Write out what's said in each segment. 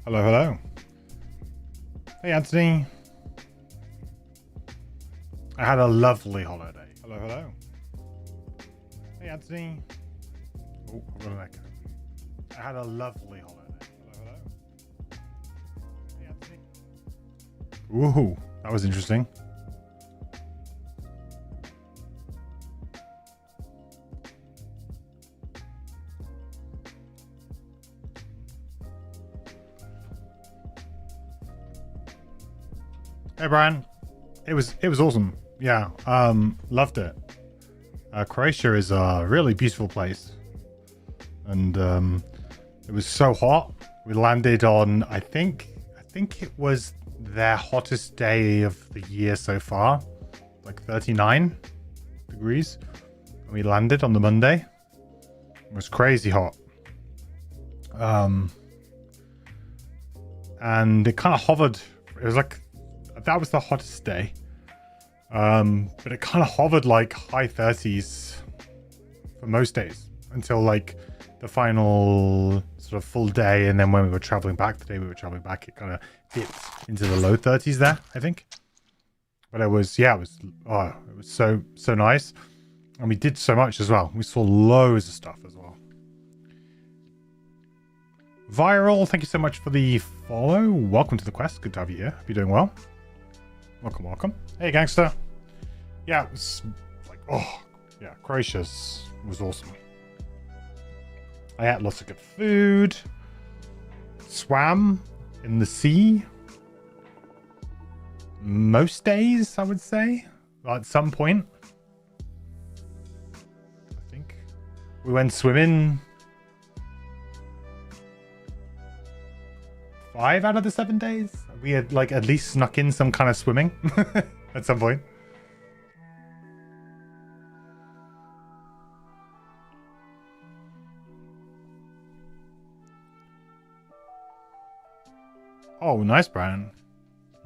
Hello, hello. Hey, Anthony. I had a lovely holiday. Hello, hello. Hey, Anthony. Oh, I've got an echo. I had a lovely holiday. Hello, hello. Hey, Anthony. Ooh, that was interesting. Hey, Brian. It was awesome. Yeah, loved it. Croatia is a really beautiful place, and it was so hot. We landed on I think it was their hottest day of the year so far, like 39 degrees. And we landed on the Monday. It was crazy hot. And it kind of hovered. It was like that was the hottest day. But it kind of hovered like high 30s for most days until like the final sort of full day. And then when we were traveling back, the day we were traveling back, it kind of dipped into the low 30s there, I think. But it was so nice. And we did so much as well. We saw loads of stuff as well. Viral, thank you so much for the follow. Welcome to the quest. Good to have you here. Hope you're doing well. Welcome, welcome. Hey, gangster. Yeah, it was like, Croatia was awesome. I ate lots of good food. Swam in the sea. Most days, I would say. At some point. I think. We went swimming 5 out of the 7 days. We had like at least snuck in some kind of swimming at some point. Oh, nice, Brian.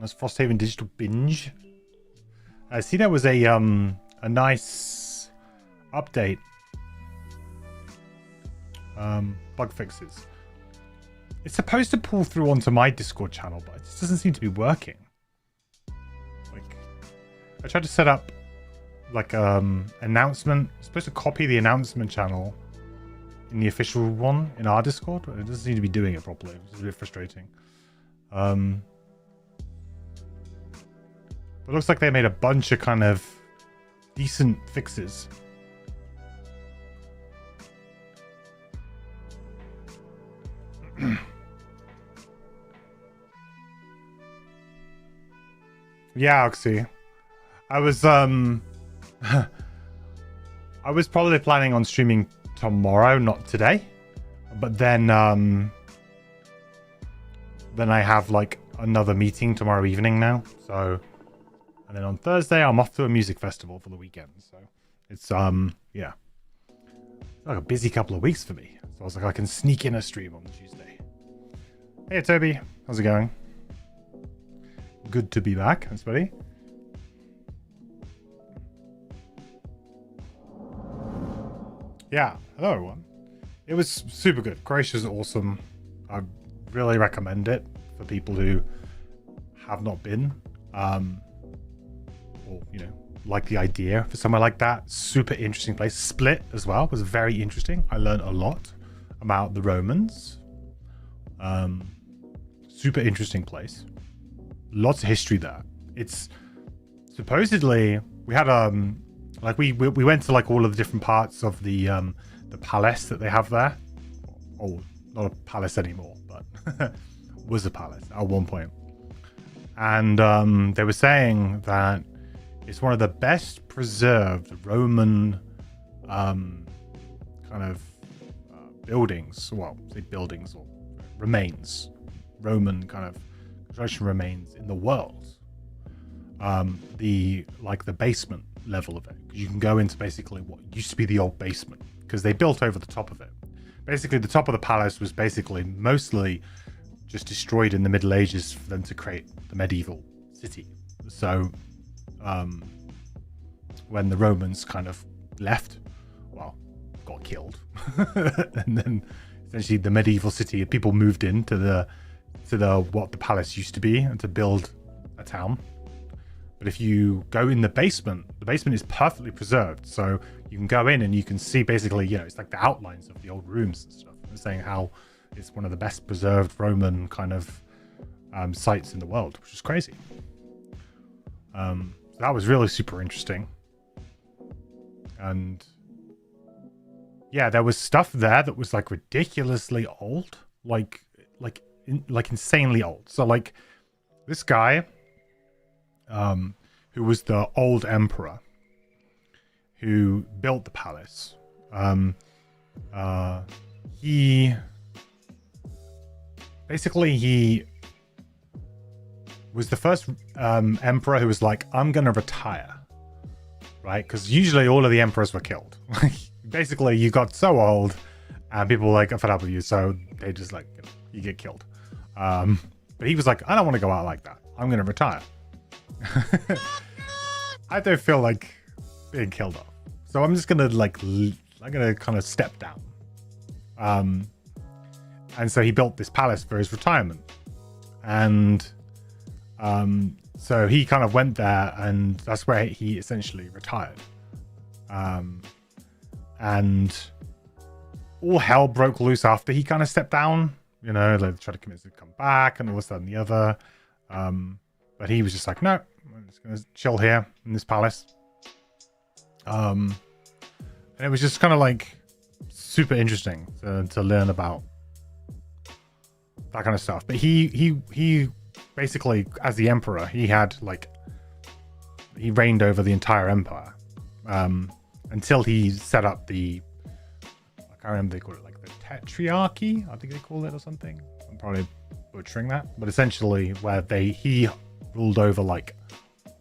Nice Frosthaven digital binge. I see there was a nice update. Bug fixes. It's supposed to pull through onto my Discord channel, but it just doesn't seem to be working. Like, I tried to set up like announcement. I'm supposed to copy the announcement channel in the official one in our Discord, but it doesn't seem to be doing it properly, which is a bit frustrating. But it looks like they made a bunch of kind of decent fixes. Yeah, Oxy. I was I was probably planning on streaming tomorrow, not today. But then I have like another meeting tomorrow evening now. So, and then on Thursday I'm off to a music festival for the weekend. So it's yeah. It's like a busy couple of weeks for me. So I was like, I can sneak in a stream on Tuesday. Hey Toby, how's it going? Good to be back. Thanks, buddy. Yeah, hello everyone. It was super good. Croatia's awesome. I really recommend it for people who have not been, or like the idea for somewhere like that. Super interesting place. Split as well was very interesting. I learned a lot about the Romans. Super interesting place. Lots of history there. It's supposedly we had like we went to like all of the different parts of the palace that they have there. Oh, not a palace anymore, but was a palace at one point. And they were saying that it's one of the best preserved Roman kind of buildings. Well, say buildings or remains. Roman kind of construction remains in the world. The basement level of it, you can go into basically what used to be the old basement because they built over the top of it. Basically, the top of the palace was basically mostly just destroyed in the Middle Ages for them to create the medieval city. So, when the Romans kind of left, got killed, and then essentially the medieval city, people moved into to what the palace used to be and to build a town. But if you go in the basement is perfectly preserved. So you can go in and you can see basically, it's like the outlines of the old rooms and stuff. And saying how it's one of the best preserved Roman kind of sites in the world, which is crazy. So that was really super interesting. And yeah, there was stuff there that was like ridiculously old, like insanely old. So like this guy, who was the old emperor who built the palace, he was the first emperor who was like, I'm gonna retire, right? Because usually all of the emperors were killed. Basically, you got so old and people were like, I'm fed up with you, so they just like, you get killed. But he was like, I don't want to go out like that. I'm gonna retire. I don't feel like being killed off, so I'm just gonna I'm gonna kind of step down. And so he built this palace for his retirement, and so he kind of went there, and that's where he essentially retired. And all hell broke loose after he kind of stepped down. They tried to convince him to come back, and all this, that, and the other. But he was just like, no, I'm just going to chill here in this palace. And it was just kind of like super interesting to learn about that kind of stuff. But he basically, as the emperor, he reigned over the entire empire until he set up I can't remember, they call it like the Tetrarchy, I think they call it, or something. I'm probably butchering that, but essentially where he ruled over like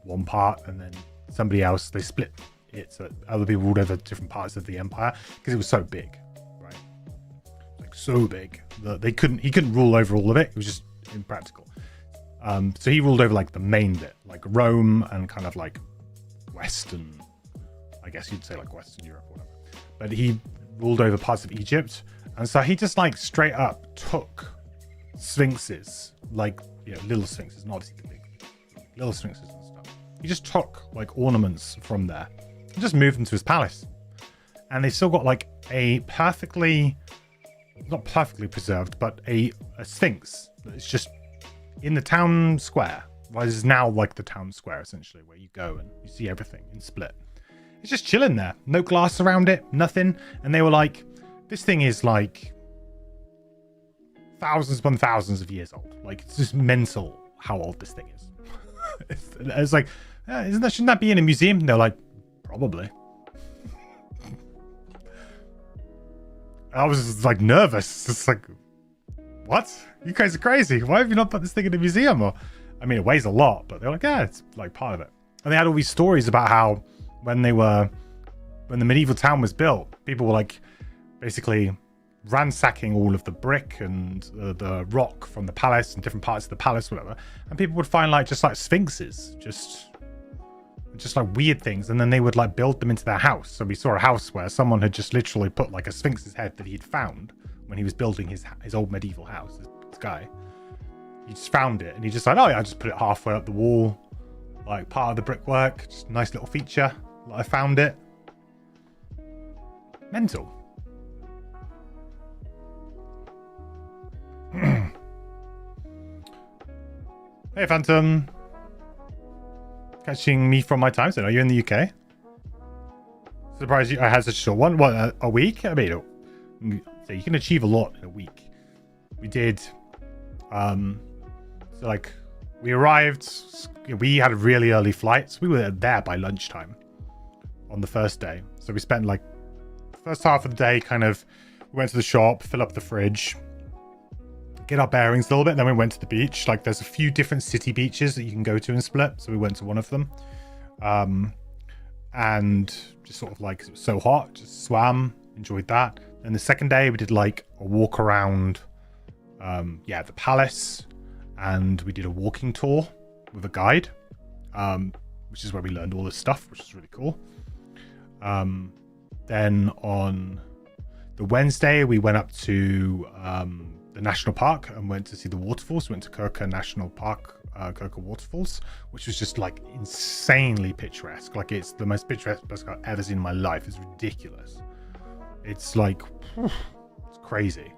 one part, and then somebody else, they split it so other people ruled over different parts of the empire, because it was so big, right? Like so big that he couldn't rule over all of it. It was just impractical. So he ruled over like the main bit, like Rome and kind of like Western, I guess you'd say like Western Europe or whatever. But he ruled over parts of Egypt, and so he just like straight up took sphinxes, like little sphinxes, not obviously the big, little sphinxes and stuff. He just took like ornaments from there and just moved them to his palace, and they still got like a not perfectly preserved, but a sphinx that's just in the town square. Well, this is now like the town square essentially, where you go and you see everything in Split. It's just chilling there, no glass around it, nothing. And they were like, this thing is like thousands upon thousands of years old. Like, it's just mental how old this thing is. It's like, shouldn't that be in a museum? And they're like, probably. I was just like nervous. It's like, what? You guys are crazy. Why have you not put this thing in a museum? Or, I mean, it weighs a lot, but they're like, yeah, it's like part of it. And they had all these stories about how when the medieval town was built, people were like basically ransacking all of the brick and the rock from the palace and different parts of the palace, whatever. And people would find like just like sphinxes, just like weird things, and then they would like build them into their house. So we saw a house where someone had just literally put like a sphinx's head that he'd found when he was building his old medieval house. This guy, he just found it, and he just like, oh yeah, I just put it halfway up the wall, like part of the brickwork. Just a nice little feature. I found it. Mental. Hey Phantom, catching me from my time zone. Are you in the UK? Surprised I had such a short one. What, a week? I mean, so you can achieve a lot in a week. We did, so like we arrived, we had really early flights. We were there by lunchtime on the first day. So we spent like the first half of the day we went to the shop, fill up the fridge, get our bearings a little bit, and then we went to the beach. Like there's a few different city beaches that you can go to in Split, so we went to one of them, and just sort of like, it was so hot, just swam, enjoyed that. Then the second day we did like a walk around the palace, and we did a walking tour with a guide, which is where we learned all this stuff, which is really cool. Then on the Wednesday we went up to the national park and went to see the waterfalls. Went to Kirka National Park, Kirka Waterfalls, which was just like insanely picturesque. Like it's the most picturesque place I've ever seen in my life. It's ridiculous. It's like, it's crazy.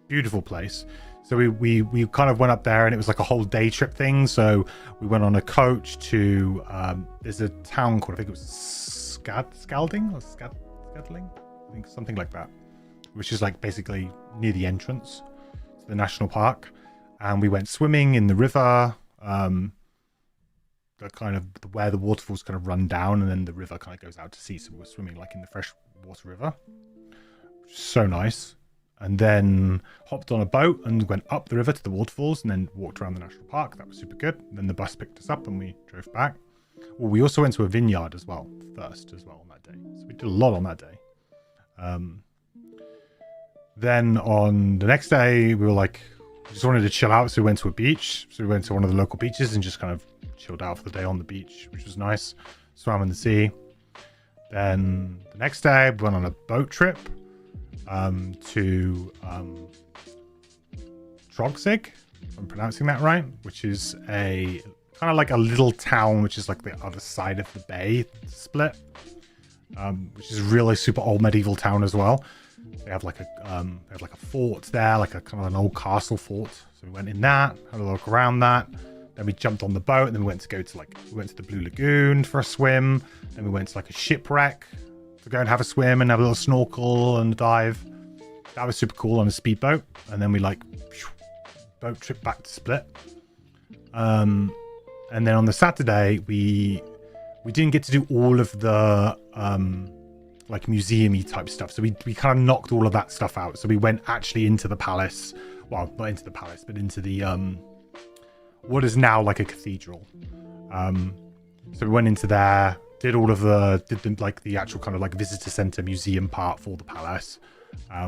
Beautiful place. So we kind of went up there, and it was like a whole day trip thing. So we went on a coach to there's a town called, I think it was Skalding or Skadling, I think something like that, which is like basically near the entrance to the national park. And we went swimming in the river, the kind of where the waterfalls kind of run down, and then the river kind of goes out to sea. So we were swimming like in the freshwater river, which is so nice. And then hopped on a boat and went up the river to the waterfalls, and then walked around the national park. That was super good. And then the bus picked us up and we drove back. Well, we also went to a vineyard as well, first as well on that day. So we did a lot on that day. Then on the next day, we were like, we just wanted to chill out. So we went to a beach. So we went to one of the local beaches and just kind of chilled out for the day on the beach, which was nice. Swam in the sea. Then the next day, we went on a boat trip to Trogsig, if I'm pronouncing that right, which is a kind of like a little town, which is like the other side of the bay split, which is really super old medieval town as well. They have like a fort there, like a kind of an old castle fort. So we went in that, had a look around that. Then we jumped on the boat, and then we went to the Blue Lagoon for a swim. Then we went to like a shipwreck to go and have a swim and have a little snorkel and dive. That was super cool on a speedboat. And then we like boat trip back to Split. And then on the Saturday we didn't get to do all of the like museum-y type stuff. So we kind of knocked all of that stuff out. So we went actually into the palace. Well, not into the palace, but into the what is now like a cathedral. So we went into there, did the actual kind of like visitor center museum part for the palace,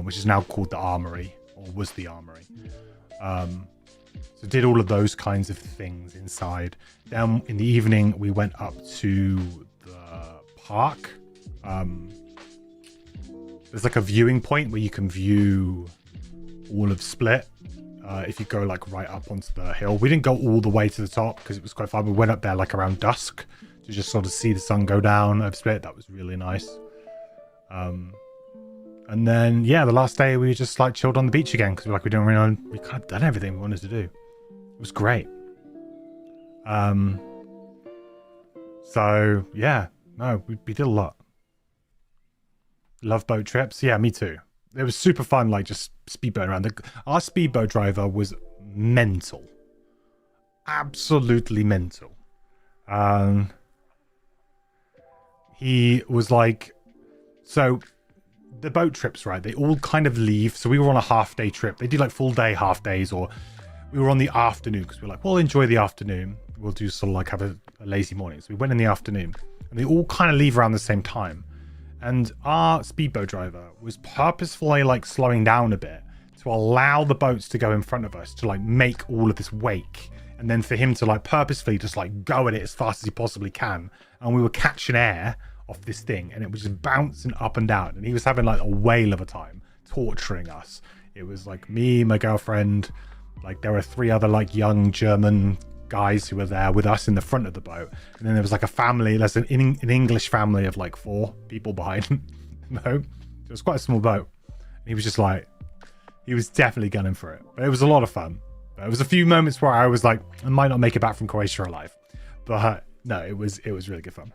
which is now called the Armory, or was the Armory. So did all of those kinds of things inside. Then in the evening we went up to the park. There's like a viewing point where you can view all of Split. If you go like right up onto the hill. We didn't go all the way to the top because it was quite far. We went up there like around dusk to just sort of see the sun go down over Split. That was really nice. And then yeah, the last day we just like chilled on the beach again because we didn't really know, we kind of done everything we wanted to do. It was great. So yeah, no, we did a lot. Love boat trips. Yeah, me too. It was super fun, like just speedboat around. Our speedboat driver was mental, absolutely mental. He was like, so the boat trips, right? They all kind of leave. So we were on a half-day trip. They do like full day, half days, or we were on the afternoon because we were like, well, enjoy the afternoon. We'll do sort of like have a lazy morning. So we went in the afternoon, and they all kind of leave around the same time. And our speedboat driver was purposefully like slowing down a bit to allow the boats to go in front of us to like make all of this wake, and then for him to like purposefully just like go at it as fast as he possibly can. And we were catching air off this thing, and it was just bouncing up and down, and he was having like a whale of a time torturing us. It was like me, my girlfriend, like there were 3 other like young German guys who were there with us in the front of the boat, and then there was like a family, there's an English family of like 4 people behind the boat. It was quite a small boat, and he was just like, he was definitely gunning for it. But it was a lot of fun. There was a few moments where I was like, I might not make it back from Croatia alive, but no, it was really good fun.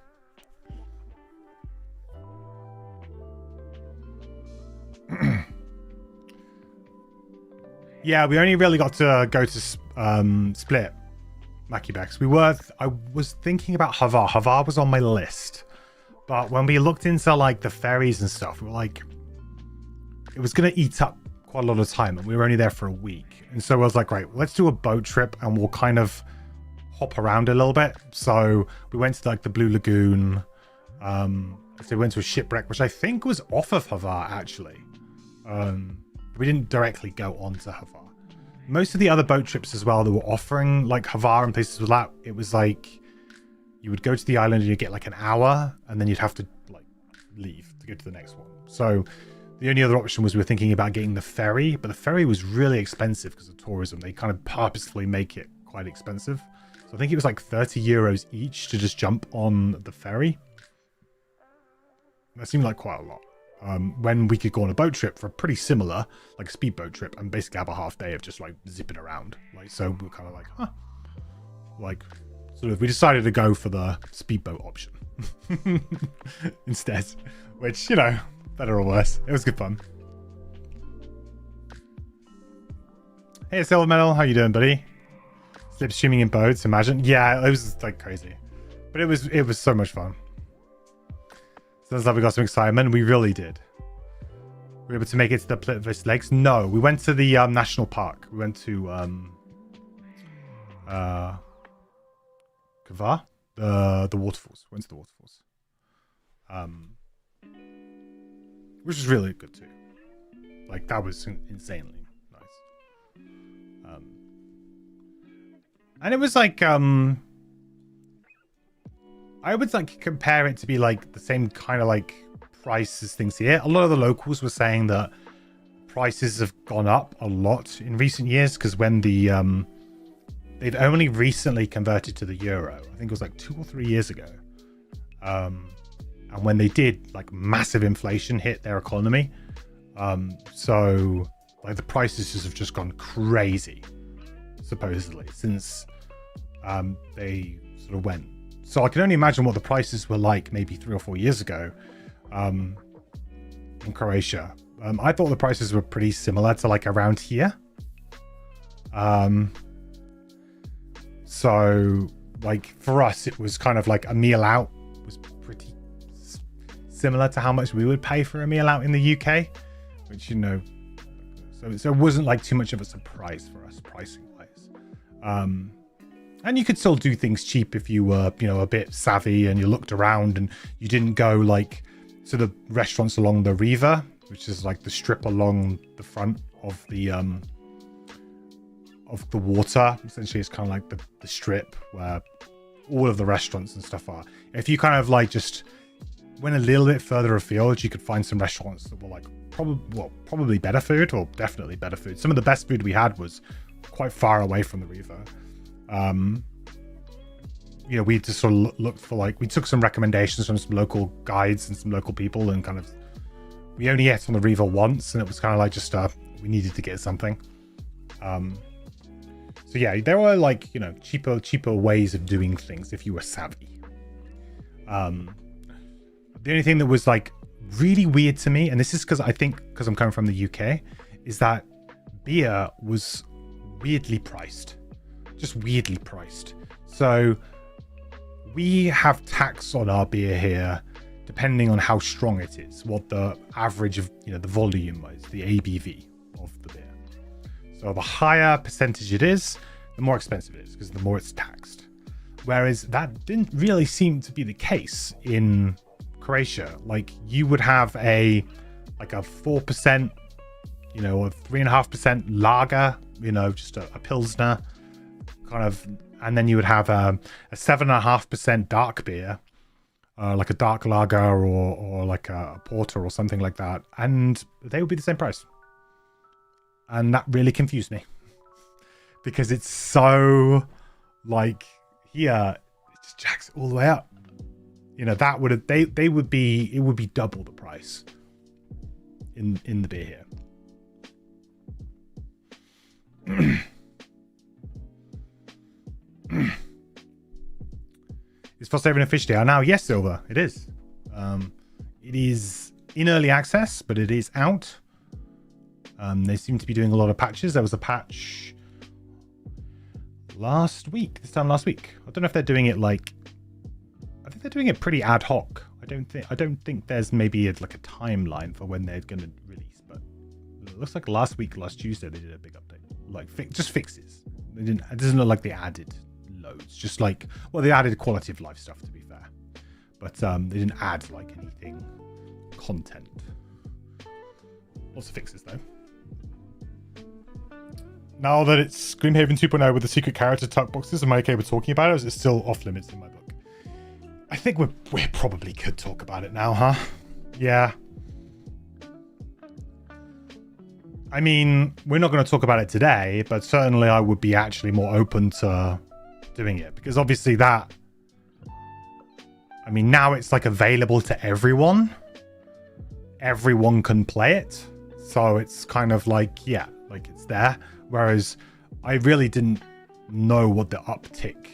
Yeah, we only really got to go to Split, Makibex. I was thinking about Hvar. Hvar was on my list, but when we looked into like the ferries and stuff, we were like, it was going to eat up quite a lot of time, and we were only there for a week. And so I was like, right, let's do a boat trip and we'll kind of hop around a little bit. So we went to like the Blue Lagoon. So we went to a shipwreck, which I think was off of Hvar actually. We didn't directly go on to Hvar. Most of the other boat trips as well that were offering like Hvar and places like that, it was like you would go to the island and you get like an hour, and then you'd have to like leave to go to the next one. So The only other option was we were thinking about getting the ferry, but the ferry was really expensive because of tourism. They kind of purposefully make it quite expensive. So I think it was like 30 euros each to just jump on the ferry. That seemed like quite a lot. When we could go on a boat trip for a pretty similar, like a speedboat trip, and basically have a half day of just like zipping around. Like, so we were kind of like, huh. Like, sort of, we decided to go for the speedboat option instead, which, you know, better or worse. It was good fun. Hey, Silver Medal, how you doing, buddy? Slipstreaming in boats, imagine. Yeah, it was like crazy, but it was so much fun. Sounds like we got some excitement. We really did. We were able to make it to the Plitvice Lakes. No, we went to the national park. We went to Kavar, the waterfalls. Went to the waterfalls, which was really good too. Like, that was insanely nice. And it was like I would like compare it to be like the same kind of like price as things here. A lot of the locals were saying that prices have gone up a lot in recent years because when the they've only recently converted to the euro. I think it was like 2 or 3 years ago. And when they did, like, massive inflation hit their economy. So like the prices have just gone crazy, supposedly, since they sort of went. So I can only imagine what the prices were like maybe 3 or 4 years ago in Croatia. I thought the prices were pretty similar to like around here. So like for us, it was kind of like a meal out was pretty similar to how much we would pay for a meal out in the UK, which, you know, so it wasn't like too much of a surprise for us pricing wise. And you could still do things cheap if you were, you know, a bit savvy and you looked around and you didn't go like to the restaurants along the Riva, which is like the strip along the front of the water. Essentially, it's kind of like the strip where all of the restaurants and stuff are. If you kind of like just went a little bit further afield, you could find some restaurants that were like probably better food, or definitely better food. Some of the best food we had was quite far away from the Riva. You know, we just sort of looked for like, we took some recommendations from some local guides and some local people, and kind of, we only ate on the Riva once, and it was kind of like just we needed to get something. So yeah, there were like, you know, cheaper ways of doing things if you were savvy. The only thing that was like really weird to me, and this is because I'm coming from the UK, is that beer was weirdly priced. Just weirdly priced. So we have tax on our beer here depending on how strong it is, what the average of, you know, the volume is, the ABV of the beer. So the higher percentage it is, the more expensive it is, because the more it's taxed. Whereas that didn't really seem to be the case in Croatia. Like, you would have a 4%, you know, or 3.5% lager, you know, just a pilsner kind of, and then you would have a 7.5% dark beer, like a dark lager or like a porter or something like that, and they would be the same price. And that really confused me because it's so like here it just jacks it all the way up. You know, that would have it would be double the price in the beer here. Is Frosthaven a fish day now? Yes, Silver, it is. It is in early access, but it is out. They seem to be doing a lot of patches. There was a patch this time last week. I don't know if they're doing it like, I think they're doing it pretty ad hoc. I don't think there's maybe like a timeline for when they're going to release, but it looks like last Tuesday, they did a big update, like just fixes. It doesn't look like they added loads, just like, well, they added quality of life stuff, to be fair, but they didn't add like anything content. Lots of fixes though. Now that it's Gloomhaven 2.0 with the secret character tuck boxes, am I okay with talking about it, or is it still off limits in my book? I think we probably could talk about it now, huh? Yeah. I mean, we're not going to talk about it today, but certainly I would be actually more open to doing it, because obviously that, I mean, now it's like available to everyone. Everyone can play it. So it's kind of like, yeah, like it's there. Whereas I really didn't know what the uptick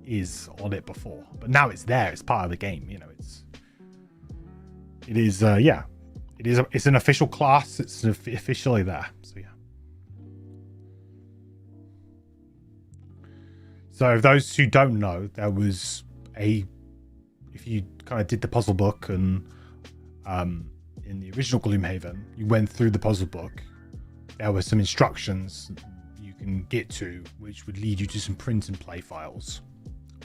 is on it before, but now it's there. It's part of the game. You know, yeah, it's an official class. It's officially there. So yeah. So those who don't know, there was if you kind of did the puzzle book and in the original Gloomhaven, you went through the puzzle book, there were some instructions you can get to, which would lead you to some print and play files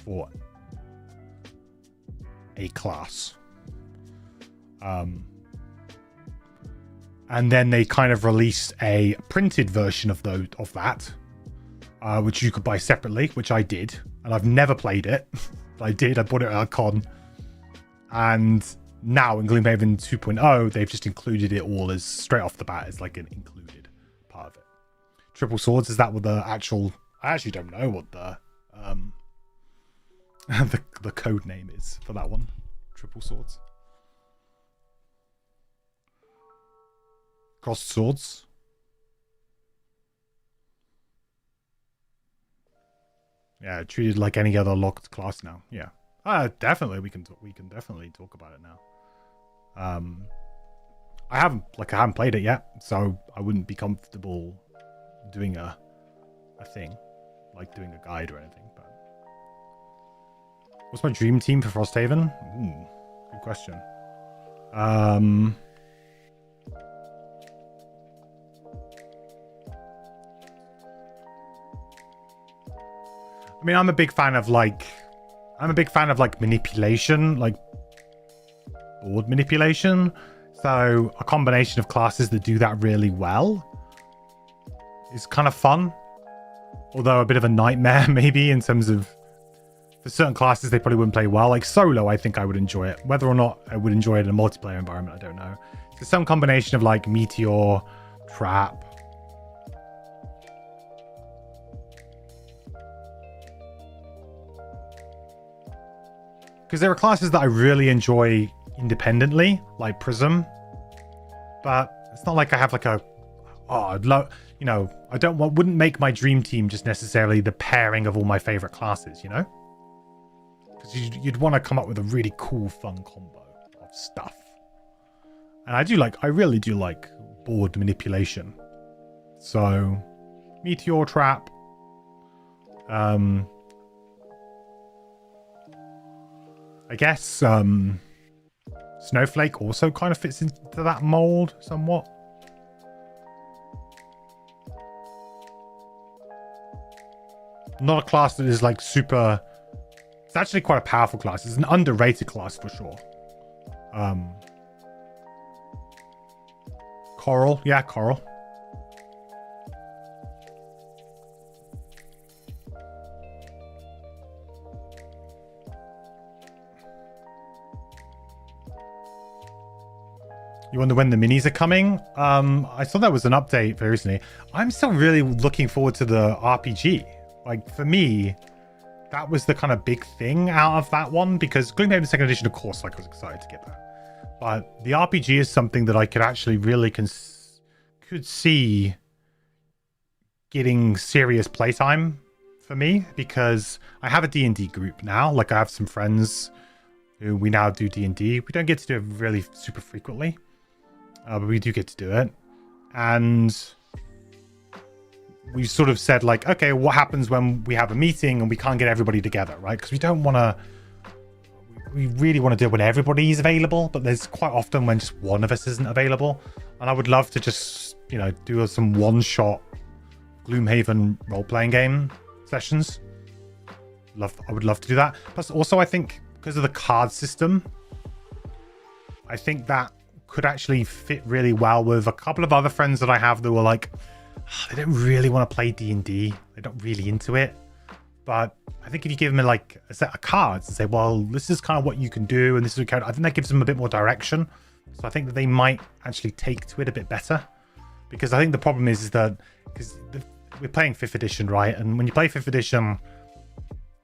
for a class. And then they kind of released a printed version of that, which you could buy separately, which I did, and I've never played it. But I bought it at a con. And now in Gloomhaven 2.0, they've just included it all as straight off the bat as like an included part of it. Triple Swords, is that what the actual... I actually don't know what the the code name is for that one. Triple Swords. Crossed Swords. Yeah, treated like any other locked class now. Yeah. Definitely we can definitely talk about it now. I haven't played it yet, so I wouldn't be comfortable doing a thing, like doing a guide or anything. But what's my dream team for Frosthaven? Good question. I mean, I'm a big fan of manipulation, like board manipulation. So a combination of classes that do that really well is kind of fun. Although a bit of a nightmare, maybe, in terms of, for certain classes, they probably wouldn't play well. Like solo, I think I would enjoy it. Whether or not I would enjoy it in a multiplayer environment, I don't know. So some combination of like Meteor, Trap, because there are classes that I really enjoy independently, like Prism, but it's not like I have like I'd love, you know, wouldn't make my dream team just necessarily the pairing of all my favorite classes, you know, because you'd want to come up with a really cool, fun combo of stuff. And I really do like board manipulation. So Meteor, Trap, I guess Snowflake also kind of fits into that mold somewhat. Not a class that is like super... It's actually quite a powerful class. It's an underrated class for sure. Coral. Yeah, Coral. You wonder when the minis are coming? I saw there was an update very recently. I'm still really looking forward to the RPG. Like, for me, that was the kind of big thing out of that one, because Gloomhaven 2nd Edition, of course, like, I was excited to get that. But the RPG is something that I could actually really could see getting serious playtime for me, because I have a D&D group now. Like, I have some friends who we now do D&D. We don't get to do it really super frequently. But we do get to do it. And we sort of said, like, okay, what happens when we have a meeting and we can't get everybody together, right? Because we don't want to... We really want to do it when everybody is available, but there's quite often when just one of us isn't available. And I would love to just, you know, do some one-shot Gloomhaven role-playing game sessions. I would love to do that. Plus, also, I think, because of the card system, I think that could actually fit really well with a couple of other friends that I have that were like, they don't really want to play D&D. They're not really into it. But I think if you give them like a set of cards and say, well, this is kind of what you can do, and this is what I think that gives them a bit more direction. So I think that they might actually take to it a bit better. because I think the problem is that because we're playing 5th edition, right? And when you play 5th edition,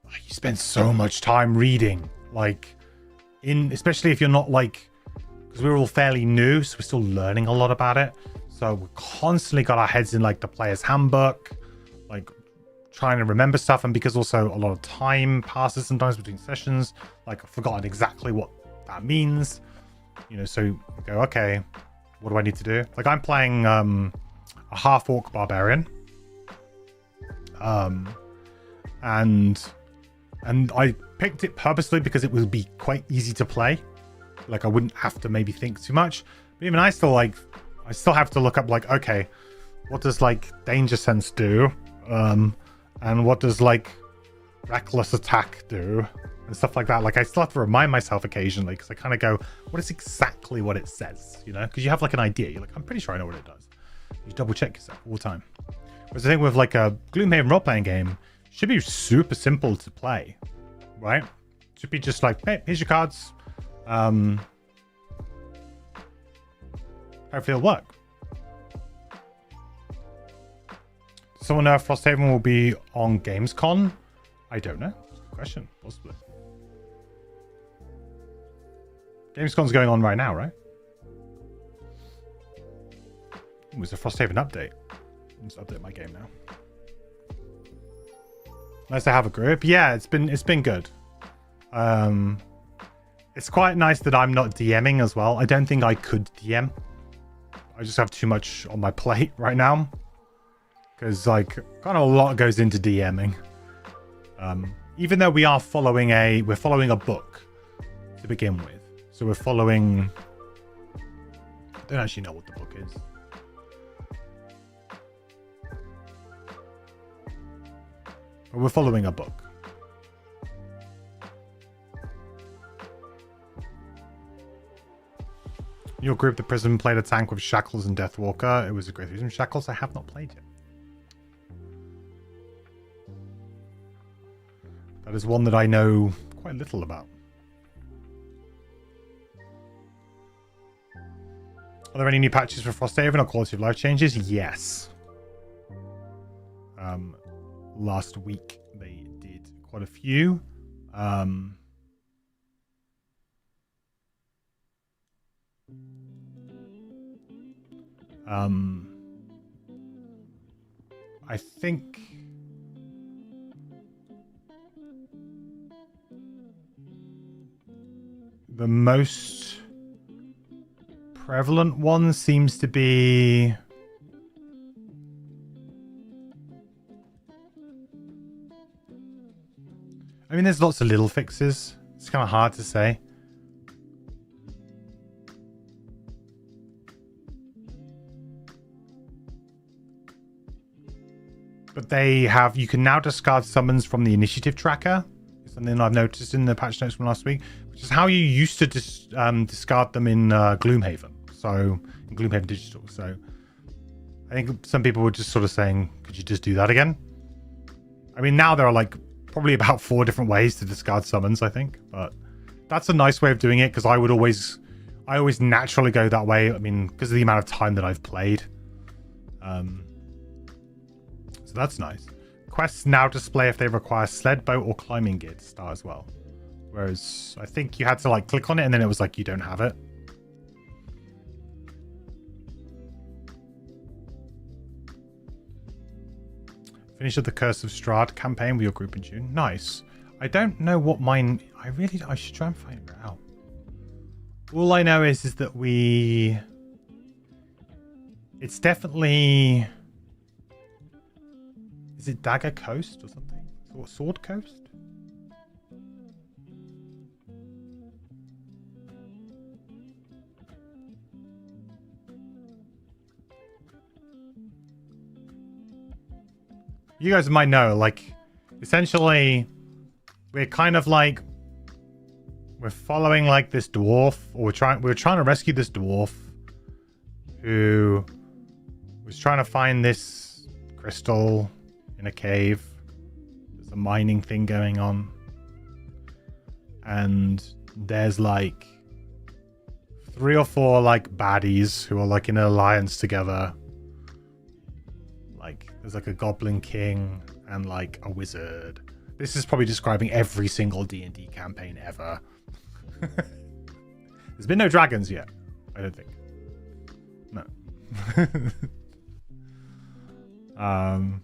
you spend so much time reading, like especially if you're not like, because we're all fairly new, so we're still learning a lot about it. So we constantly got our heads in like the player's handbook, like trying to remember stuff. And because also a lot of time passes sometimes between sessions, like I've forgotten exactly what that means, you know. So you go, okay, what do I need to do? Like I'm playing a half orc barbarian, and I picked it purposely because it would be quite easy to play. Like I wouldn't have to maybe think too much. But even I still have to look up like, okay, what does like danger sense do? And what does like reckless attack do? And stuff like that. Like I still have to remind myself occasionally because I kind of go, what is exactly what it says? You know, because you have like an idea. You're like, I'm pretty sure I know what it does. You double check yourself all the time. Whereas I think with like a Gloomhaven role-playing game, should be super simple to play, right? Should be just like, hey, here's your cards. Hopefully it'll work. Does someone know if Frosthaven will be on Gamescom? I don't know. Good question. Possibly. Gamescom's going on right now, right? It was a Frosthaven update. Let's update my game now. Nice to have a group. Yeah, it's been good. It's quite nice that I'm not DMing as well. I don't think I could DM. I just have too much on my plate right now. Because like kind of a lot goes into DMing. Even though we're following a book to begin with. So we're following, I don't actually know what the book is. But we're following a book. Your group, the Prism, played a tank with Shackles and Deathwalker. It was a great season. Shackles I have not played yet. That is one that I know quite little about. Are there any new patches for Frosthaven or quality of life changes? Yes. Last week they did quite a few. I think the most prevalent one seems to be I mean, there's lots of little fixes. It's kind of hard to say. But they have, you can now discard summons from the initiative tracker. It's something I've noticed in the patch notes from last week, which is how you used to discard them in Gloomhaven. So, in Gloomhaven Digital. So, I think some people were just sort of saying, could you just do that again? I mean, now there are like probably about 4 different ways to discard summons, I think. But that's a nice way of doing it because I always naturally go that way. I mean, because of the amount of time that I've played. So that's nice. Quests now display if they require sled, boat, or climbing gear to start as well. Whereas I think you had to like click on it and then it was like you don't have it. Finish of the Curse of Strahd campaign with your group in June. Nice. I don't know what mine... I should try and find it out. All I know is that we... It's definitely... Is it Dagger Coast or something? Or Sword Coast? You guys might know, like, essentially, we're kind of like, we're following like this dwarf, or we're trying to rescue this dwarf who was trying to find this crystal in a cave. There's a mining thing going on, and there's like 3 or 4 like baddies who are like in an alliance together, There's like a goblin king and like a wizard. This is probably describing every single D&D campaign ever. There's been no dragons yet, I don't think. No. I'm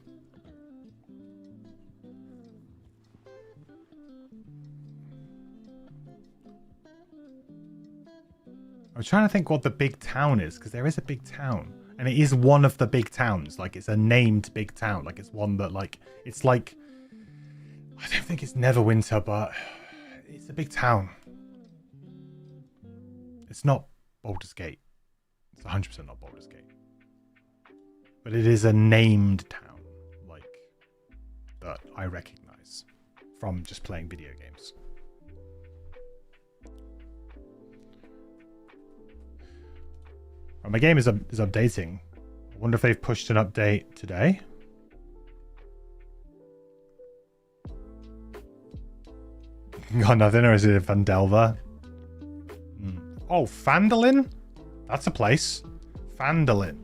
trying to think what the big town is, because there is a big town. And it is one of the big towns. Like, it's a named big town. Like, it's one that, like... It's like... I don't think it's Neverwinter, but... It's a big town. It's not Baldur's Gate. It's 100% not Baldur's Gate. But it is a named town. Like, that I recognize from just playing video games. My game is updating. I wonder if they've pushed an update today. Got nothing, or is it Vandelva? Oh, Phandalin? That's a place. Phandalin.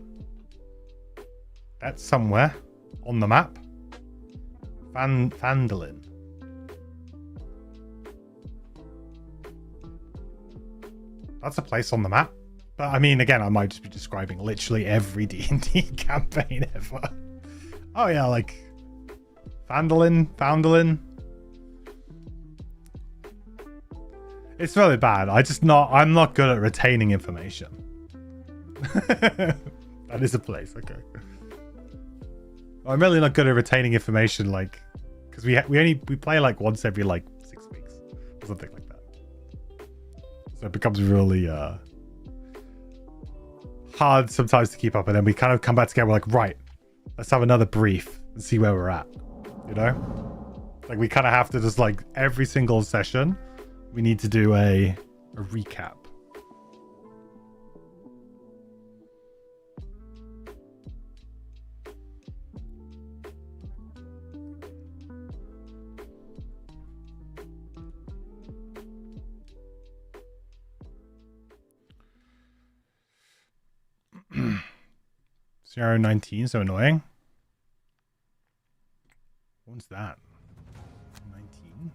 That's somewhere on the map. Phandalin. That's a place on the map. But I mean, again, I might just be describing literally every D&D campaign ever. Oh yeah, like Phandalin. It's really bad. I'm not good at retaining information. That is a place, okay. I'm really not good at retaining information, like, because we play like once every like 6 weeks or something like that. So it becomes really hard sometimes to keep up, and then we kind of come back together. We're like, right, let's have another brief and see where we're at. You know, like we kind of have to just like every single session, we need to do a recap. Scenario 19, so annoying. What's that? 19.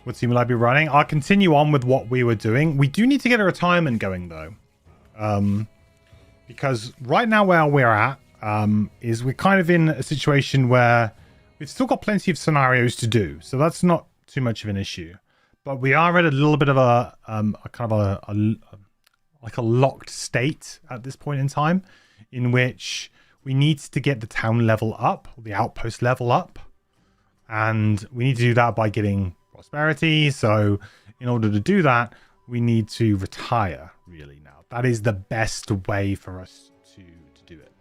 What team will I be running? I'll continue on with what we were doing. We do need to get a retirement going though. Because right now where we're at is we're kind of in a situation where we've still got plenty of scenarios to do. So that's not too much of an issue. But we are at a little bit of a kind of a locked state at this point in time, in which we need to get the town level up, the outpost level up, and we need to do that by getting prosperity. So in order to do that, we need to retire really now. That is the best way for us to do it.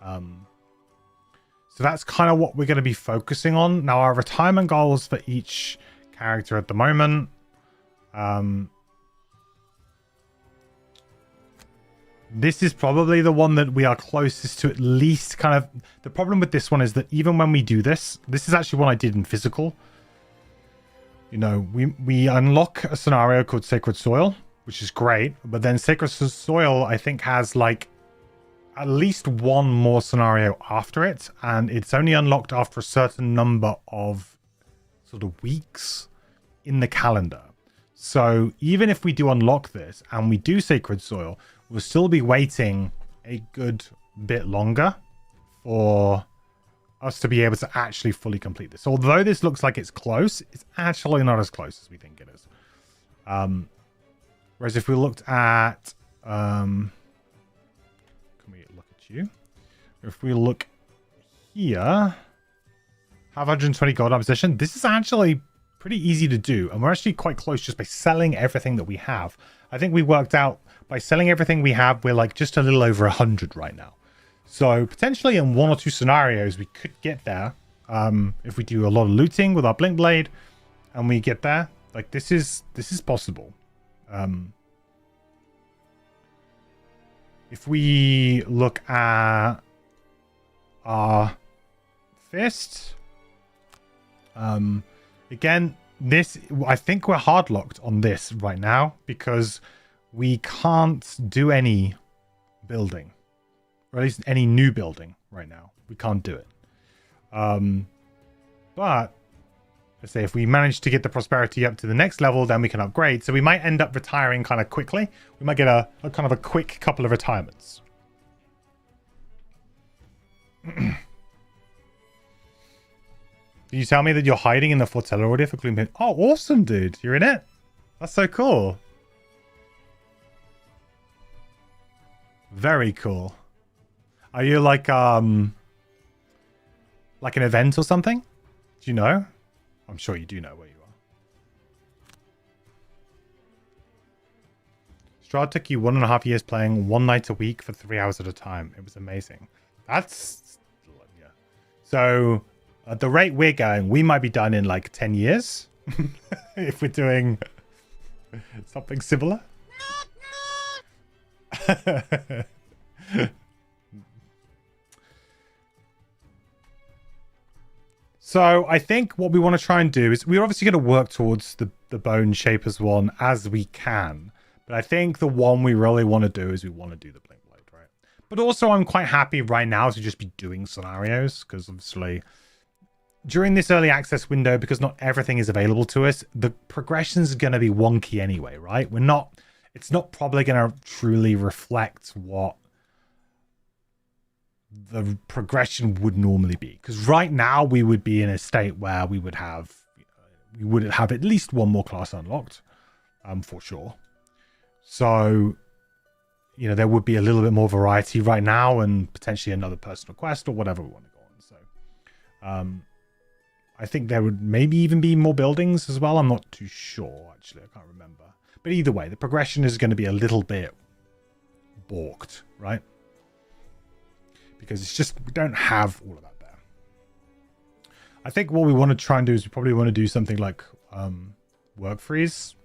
So that's kind of what we're going to be focusing on. Now, our retirement goals for each character at the moment. This is probably the one that we are closest to, at least kind of. The problem with this one is that even when we do this is actually one I did in physical. You know, we unlock a scenario called Sacred Soil, which is great, but then Sacred Soil I think has like at least one more scenario after it, and it's only unlocked after a certain number of sort of weeks in the calendar. So even if we do unlock this and we do Sacred Soil, we'll still be waiting a good bit longer for us to be able to actually fully complete this. So although this looks like it's close, it's actually not as close as we think it is. Whereas if we looked at can we look at you? If we look here, have 120 gold opposition. This is actually pretty easy to do, and we're actually quite close just by selling everything that we have. I think we worked out by selling everything we have, we're like just a little over 100 right now. So potentially in 1 or 2 scenarios we could get there, if we do a lot of looting with our Blink Blade and we get there. Like this is possible. If we look at our fist, again, this, I think we're hard locked on this right now because we can't do any building, or at least any new building right now. We can't do it. But let's say if we manage to get the prosperity up to the next level, then we can upgrade. So we might end up retiring kind of quickly. We might get a kind of a quick couple of retirements. Did you tell me that you're hiding in the Fortella audio for Gloomhaven? Oh, awesome, dude. You're in it? That's so cool. Very cool. Are you like an event or something? Do you know? I'm sure you do know where you are. Strahd took you 1.5 years playing 1 night a week for 3 hours at a time. It was amazing. That's... yeah. So, at the rate we're going, we might be done in like 10 years. If we're doing something similar. So I think what we want to try and do is we're obviously going to work towards the Bone Shapers one as we can. But I think the one we really want to do is we want to do the Blink Blade, right? But also I'm quite happy right now to just be doing scenarios because obviously during this early access window, because not everything is available to us, the progression is going to be wonky anyway, right? It's not probably going to truly reflect what the progression would normally be, because right now we would be in a state where we would have at least one more class unlocked, for sure. So, you know, there would be a little bit more variety right now, and potentially another personal quest or whatever we want to go on. So, I think there would maybe even be more buildings as well. I'm not too sure actually. I can't remember. But either way, the progression is going to be a little bit balked, right? Because it's just, we don't have all of that there. I think what we want to try and do is we probably want to do something like work freeze.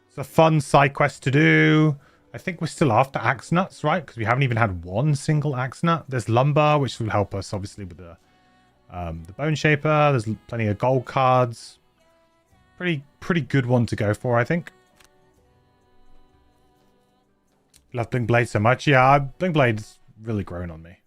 It's a fun side quest to do. I think we're still after axe nuts, right? Because we haven't even had one single axe nut. There's lumber, which will help us obviously with the Bone Shaper. There's plenty of gold cards. Pretty good one to go for, I think. Love Blink Blade so much. Yeah, Blink Blade's really grown on me.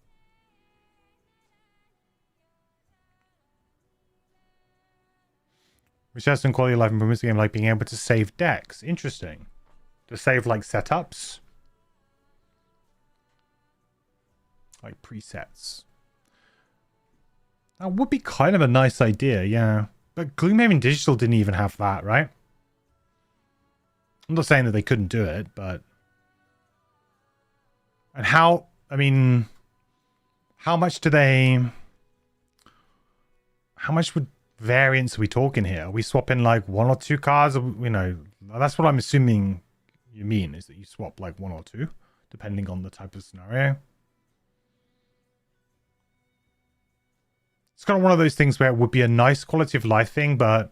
Research and quality of life improvements game, like being able to save decks. Interesting. To save like setups. Like presets. That would be kind of a nice idea, yeah. But Gloomhaven Digital didn't even have that, right? I'm not saying that they couldn't do it, but... And how, I mean, how much do they, how much would variance are we talking here? Are we swapping like 1 or 2 cards? Or, you know, that's what I'm assuming you mean, is that you swap like 1 or 2, depending on the type of scenario. It's kind of one of those things where it would be a nice quality of life thing, but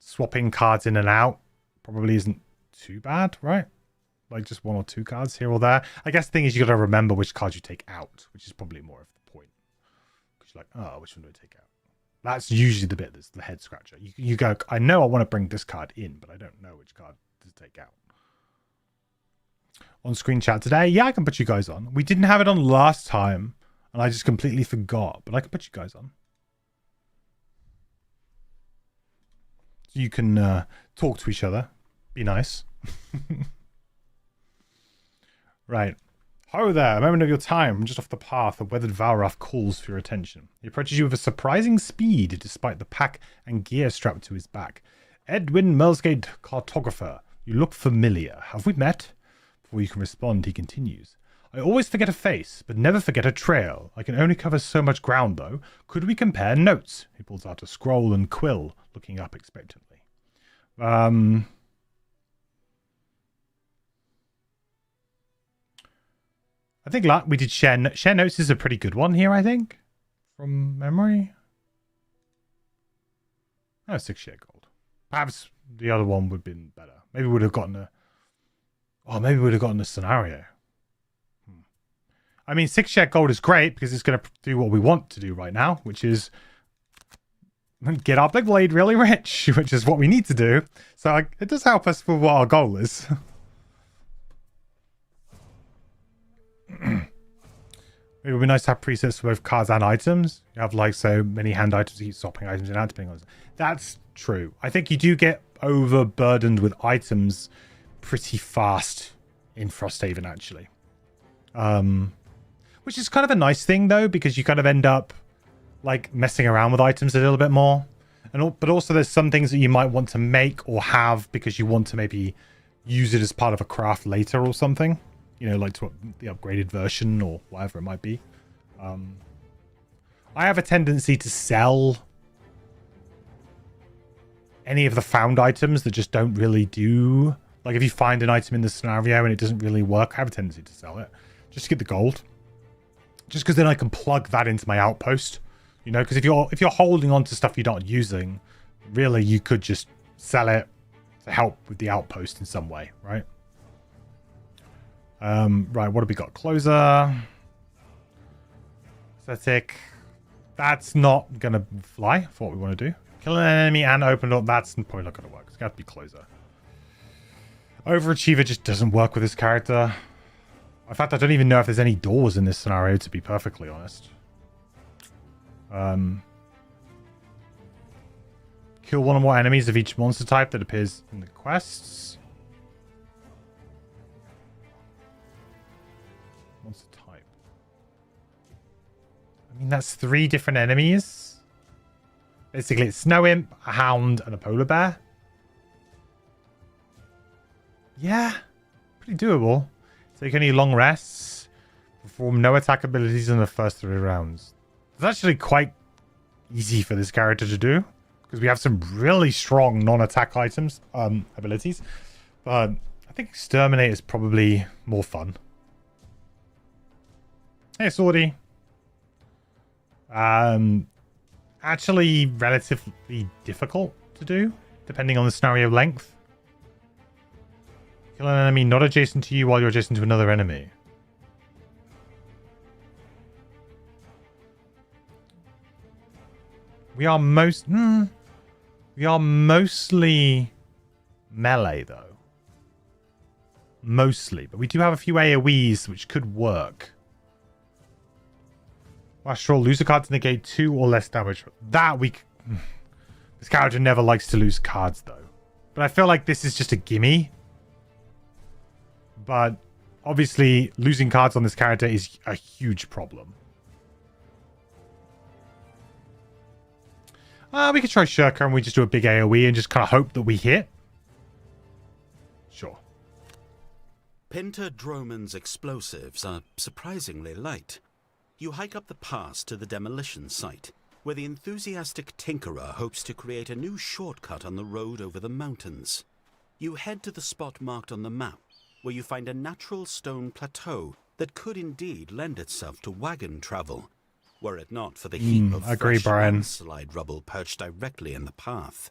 swapping cards in and out probably isn't too bad, right? Like just 1 or 2 cards here or there. I guess the thing is you got to remember which cards you take out, which is probably more of the point. Because you're like, oh, which one do I take out? That's usually the bit that's the head scratcher. You go, I know I want to bring this card in, but I don't know which card to take out. On screen chat today, yeah, I can put you guys on. We didn't have it on last time, and I just completely forgot, but I can put you guys on. So you can talk to each other. Be nice. Right. Ho there, a moment of your time, just off the path, a weathered Valrath calls for your attention. He approaches you with a surprising speed, despite the pack and gear strapped to his back. Edwin Melsgate, cartographer. You look familiar. Have we met? Before you can respond, he continues. I always forget a face, but never forget a trail. I can only cover so much ground, though. Could we compare notes? He pulls out a scroll and quill, looking up expectantly. I think we did share notes is a pretty good one here, I think. From memory. Oh, 6 share gold. Perhaps the other one would have been better. Maybe we would have gotten a... Oh, maybe we would have gotten a scenario. I mean, 6 share gold is great because it's going to do what we want to do right now, which is get our Big Blade really rich, which is what we need to do. So it does help us for what our goal is. It would be nice to have presets for both cards and items. You have like so many hand items, you keep swapping items in and out depending on. That's true. I think you do get overburdened with items pretty fast in Frosthaven, actually. Which is kind of a nice thing though, because you kind of end up like messing around with items a little bit more. But also there's some things that you might want to make or have because you want to maybe use it as part of a craft later or something. You know, like to the upgraded version or whatever it might be. I have a tendency to sell any of the found items that just don't really do. Like if you find an item in the scenario and it doesn't really work, I have a tendency to sell it. Just to get the gold. Just because then I can plug that into my outpost. You know, because if you're holding on to stuff you're not using, really you could just sell it to help with the outpost in some way, right? Right, what have we got? Closer. Aesthetic. That's not gonna fly for what we want to do. Kill an enemy and open up. That's probably not gonna work. It's got to be closer. Overachiever just doesn't work with this character. In fact, I don't even know if there's any doors in this scenario, to be perfectly honest. Kill one or more enemies of each monster type that appears in the quests. Monster type. I mean, that's 3 different enemies. Basically, it's Snow Imp, a Hound, and a Polar Bear. Yeah, pretty doable. Take any long rests. Perform no attack abilities in the first 3 rounds. It's actually quite easy for this character to do. Because we have some really strong non-attack items, abilities. But I think Exterminate is probably more fun. Hey, Swordy. Actually relatively difficult to do, depending on the scenario length. Kill an enemy not adjacent to you while you're adjacent to another enemy. We are mostly melee though. Mostly, but we do have a few AoEs which could work. Astral, lose a card to negate 2 or less damage. That we... This character never likes to lose cards though. But I feel like this is just a gimme. But obviously losing cards on this character is a huge problem. We could try Shirker and we just do a big AoE and just kind of hope that we hit. Sure. Pentadroman's explosives are surprisingly light. You hike up the pass to the demolition site, where the enthusiastic tinkerer hopes to create a new shortcut on the road over the mountains. You head to the spot marked on the map, where you find a natural stone plateau that could indeed lend itself to wagon travel, were it not for the heap of fresh landslide rubble perched directly in the path.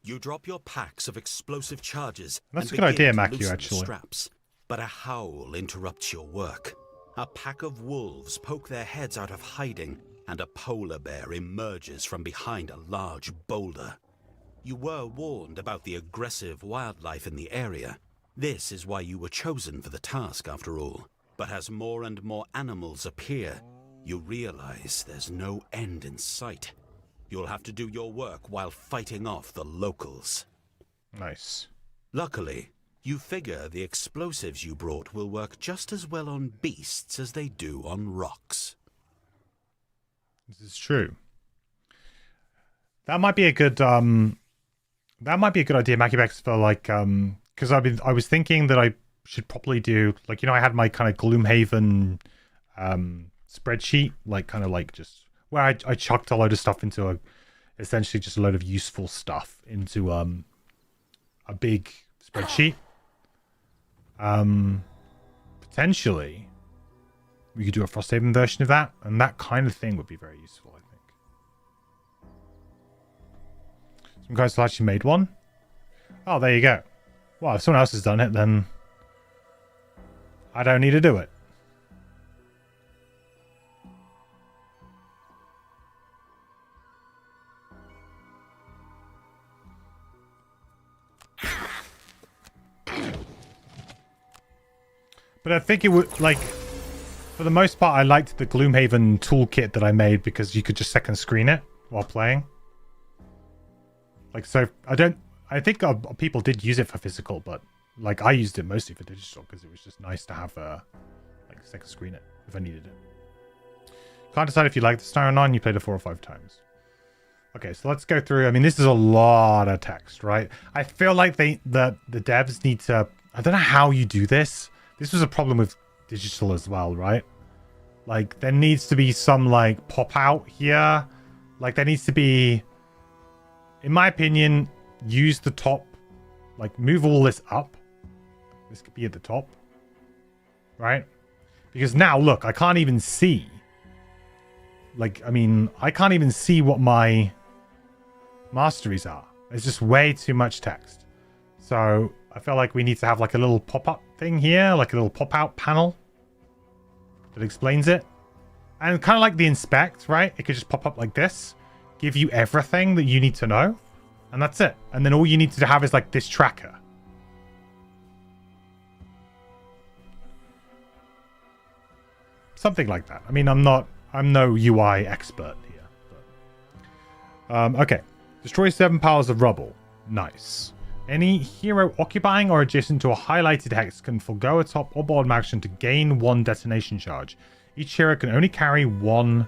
You drop your packs of explosive charges. That's a good idea, Macu, actually. Straps, but a howl interrupts your work. A pack of wolves poke their heads out of hiding, and a polar bear emerges from behind a large boulder. You were warned about the aggressive wildlife in the area. This is why you were chosen for the task, after all. But as more and more animals appear, you realize there's no end in sight. You'll have to do your work while fighting off the locals. Nice. Luckily, you figure the explosives you brought will work just as well on beasts as they do on rocks. This is true. That might be a good idea, Macubex, for like because I was thinking that I should probably do, like, you know, I had my kind of Gloomhaven spreadsheet, like kind of like just where I chucked a load of stuff into essentially just a load of useful stuff into a big spreadsheet. Potentially we could do a Frosthaven version of that, and that kind of thing would be very useful, I think. Some guys have actually made one. Oh, there you go. Well, if someone else has done it, then I don't need to do it. But I think it would, like, for the most part, I liked the Gloomhaven toolkit that I made because you could just second screen it while playing. Like, so I think people did use it for physical, but like I used it mostly for digital because it was just nice to have like second screen it if I needed it. Can't decide if you like the scenario or not. You played it 4 or 5 times. Okay, so let's go through. I mean, this is a lot of text, right? I feel like the devs need to. I don't know how you do this. This was a problem with digital as well, right? Like there needs to be some like pop out here. Like there needs to be, in my opinion, use the top, like move all this up. This could be at the top, right? Because now look, I can't even see. Like, I mean, I can't even see what my masteries are. There's just way too much text. So I feel like we need to have like a little pop-up thing here, like a little pop-out panel that explains it. And kind of like the inspect, right? It could just pop up like this, give you everything that you need to know, and that's it. And then all you need to have is like this tracker. Something like that. I mean, I'm no UI expert here. But, okay. Destroy 7 piles of rubble. Nice. Any hero occupying or adjacent to a highlighted hex can forgo a top or bottom action to gain 1 detonation charge. Each hero can only carry 1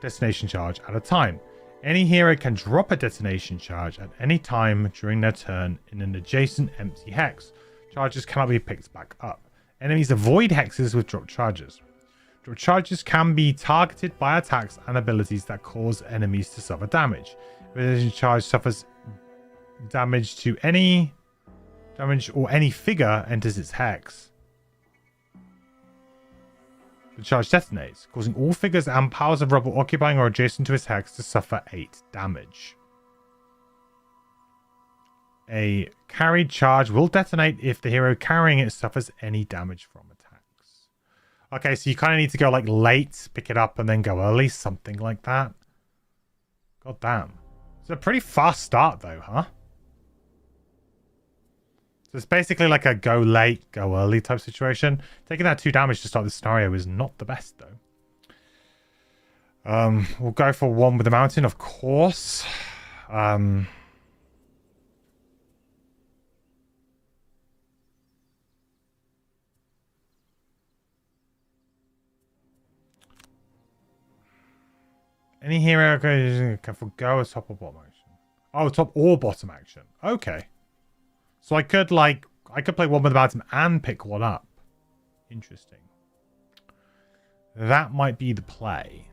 detonation charge at a time. Any hero can drop a detonation charge at any time during their turn in an adjacent empty hex. Charges cannot be picked back up. Enemies avoid hexes with drop charges. Drop charges can be targeted by attacks and abilities that cause enemies to suffer damage. If a detonation charge suffers damage to any or any figure enters its hex, the charge detonates, causing all figures and piles of rubble occupying or adjacent to its hex to suffer 8 damage. A carried charge will detonate if the hero carrying it suffers any damage from attacks. Okay, so you kind of need to go like late, pick it up, and then go early, something like that. God damn. It's a pretty fast start though, huh? So it's basically like a go late, go early type situation. Taking that 2 damage to start the scenario is not the best though. We'll go for 1 with the mountain, of course. Any hero can forgo a top or bottom action. Oh, top or bottom action. Okay. So I could play 1 with the mountain and pick 1 up. Interesting. That might be the play.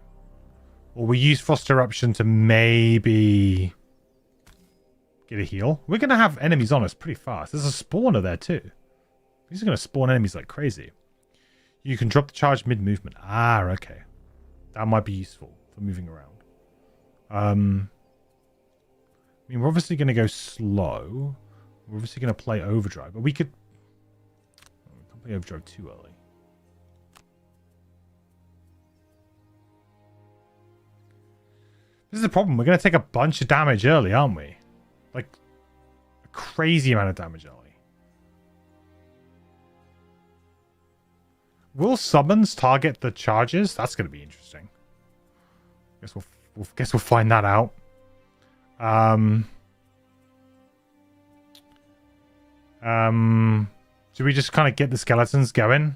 Or we use Frost Eruption to maybe get a heal. We're going to have enemies on us pretty fast. There's a spawner there too. These are going to spawn enemies like crazy. You can drop the charge mid-movement. Ah, okay. That might be useful for moving around. I mean, we're obviously going to go slow. We're obviously going to play overdrive, but we could... We can't play overdrive too early. This is the problem. We're going to take a bunch of damage early, aren't we? Like, a crazy amount of damage early. Will summons target the charges? That's going to be interesting. Guess we'll find that out. Should we just kind of get the skeletons going?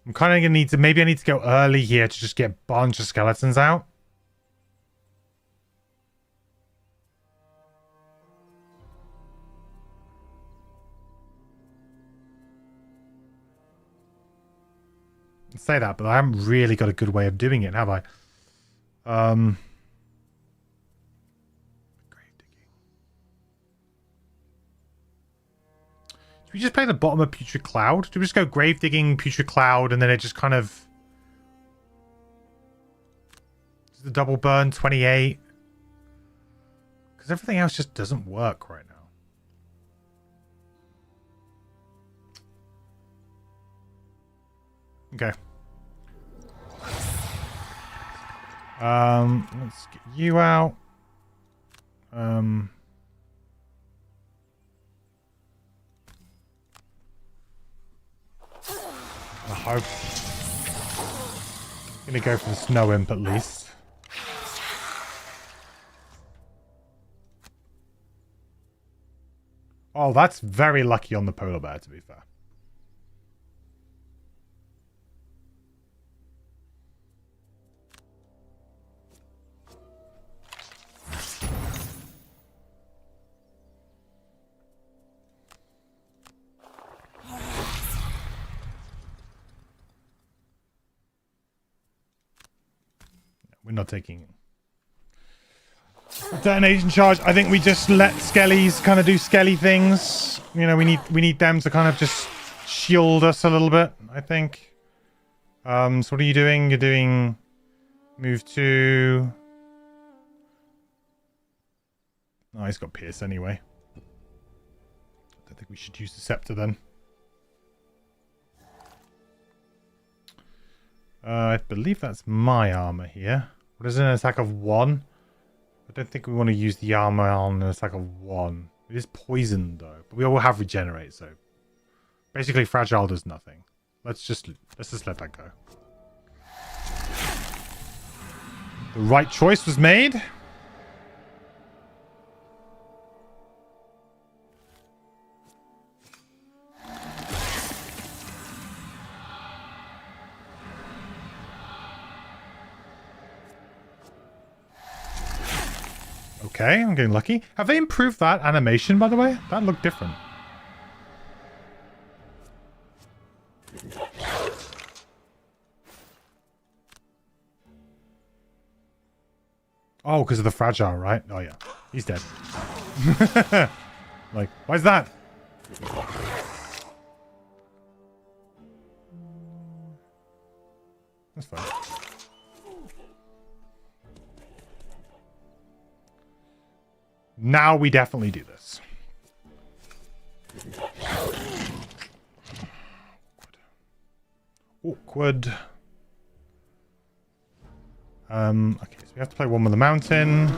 I'm kind of gonna need to, maybe I need to go early here to just get a bunch of skeletons out. Say that, but I haven't really got a good way of doing it, have I? Grave digging. Should we just play the bottom of Putrid Cloud? Do we just go grave digging, Putrid Cloud, and then it just kind of... The double burn, 28. Because everything else just doesn't work right now. Okay. Let's get you out. I hope. Gonna go for the snow imp at least. Oh, that's very lucky on the polar bear, to be fair. We're not taking detonation charge. I think we just let skellies kind of do skelly things. You know, we need them to kind of just shield us a little bit, I think. So what are you doing? You're doing move to... Oh, he's got Pierce anyway. I don't think we should use the scepter then. I believe that's my armor here. What is an attack of 1? I don't think we want to use the armor on an attack of 1. It is poisoned though, but we all have regenerate, so basically fragile does nothing. Let's just let that go. The right choice was made. Okay, I'm getting lucky. Have they improved that animation, by the way? That looked different. Oh, because of the fragile, right? Oh, yeah. He's dead. Like, why is that? That's fine. Now we definitely do this. Awkward. Okay, so we have to play one with the mountain.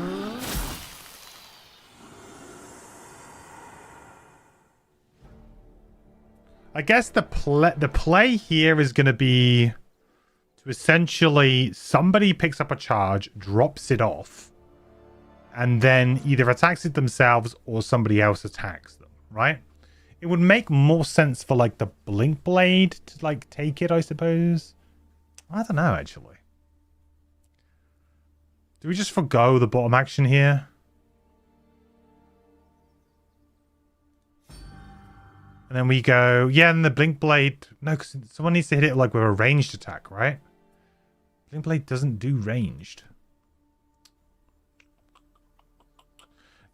I guess the play here is going to be to essentially somebody picks up a charge, drops it off, and then either attacks it themselves or somebody else attacks them, right? It would make more sense for like the blink blade to like take it, I suppose. I don't know, actually. Do we just forgo the bottom action here? And then we go, yeah, and the blink blade. No, because someone needs to hit it like with a ranged attack, right? Blink blade doesn't do ranged.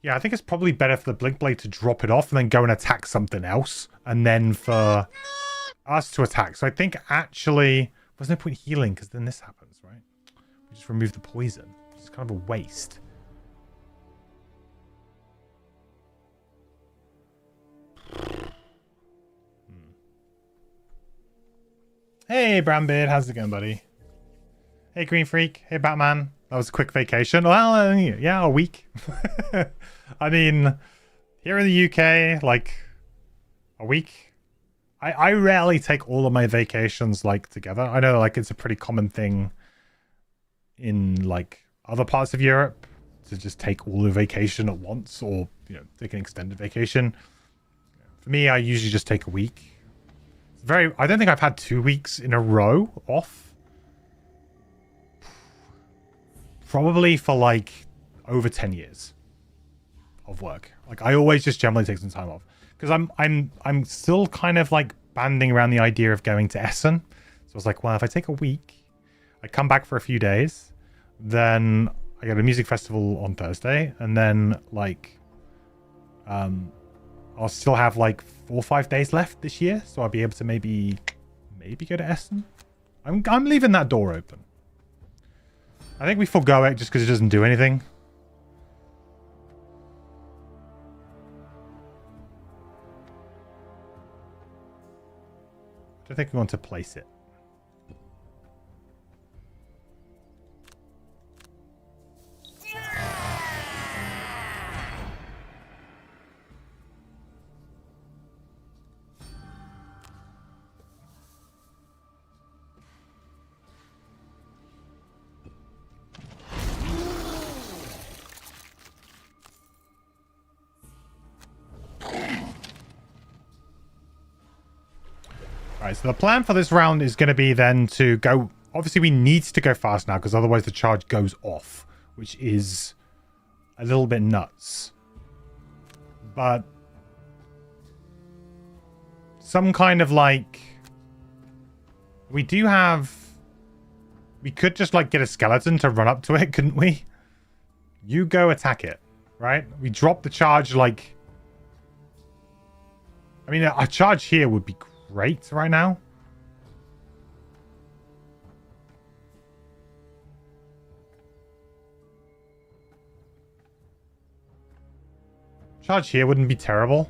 Yeah, I think it's probably better for the blink blade to drop it off and then go and attack something else. And then for us to attack. So I think actually there's no point healing because then this happens, right? We just remove the poison. It's kind of a waste. Hey, Brownbeard. How's it going, buddy? Hey, Green Freak. Hey, Batman. That was a quick vacation. Well, yeah, a week. I mean, here in the UK, like, a week. I rarely take all of my vacations, like, together. I know, like, it's a pretty common thing in, like, other parts of Europe to just take all the vacation at once or, you know, take an extended vacation. For me, I usually just take a week. I don't think I've had 2 weeks in a row off. Probably for like over 10 years of work. Like I always just generally take some time off because I'm still kind of like banding around the idea of going to Essen. So I was like, well, if I take a week, I come back for a few days, then I go to a music festival on Thursday, and then like I'll still have like 4 or 5 days left this year, so I'll be able to maybe go to Essen. I'm leaving that door open. I think we forgo it just because it doesn't do anything. I don't think we want to place it. Right, so the plan for this round is going to be then to go... Obviously, we need to go fast now because otherwise the charge goes off, which is a little bit nuts. But some kind of like... We do have... We could just like get a skeleton to run up to it, couldn't we? You go attack it, right? We drop the charge like... I mean, a charge here would be great right now. Charge here wouldn't be terrible.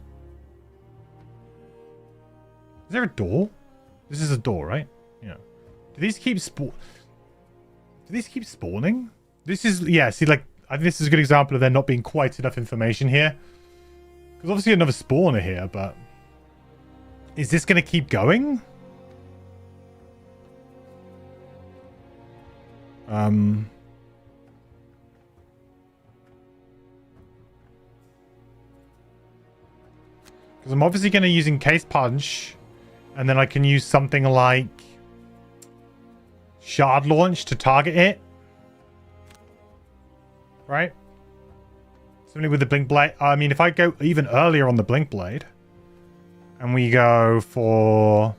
Is there a door? This is a door, right? Yeah. Do these keep spawning? This is... Yeah, see, like... I think this is a good example of there not being quite enough information here. Because obviously another spawner here, but... Is this going to keep going? Because I'm obviously going to use Encased Punch. And then I can use something like... Shard Launch to target it. Right? Something with the Blink Blade. I mean, if I go even earlier on the Blink Blade... And we go for...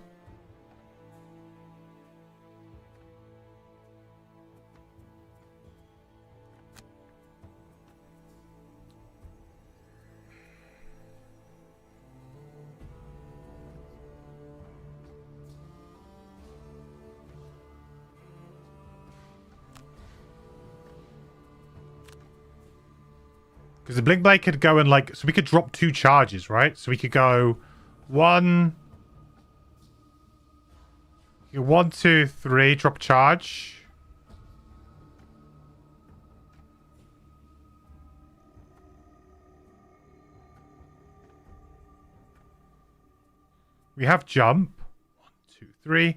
Because the Blink Blade could go and like... So we could drop 2 charges, right? So we could go... 1, 2, 3, drop charge. We have jump. 1, 2, 3,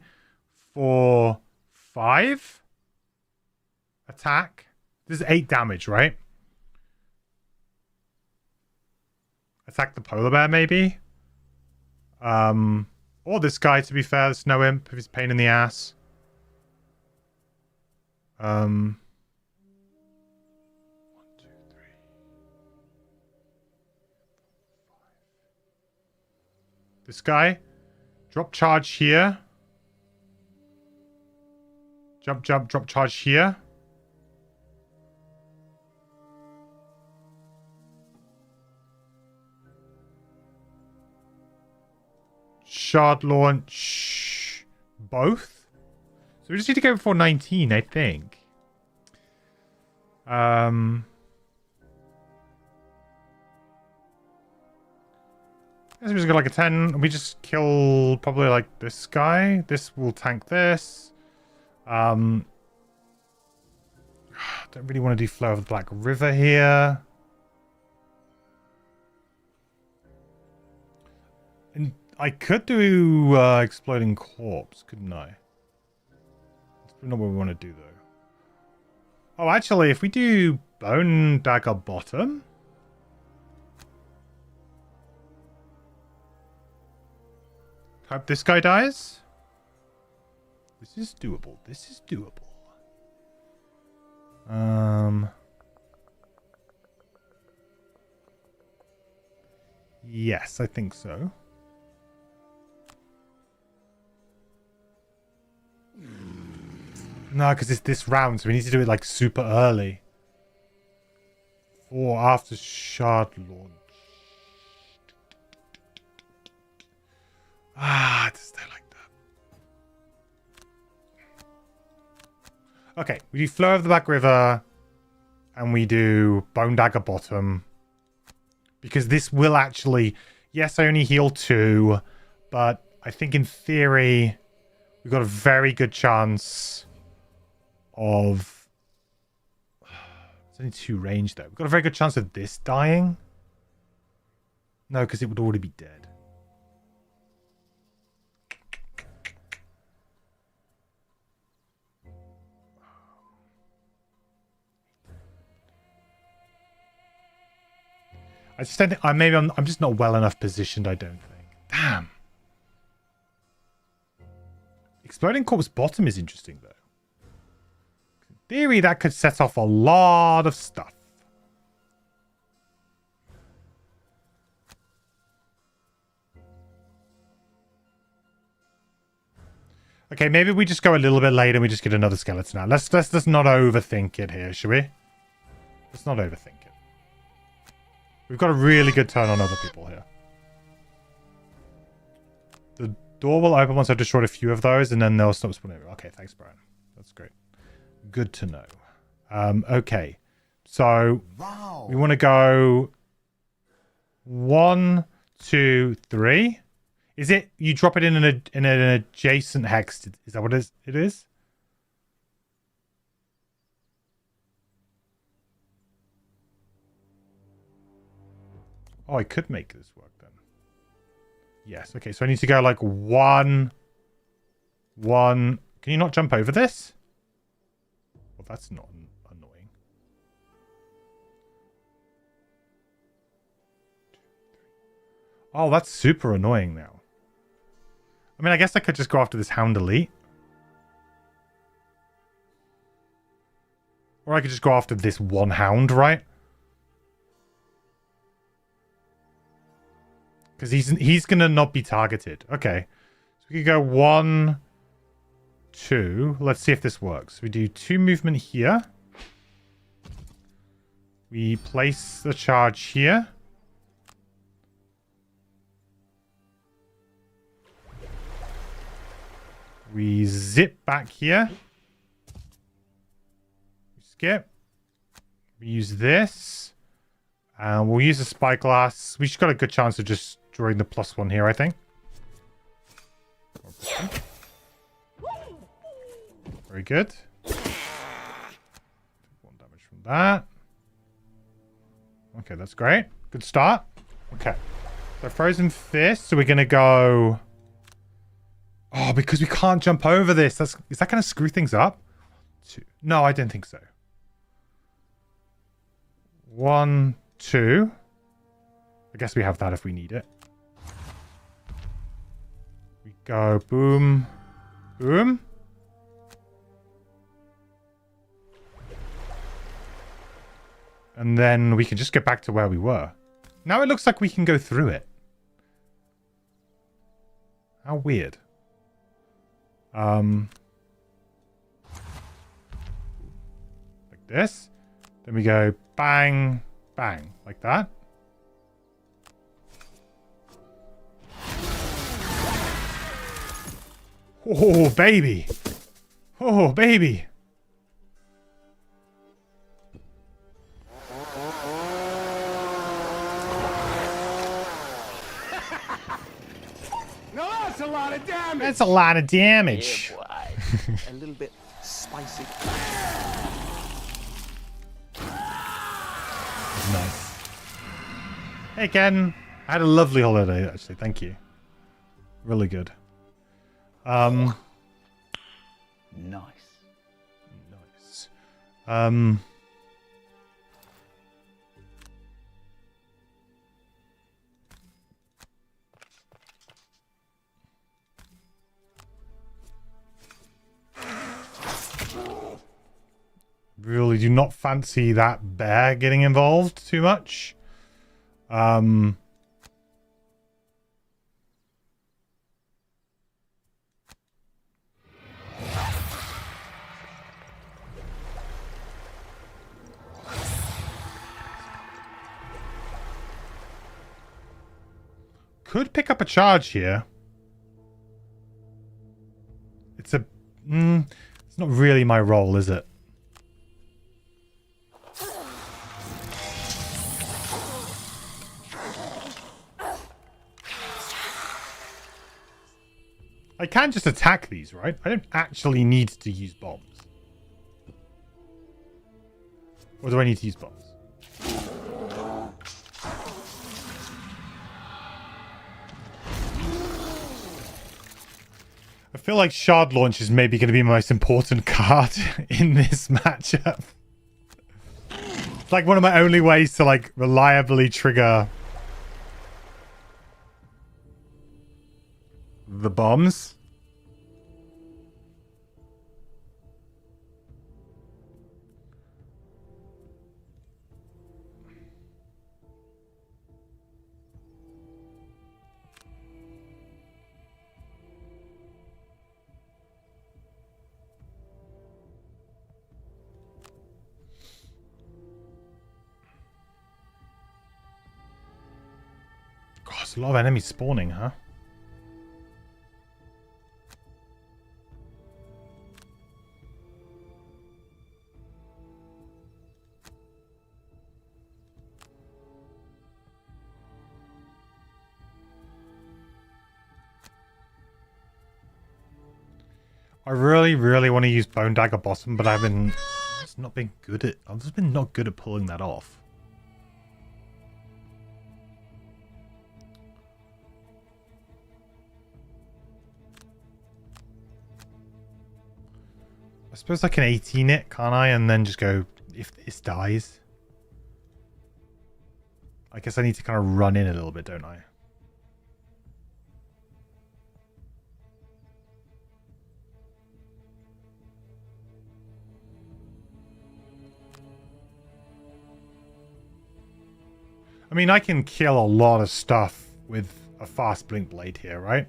4, 5. Attack. This is 8 damage, right? Attack the polar bear, maybe? Or this guy, to be fair, the snow imp, if he's a pain in the ass. 1, 2, 3, 4, 5. This guy. Drop charge here. Jump, jump, drop charge here. Shard launch both. So we just need to go for 19, I think. I guess we just go like a 10. We just kill probably like this guy. This will tank this. Don't really want to do Flow of the Black River here. And I could do Exploding Corpse, couldn't I? That's not what we want to do, though. Oh, actually, if we do Bone Dagger Bottom... Hope this guy dies. This is doable. This is doable. Yes, I think so. No, because it's this round, so we need to do it like super early. Or after shard launch. To stay like that. Okay, we do Flow of the Black River. And we do Bone Dagger Bottom. Because this will actually... Yes, I only heal 2. But I think in theory... We've got a very good chance of... It's only 2 range, though. We've got a very good chance of this dying. No, because it would already be dead. I just don't think... I'm just not well enough positioned, I don't think. Damn. Exploding corpse bottom is interesting, though. In theory, that could set off a lot of stuff. Okay, maybe we just go a little bit later and we just get another skeleton out. Let's just not overthink it here, shall we? Let's not overthink it. We've got a really good turn on other people here. The door will open once I've destroyed a few of those, and then they'll stop spawning. Okay, thanks, Brian. That's great. Good to know. Okay. So, we want to go 1, 2, 3. Is it you drop it in an adjacent hex? Is that what it is? Oh, I could make this work then. Yes. Okay, so I need to go like 1. Can you not jump over this? Well, that's not annoying. 2, 3. Oh, that's super annoying now. I mean, I guess I could just go after this Hound Elite. Or I could just go after this one Hound, right? Because he's going to not be targeted. Okay. So we could go 1, 2. Let's see if this works. We do 2 movement here. We place the charge here. We zip back here. We skip. We use this. And we'll use a spyglass. We just got a good chance of just drawing the +1 here, I think. Very good. 1 damage from that. Okay, that's great. Good start. Okay. So Frozen Fist. So we're going to go... Oh, because we can't jump over this. Is that going to screw things up? 2. No, I didn't think so. 1, 2. I guess we have that if we need it. We go boom, boom. And then we can just get back to where we were. Now it looks like we can go through it. How weird. Like this. Then we go bang, bang, like that. Oh, baby. Oh, baby. No, that's a lot of damage. That's a lot of damage. Yeah, a little bit spicy. Nice. Hey, Ken. I had a lovely holiday, actually. Thank you. Really good. Nice. Nice. Really do not fancy that bear getting involved too much. Could pick up a charge here. It's a... it's not really my role, is it? I can just attack these, right? I don't actually need to use bombs. Or do I need to use bombs? I feel like Shard Launch is maybe going to be my most important card in this matchup. It's like one of my only ways to like reliably trigger the bombs. There's a lot of enemies spawning, huh? I really, really want to use Bone Dagger Bottom, but I've just not been good at. I've just been not good at pulling that off. I suppose I can 18 it, can't I? And then just go if this dies. I guess I need to kind of run in a little bit, don't I? I mean, I can kill a lot of stuff with a fast blink blade here, right?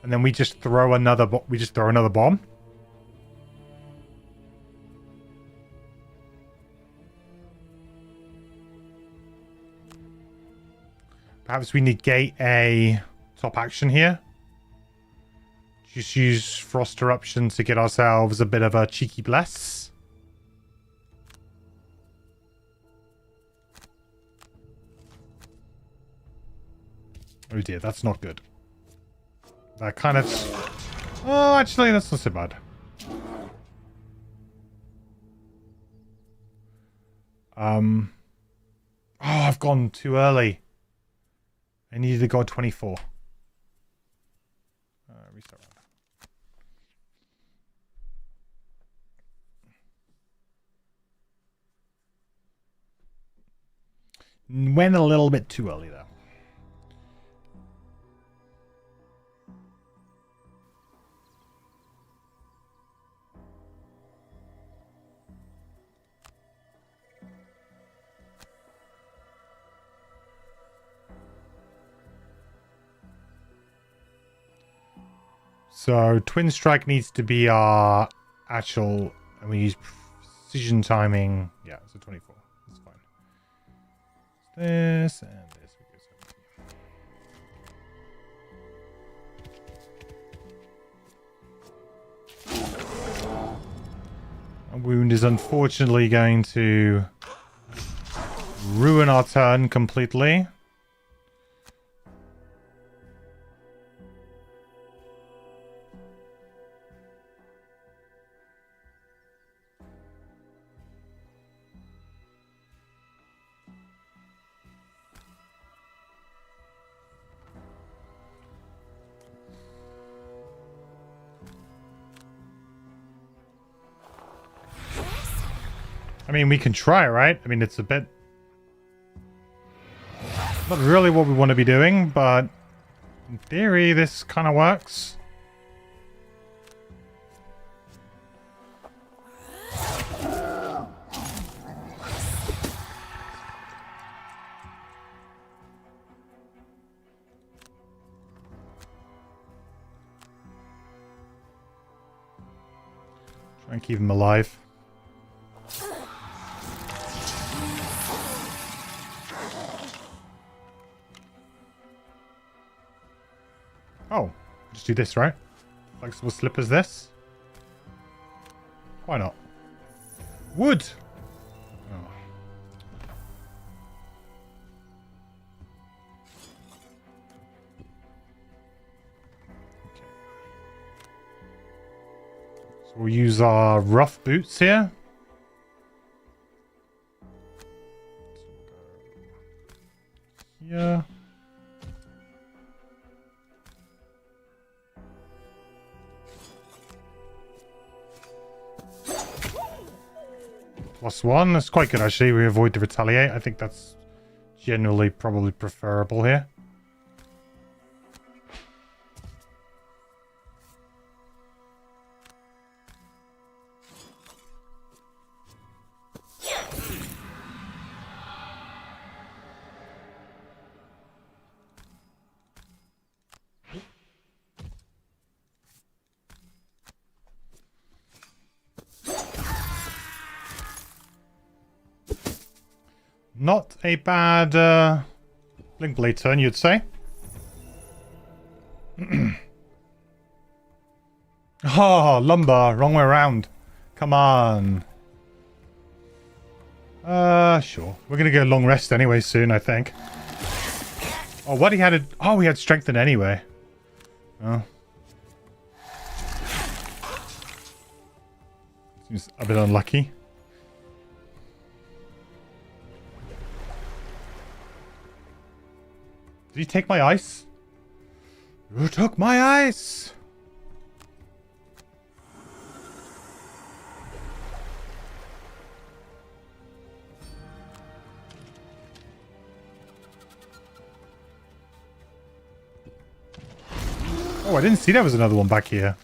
And then we just throw another bomb. Perhaps we negate a top action here. Just use Frost Eruption to get ourselves a bit of a cheeky bless. Oh dear, that's not good. That kind of... Oh, actually, that's not so bad. Oh, I've gone too early. I needed to go 24. Restart round. Went a little bit too early there. So Twin Strike needs to be our actual, and we use precision timing. Yeah, so 24. That's fine. This and this. A wound is unfortunately going to ruin our turn completely. I mean, we can try, right? I mean, it's a bit... not really what we want to be doing, but... in theory, this kind of works. Try and keep him alive. Oh, just do this, right? Flexible slippers this. Why not? Wood! Oh. Okay. So we'll use our rough boots here. Yeah. +1. That's quite good, actually. We avoid the retaliate. I think that's generally probably preferable here. Not a bad Blink Blade turn, you'd say. Oh, lumber. Wrong way around. Come on. Sure. We're gonna get a long rest anyway soon, I think. Oh, what he had a... Oh, he had strengthened anyway. Oh. Seems a bit unlucky. Did he take my ice? You took my ice! Oh, I didn't see there was another one back here.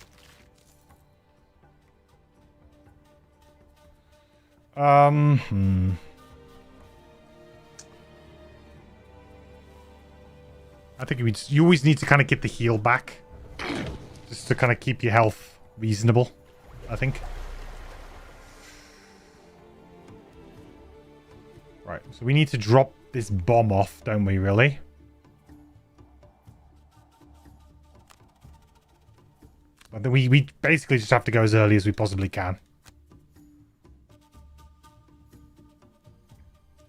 I think you always need to kind of get the heal back. Just to kind of keep your health reasonable, I think. Right, so we need to drop this bomb off, don't we, really? But then we basically just have to go as early as we possibly can.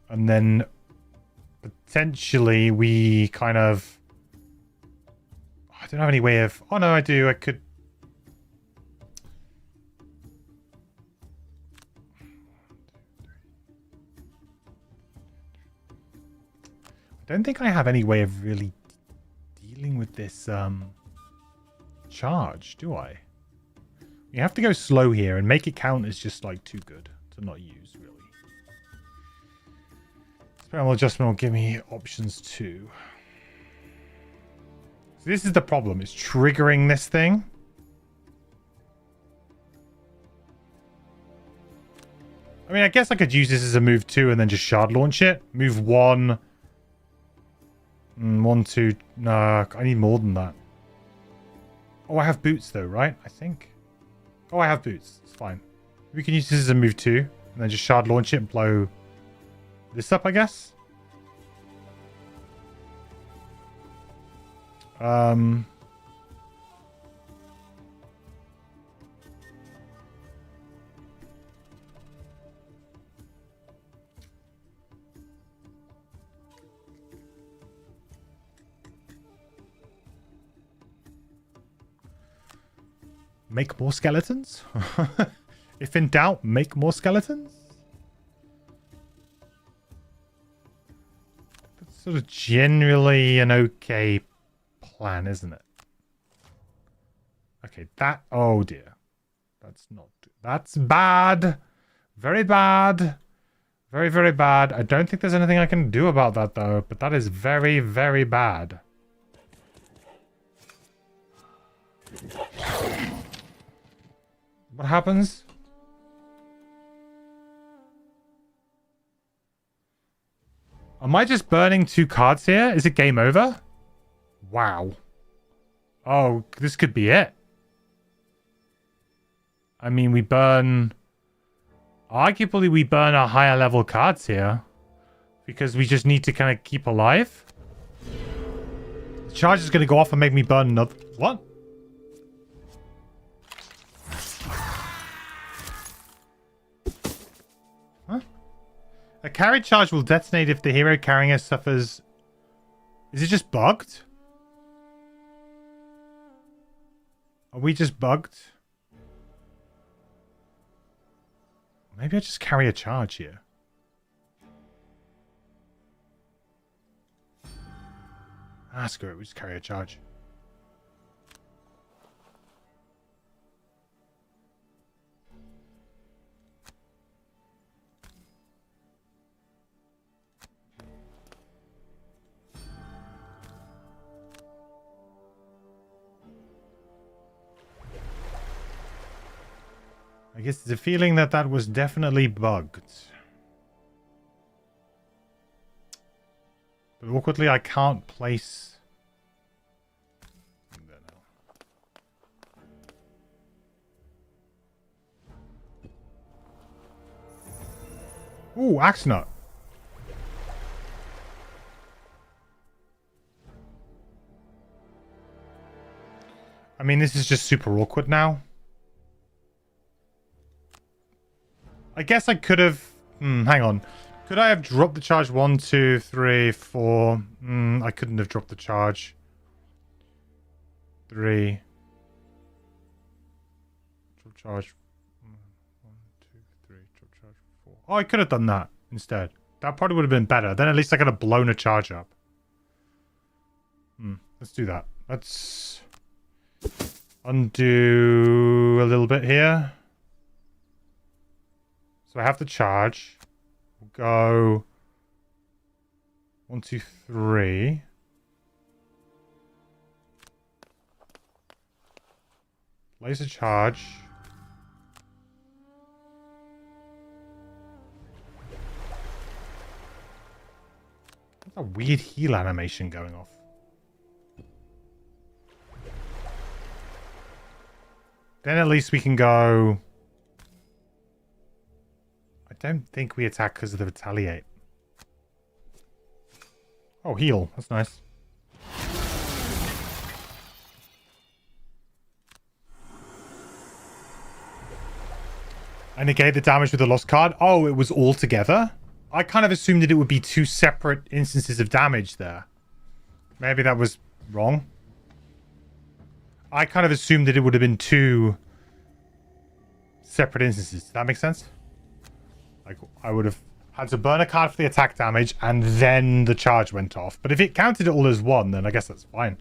And then potentially we kind of... I don't have any way of... Oh no, I do. I could... I don't think I have any way of really dealing with this charge, do I? You have to go slow here and make it count as just like too good to not use, really. Experimental adjustment will give me options too. So this is the problem. It's triggering this thing. I mean, I guess I could use this as a move 2 and then just shard launch it. Move 1. 1, 2. No, I need more than that. Oh, I have boots though, right? I think. Oh, I have boots. It's fine. We can use this as a move 2 and then just shard launch it and blow this up, I guess. Make more skeletons? If in doubt, make more skeletons? That's sort of generally an okay plan, isn't it? Okay, that... Oh, dear. That's not... That's bad. Very bad. Very, very bad. I don't think there's anything I can do about that, though. But that is very, very bad. What happens? Am I just burning 2 cards here? Is it game over? Wow. Oh, this could be it. I mean, we burn... Arguably, we burn our higher level cards here. Because we just need to kind of keep alive. The charge is going to go off and make me burn another... What? Huh? A carry charge will detonate if the hero carrying it suffers... Is it just bugged? Are we just bugged? Maybe I just carry a charge here. Ah, screw it. We just carry a charge. I guess the feeling that that was definitely bugged. But awkwardly, I can't place... Ooh, axe nut. I mean, this is just super awkward now. I guess I could have... hang on. Could I have dropped the charge? 1, 2, 3, 4. I couldn't have dropped the charge. 3. Drop charge. 1, 2, 3. Drop charge. 4. Oh, I could have done that instead. That probably would have been better. Then at least I could have blown a charge up. Let's do that. Let's undo a little bit here. So I have the charge. We'll go 1, 2, 3. Laser charge. That's a weird heal animation going off. Then at least we can go... I don't think we attack because of the retaliate. Oh, heal. That's nice. I negate the damage with the lost card. Oh, it was all together? I kind of assumed that it would be 2 separate instances of damage there. Maybe that was wrong. I kind of assumed that it would have been 2 separate instances. Does that make sense? Like, I would have had to burn a card for the attack damage, and then the charge went off. But if it counted it all as 1, then I guess that's fine.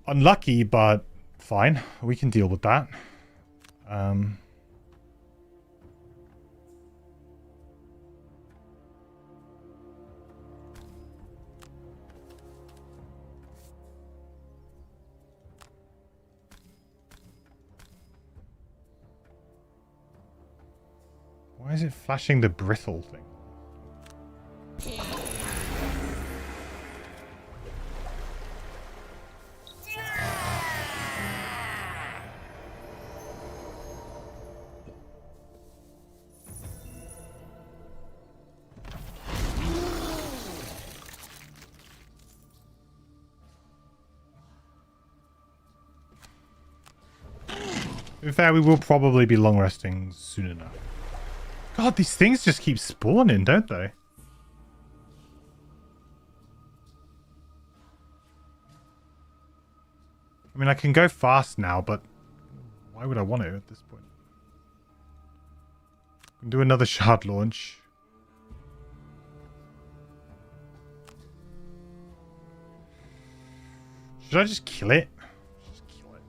Unlucky, but fine. We can deal with that. Why is it flashing the brittle thing? In fact, we will probably be long resting soon enough. God, these things just keep spawning, don't they? I mean, I can go fast now, but why would I want to at this point? I can do another shard launch. Should I just kill it? Just kill it.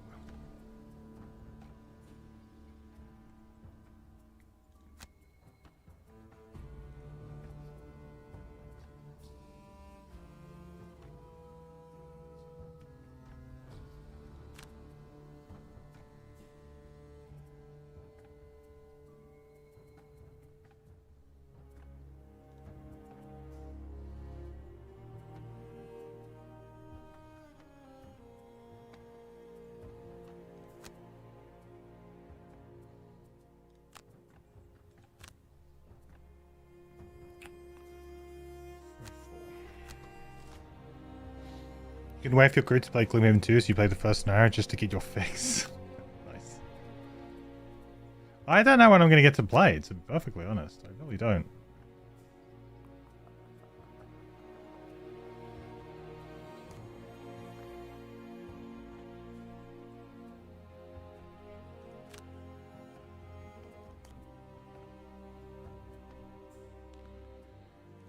You can wait for your crew to play Gloomhaven 2, so you play the first scenario just to get your fix. Nice. I don't know when I'm going to get to play, to be perfectly honest. I really don't.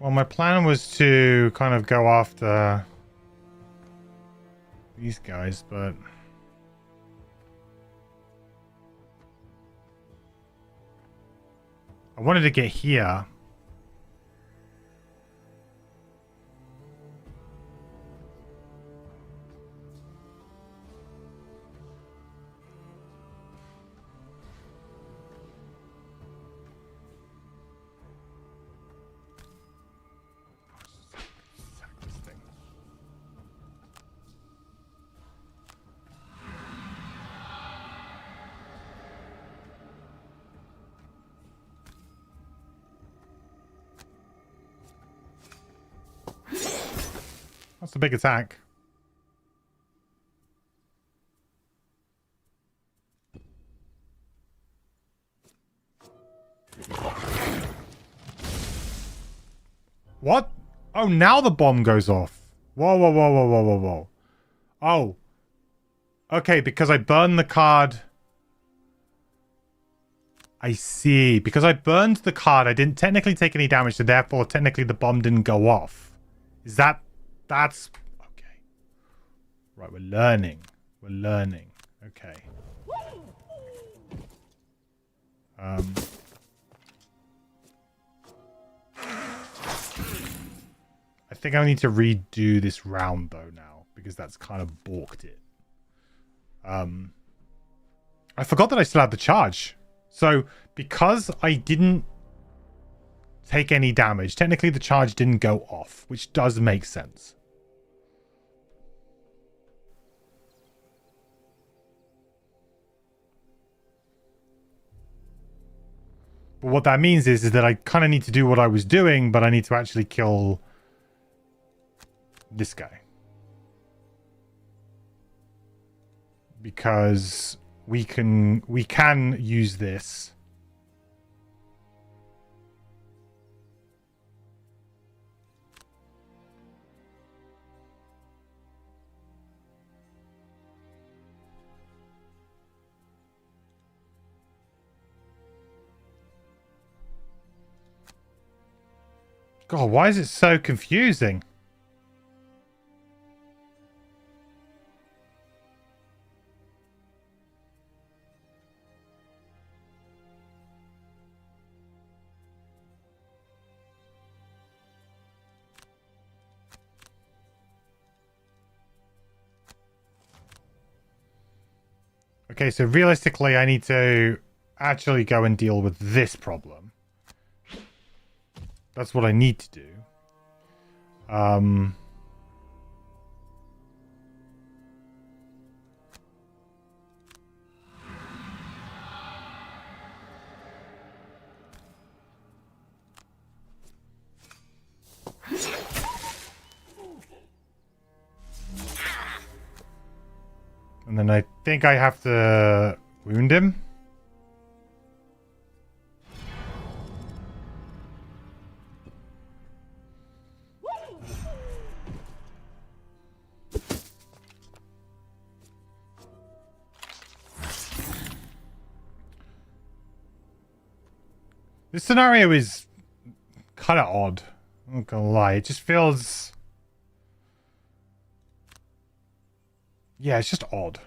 Well, my plan was to kind of go after these guys, but I wanted to get here. That's a big attack. What? Oh, now the bomb goes off. Whoa, whoa, whoa, whoa, whoa, whoa, whoa. Oh. Okay, because I burned the card. I see. Because I burned the card, I didn't technically take any damage, so therefore, technically, the bomb didn't go off. Is that... That's... Okay. Right, we're learning. We're learning. Okay. I think I need to redo this round, though, now. Because that's kind of balked it. I forgot that I still had the charge. So, because I didn't take any damage, technically the charge didn't go off, which does make sense. But what that means is that I kind of need to do what I was doing, but I need to actually kill this guy. Because we can use this. God, why is it so confusing? Okay, so realistically, I need to actually go and deal with this problem. That's what I need to do. And then I think I have to wound him. This scenario is kind of odd. I'm not gonna lie. It just feels... Yeah, it's just odd.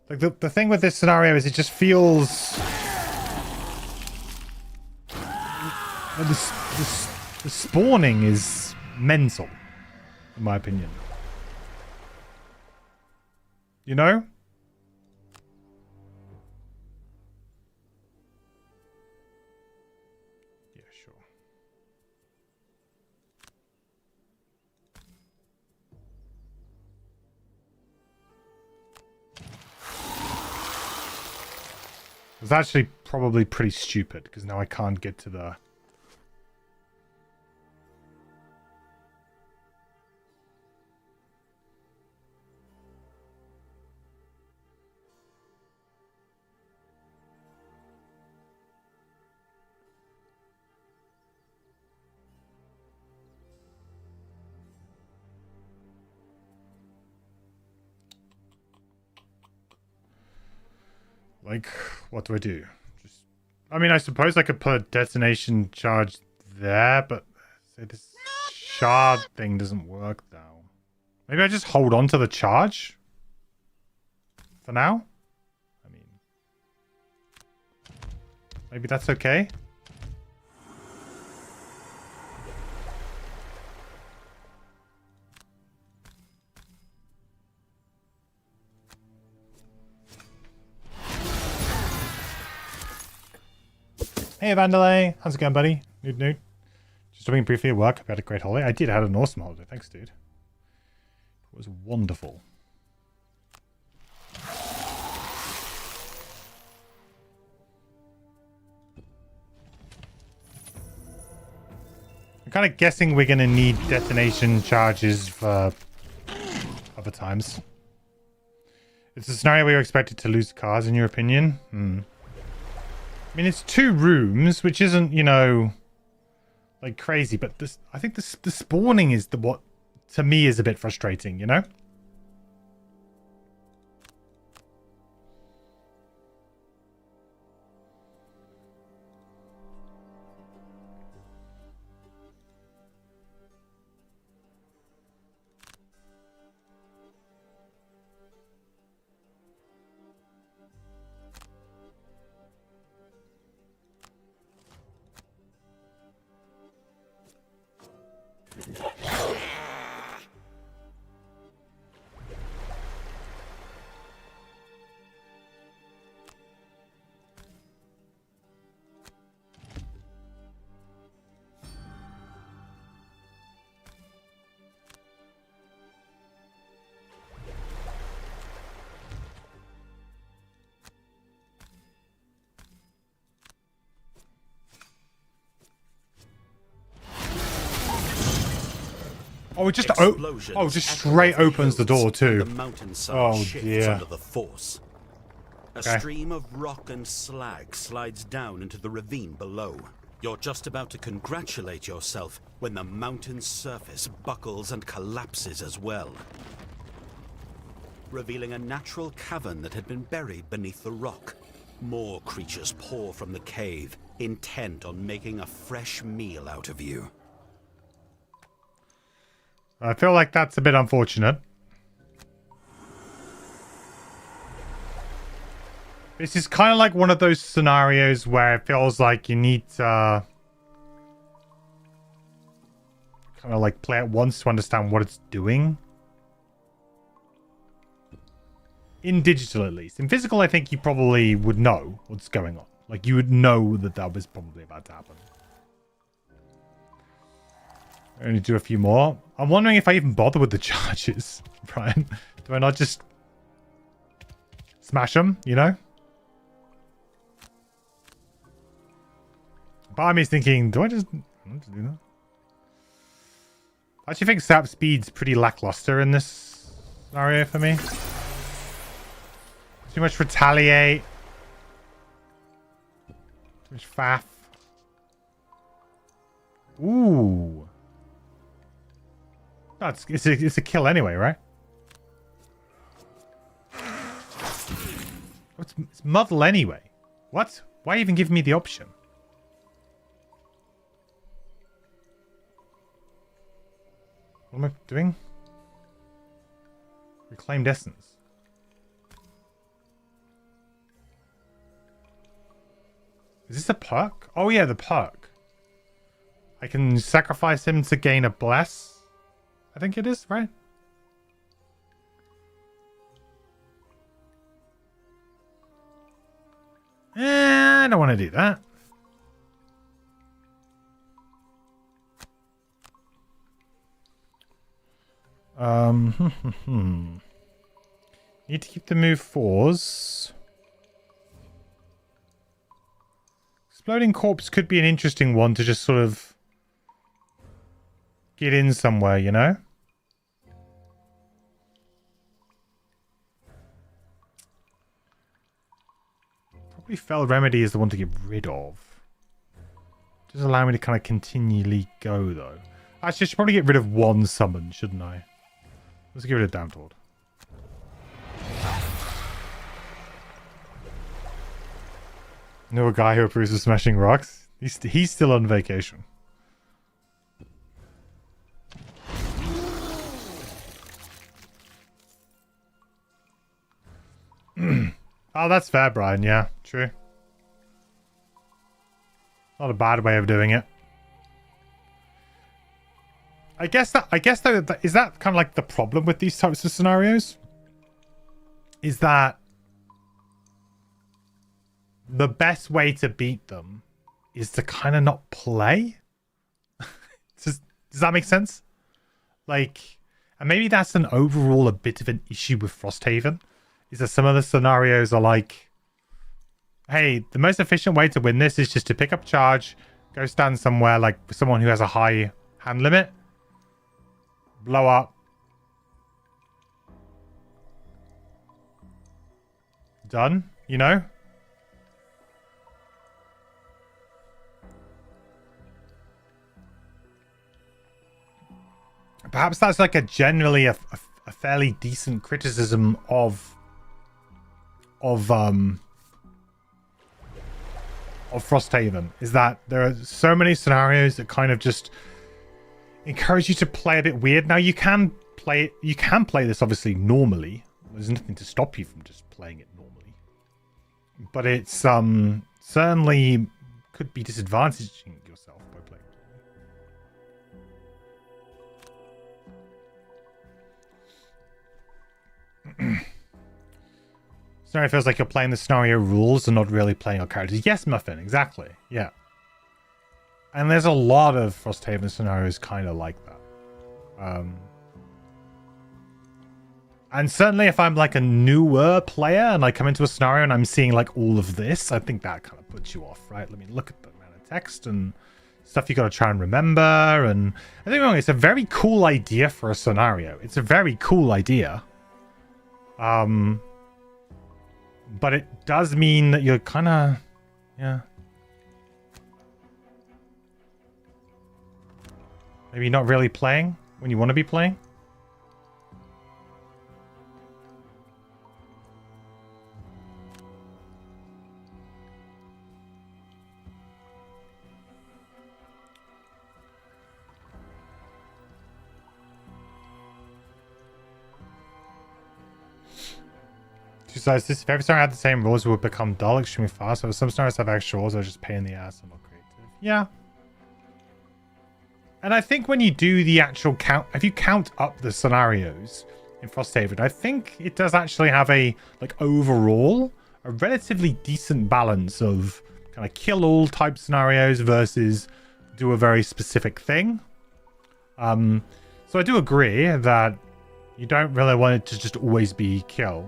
Like the thing with this scenario is it just feels... The spawning is mental, in my opinion. You know? Yeah, sure. It's actually probably pretty stupid, because now I can't get to the... Like, what do I do? Just, I mean, I suppose I could put a detonation charge there, but say this shard thing doesn't work now. Maybe I just hold on to the charge for now? I mean, maybe that's okay? Hey, Vandalay. How's it going, buddy? Nude. Just doing briefly at work. I've had a great holiday. I did. I had an awesome holiday. Thanks, dude. It was wonderful. kind of guessing we're going to need detonation charges for other times. It's a scenario where you're expected to lose cars, in your opinion? I mean, it's 2 rooms, which isn't, you know, like crazy, but this, I think the spawning is what, to me, is a bit frustrating, you know? Oh, it just just straight opens the door too. Oh dear. Under the force. A stream of rock and slag slides down into the ravine below. You're just about to congratulate yourself when the mountain's surface buckles and collapses as well, revealing a natural cavern that had been buried beneath the rock. More creatures pour from the cave, intent on making a fresh meal out of you. I feel like that's a bit unfortunate. This is kind of like one of those scenarios where it feels like you need to kind of like play it once to understand what it's doing. In digital, at least. In physical, I think you probably would know what's going on. Like, you would know that that was probably about to happen. I only do a few more. I'm wondering if I even bother with the charges, Brian. Do I not just smash them, you know? Part of me is thinking, do I just do that? I actually think sap speed's pretty lackluster in this scenario for me. Too much retaliate. Too much faff. Ooh. No, it's a kill anyway, right? It's muzzle anyway. What? Why even give me the option? What am I doing? Reclaimed essence. Is this a perk? Oh yeah, the perk. I can sacrifice him to gain a bless. I think it is, right? I don't want to do that. Need to keep the move 4s. Exploding corpse could be an interesting one to just sort of get in somewhere, you know? Probably Fell Remedy is the one to get rid of. Just allow me to kind of continually go, though. Actually, I should probably get rid of one summon, shouldn't I? Let's get rid of Downtord. Know a guy who approves of smashing rocks? He's still on vacation. Oh, that's fair, Brian. Yeah, true. Not a bad way of doing it. I guess though, is that kind of like the problem with these types of scenarios? Is that the best way to beat them is to kind of not play? Does that make sense? Like, and maybe that's an overall a bit of an issue with Frosthaven. Is that some of the scenarios are like, hey, the most efficient way to win this is just to pick up charge, go stand somewhere like someone who has a high Hand limit. Blow up. Done, you know? Perhaps that's like a generally a fairly decent criticism of Frosthaven, is that there are so many scenarios that kind of just encourage you to play a bit weird. Now you can play this obviously normally. There's nothing to stop you from just playing it normally. But it's certainly could be disadvantaging yourself by playing it normally. Scenario feels like you're playing the scenario rules and not really playing your characters. Yes, Muffin, exactly. Yeah. And there's a lot of Frosthaven scenarios kind of like that. And certainly if I'm like a newer player and I come into a scenario and I'm seeing like all of this, I think that kind of puts you off, right? I mean, look at the amount of text and stuff you got to try and remember. And I think it's a very cool idea for a scenario. It's a very cool idea. But it does mean that you're kind of, yeah. Maybe not really playing when you want to be playing. Two sides. If every scenario had the same rules, it would become dull extremely fast. So some scenarios have extra rules that are just pain in the ass and not creative. Yeah. And I think when you do the actual count, if you count up the scenarios in Frosthaven, I think it does actually have a, like, overall, a relatively decent balance of kind of kill all type scenarios versus do a very specific thing. So I do agree that you don't really want it to just always be kill.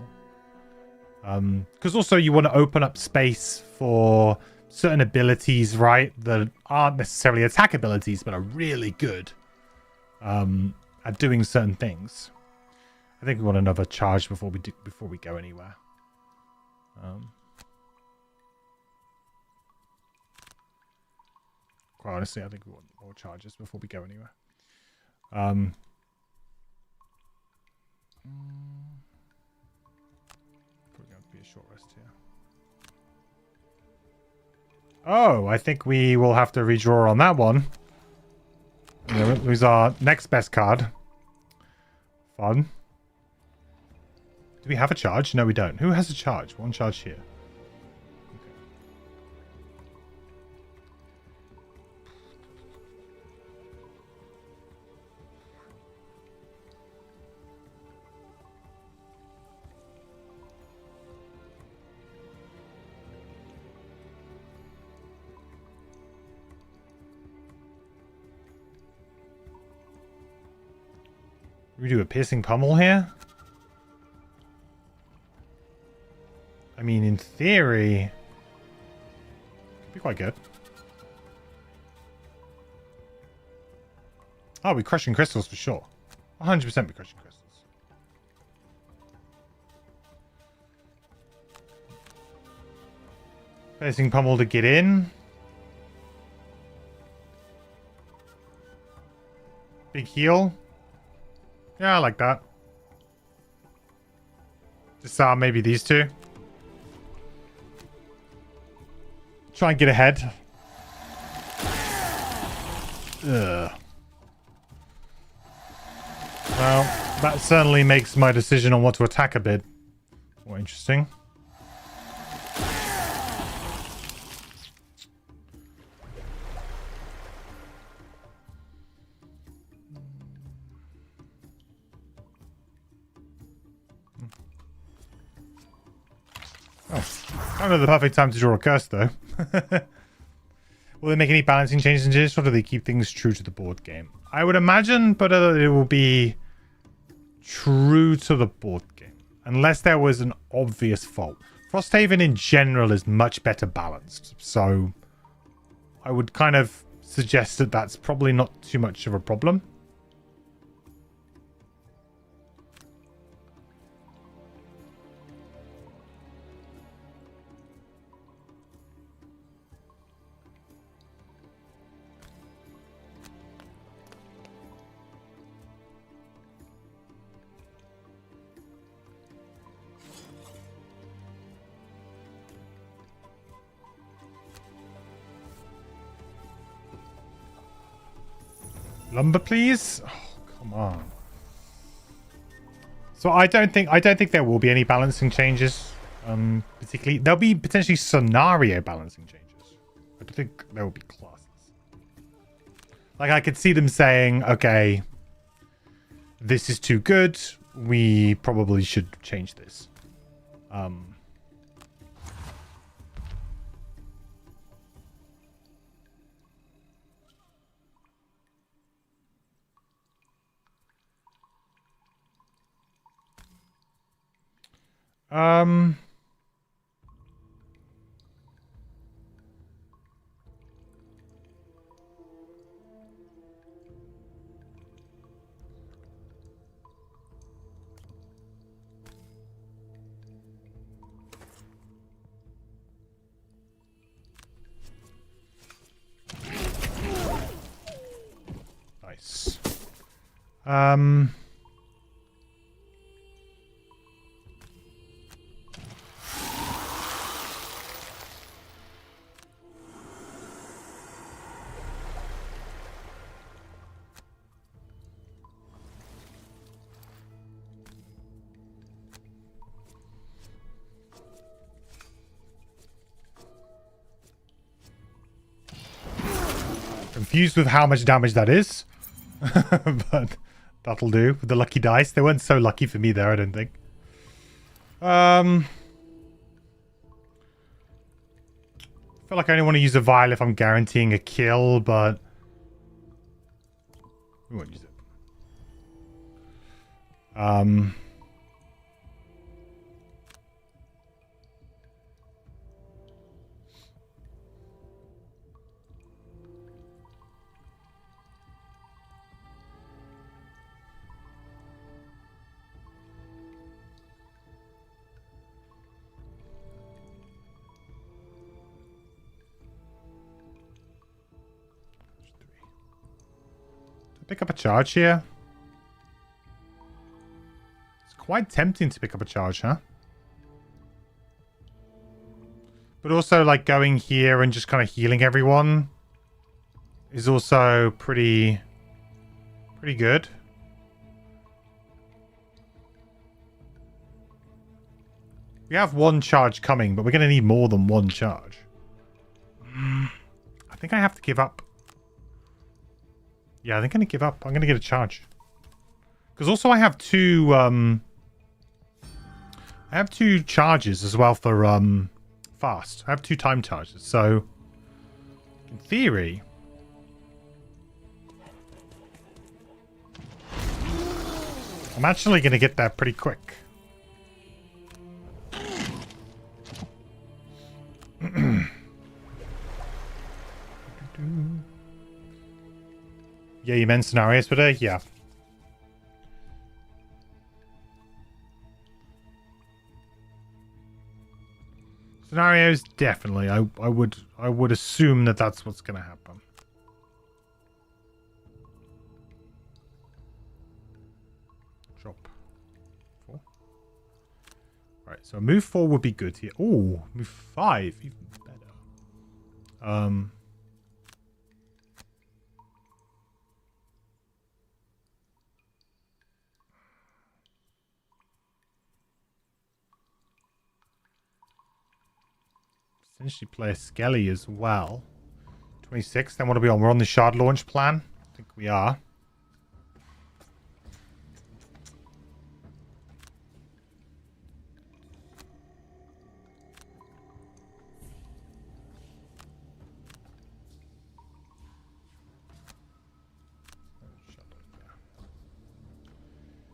Because also you want to open up space for certain abilities, right, that aren't necessarily attack abilities but are really good at doing certain things. I think we want another charge before we go anywhere. Quite honestly, I think we want more charges before we go anywhere. Probably going to be a short rest here. Oh, I think we will have to redraw on that one. Lose our next best card. Fun. Do we have a charge? No, we don't. Who has a charge? One charge here. Okay. We do a piercing pummel here? I mean, in theory, could be quite good. Oh, we're crushing crystals for sure. 100% we're crushing crystals. Piercing pummel to get in. Big heal. Yeah, I like that. Disarm maybe these two. Try and get ahead. Ugh. Well, that certainly makes my decision on what to attack a bit more interesting. I don't know the perfect time to draw a curse, though. Will they make any balancing changes into this, or do they keep things true to the board game? I would imagine, but it will be true to the board game. Unless there was an obvious fault. Frosthaven in general is much better balanced. So I would kind of suggests that that's probably not too much of a problem. Lumber, please. Oh, come on. So I don't think there will be any balancing changes. Particularly, there'll be potentially scenario balancing changes. I don't think there will be classes. Like I could see them saying, okay, this is too good. We probably should change this. Nice. Confused with how much damage that is. But that'll do with the lucky dice. They weren't so lucky for me there, I don't think. I feel like I only want to use a vial if I'm guaranteeing a kill, but we won't use it. Pick up a charge here. It's quite tempting to pick up a charge, huh? But also, like, going here and just kind of healing everyone is also pretty good. We have one charge coming, but we're going to need more than one charge. I think I have to give up. Yeah, I think I'm going to give up. I'm going to get a charge. Because also I have two charges as well for fast. I have 2 time charges. So in theory, I'm actually going to get there pretty quick. Yeah, you meant scenarios today? Yeah. Scenarios, definitely. I would assume that that's what's going to happen. Drop 4. Right, so move 4 would be good here. Oh, move 5, even better. Essentially play a Skelly as well. 26, then what are we on? We're on the shard launch plan. I think we are.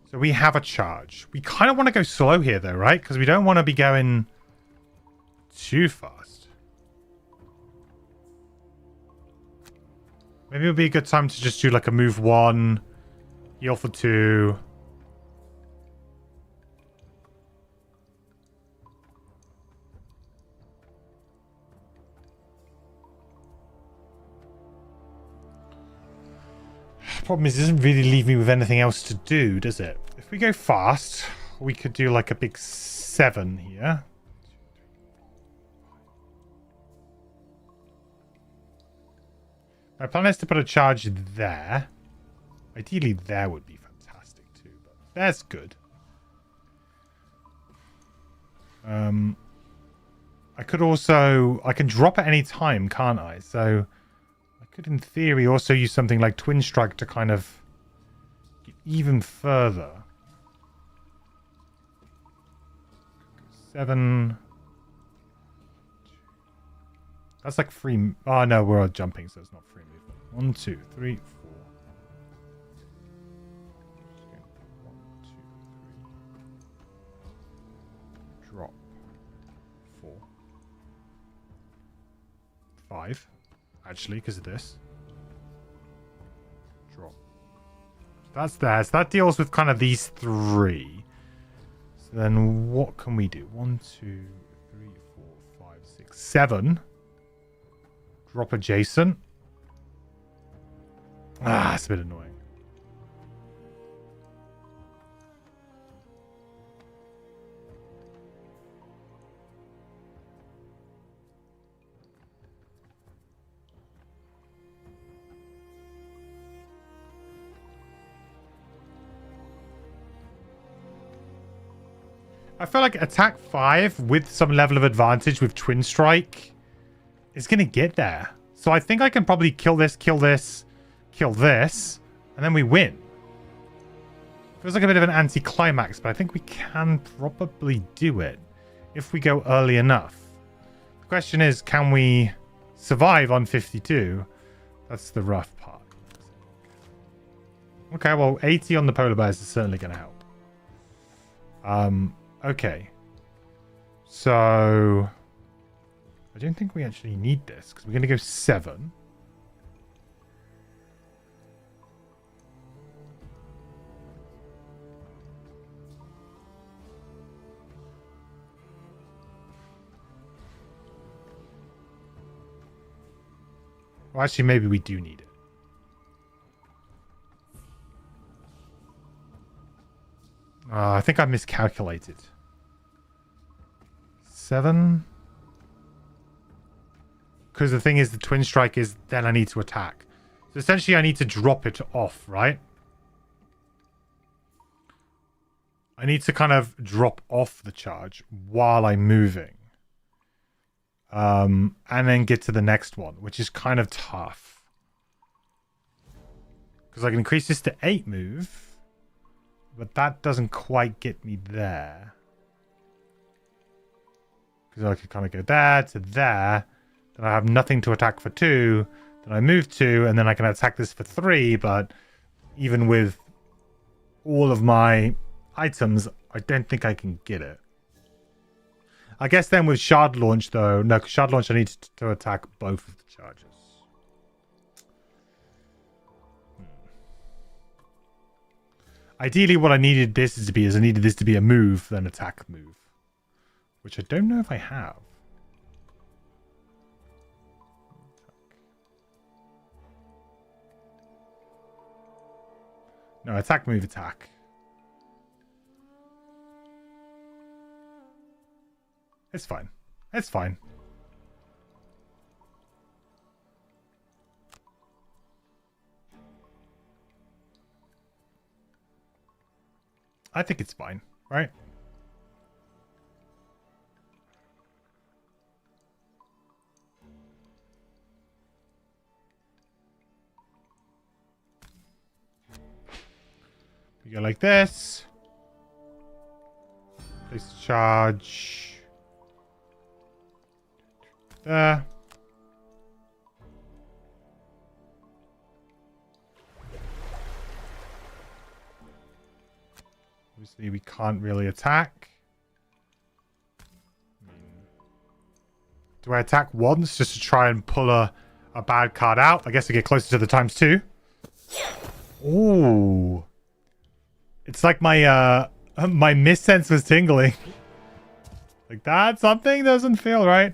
So we have a charge. We kind of want to go slow here though, right? Because we don't want to be going too fast. Maybe it would be a good time to just do like a move 1, heal for 2. Problem is, it doesn't really leave me with anything else to do, does it? If we go fast, we could do like a big 7 here. My plan is to put a charge there. Ideally, there would be fantastic too, but there's good. I could also... I can drop at any time, can't I? So... could, in theory, also use something like Twin Strike to kind of get even further. 7. That's like free... Oh, no, we're all jumping, so it's not free movement. 1, 2, 3, 4. 1, 2, 3. Drop. 4. 5. Actually, because of this. Drop. That's there. So that deals with kind of these 3. So then what can we do? 1, 2, 3, 4, 5, 6, 7. Drop adjacent. Ah, it's a bit annoying. I feel like attack 5 with some level of advantage with Twin Strike is going to get there. So I think I can probably kill this, kill this, kill this, and then we win. Feels like a bit of an anticlimax, but I think we can probably do it if we go early enough. The question is, can we survive on 52? That's the rough part. Okay, well, 80 on the polar bears is certainly going to help. Okay. So I don't think we actually need this because we're going to go 7. Well, actually, maybe we do need it. I think I miscalculated. 7. Because the thing is, the Twin Strike is then I need to attack. So essentially, I need to drop it off, right? I need to kind of drop off the charge while I'm moving. And then get to the next one, which is kind of tough. Because I can increase this to 8 move. But that doesn't quite get me there. Because I could kind of go there to there. Then I have nothing to attack for 2. Then I move 2. And then I can attack this for 3. But even with all of my items, I don't think I can get it. I guess then with Shard Launch, though... No, because Shard Launch I need to attack both of the charges. Ideally, what I needed this to be is I needed this to be a move, then attack move. Which I don't know if I have. No, attack move attack. It's fine. It's fine. I think it's fine, right? We go like this. Place the charge. There. Obviously, we can't really attack. Do I attack once just to try and pull a a bad card out. I guess I get closer to the ×2. Ooh. It's like my my miss sense was tingling. Like that something doesn't feel right.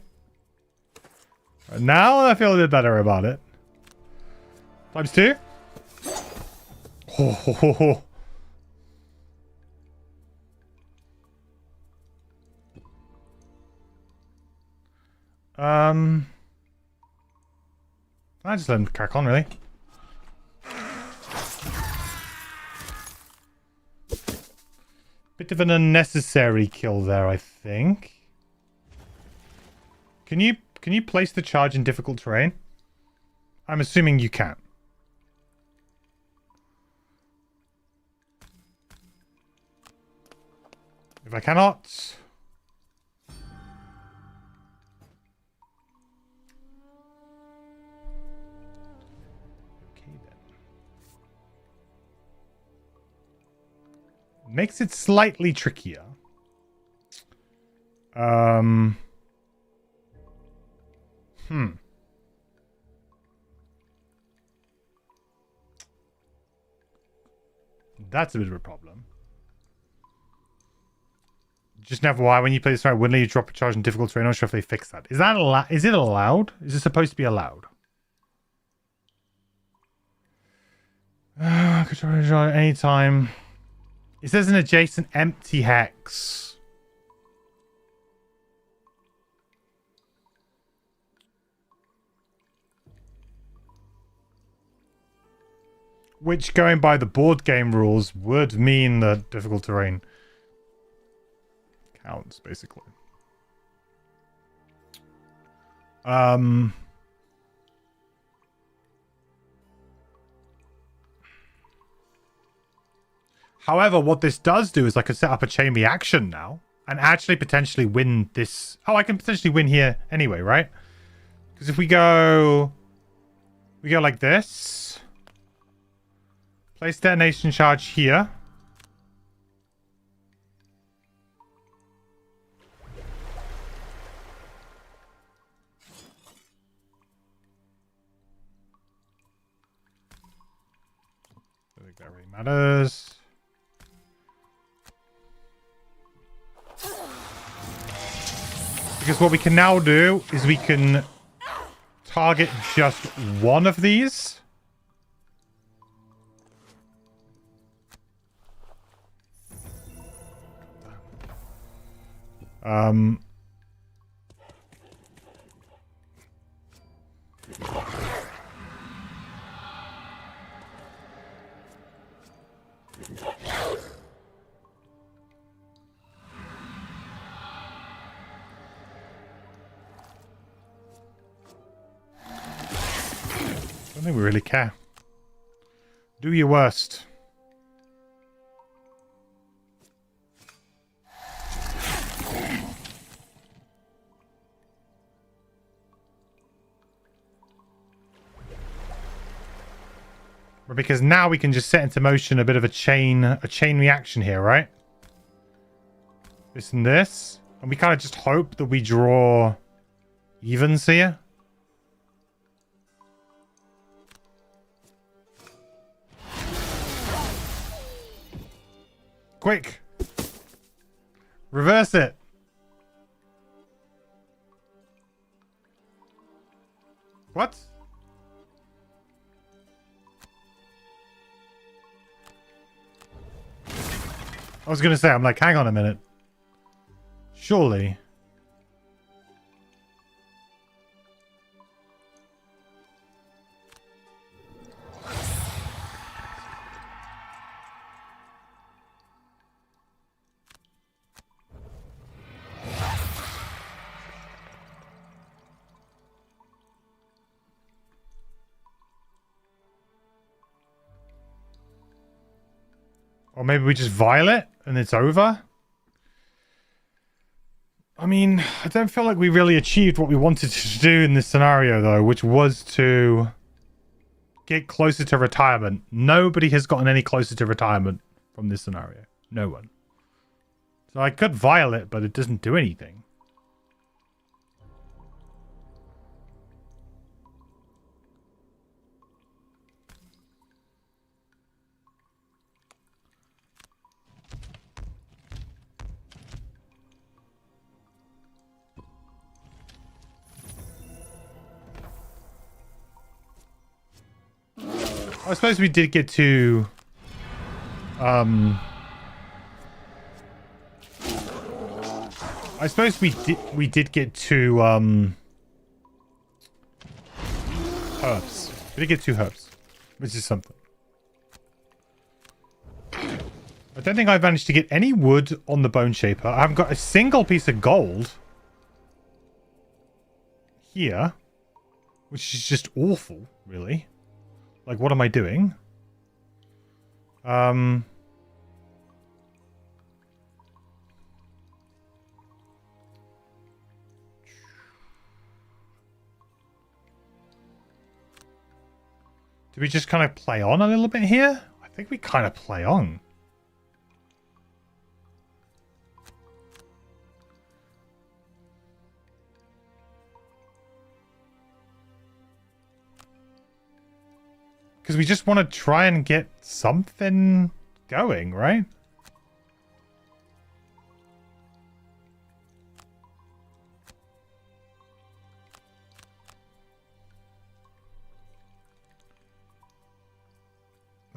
Now I feel a bit better about it. ×2. Oh. I just let him crack on, really. Bit of an unnecessary kill there, I think. Can you place the charge in difficult terrain? I'm assuming you can. If I cannot... Makes it slightly trickier. That's a bit of a problem. Just never why when you play this right, wouldn't let you drop a charge in difficult terrain. I'm not sure if they fixed that. Is that is it allowed? Is it supposed to be allowed? Control anytime. It says an adjacent empty hex. Which, going by the board game rules, would mean that difficult terrain counts, basically. However, what this does do is I could set up a chain reaction now and actually potentially win this. Oh, I can potentially win here anyway, right? Because if we go like this, place detonation charge here. I don't think that really matters. Because what we can now do is we can target just one of these. I don't think we really care. Do your worst. Because now we can just set into motion a bit of a chain reaction here, right? This and this. And we kind of just hope that we draw evens here. Quick! Reverse it! What? I was gonna say, I'm like, hang on a minute. Surely. Or maybe we just violet and it's over? I mean, I don't feel like we really achieved what we wanted to do in this scenario, though, which was to get closer to retirement. Nobody has gotten any closer to retirement from this scenario. No one. So I could violet, but it doesn't do anything. I suppose we did get to... I suppose we did get to herbs. We did get 2 herbs, which is something. I don't think I've managed to get any wood on the bone shaper. I haven't got a single piece of gold here, which is just awful, really. Like, what am I doing? Do we just kind of play on a little bit here? I think we kind of play on. Because we just want to try and get something going, right?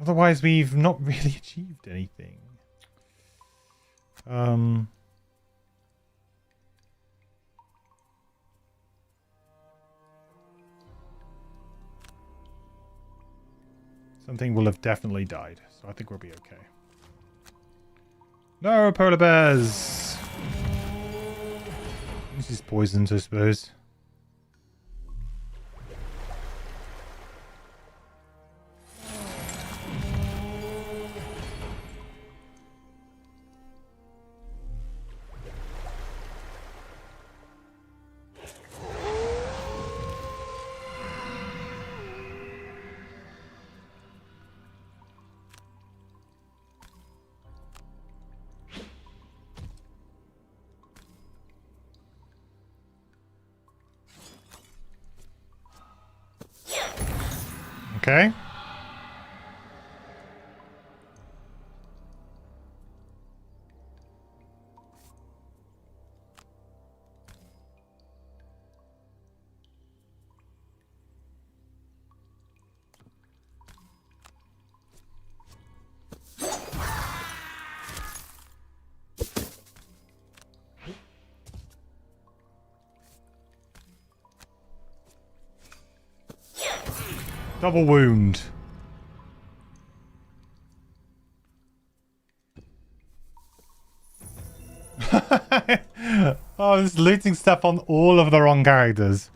Otherwise, we've not really achieved anything. Something will have definitely died, so I think we'll be okay. No, polar bears! This is poisoned, I suppose. Okay. Double wound. Oh, this looting stuff on all of the wrong characters.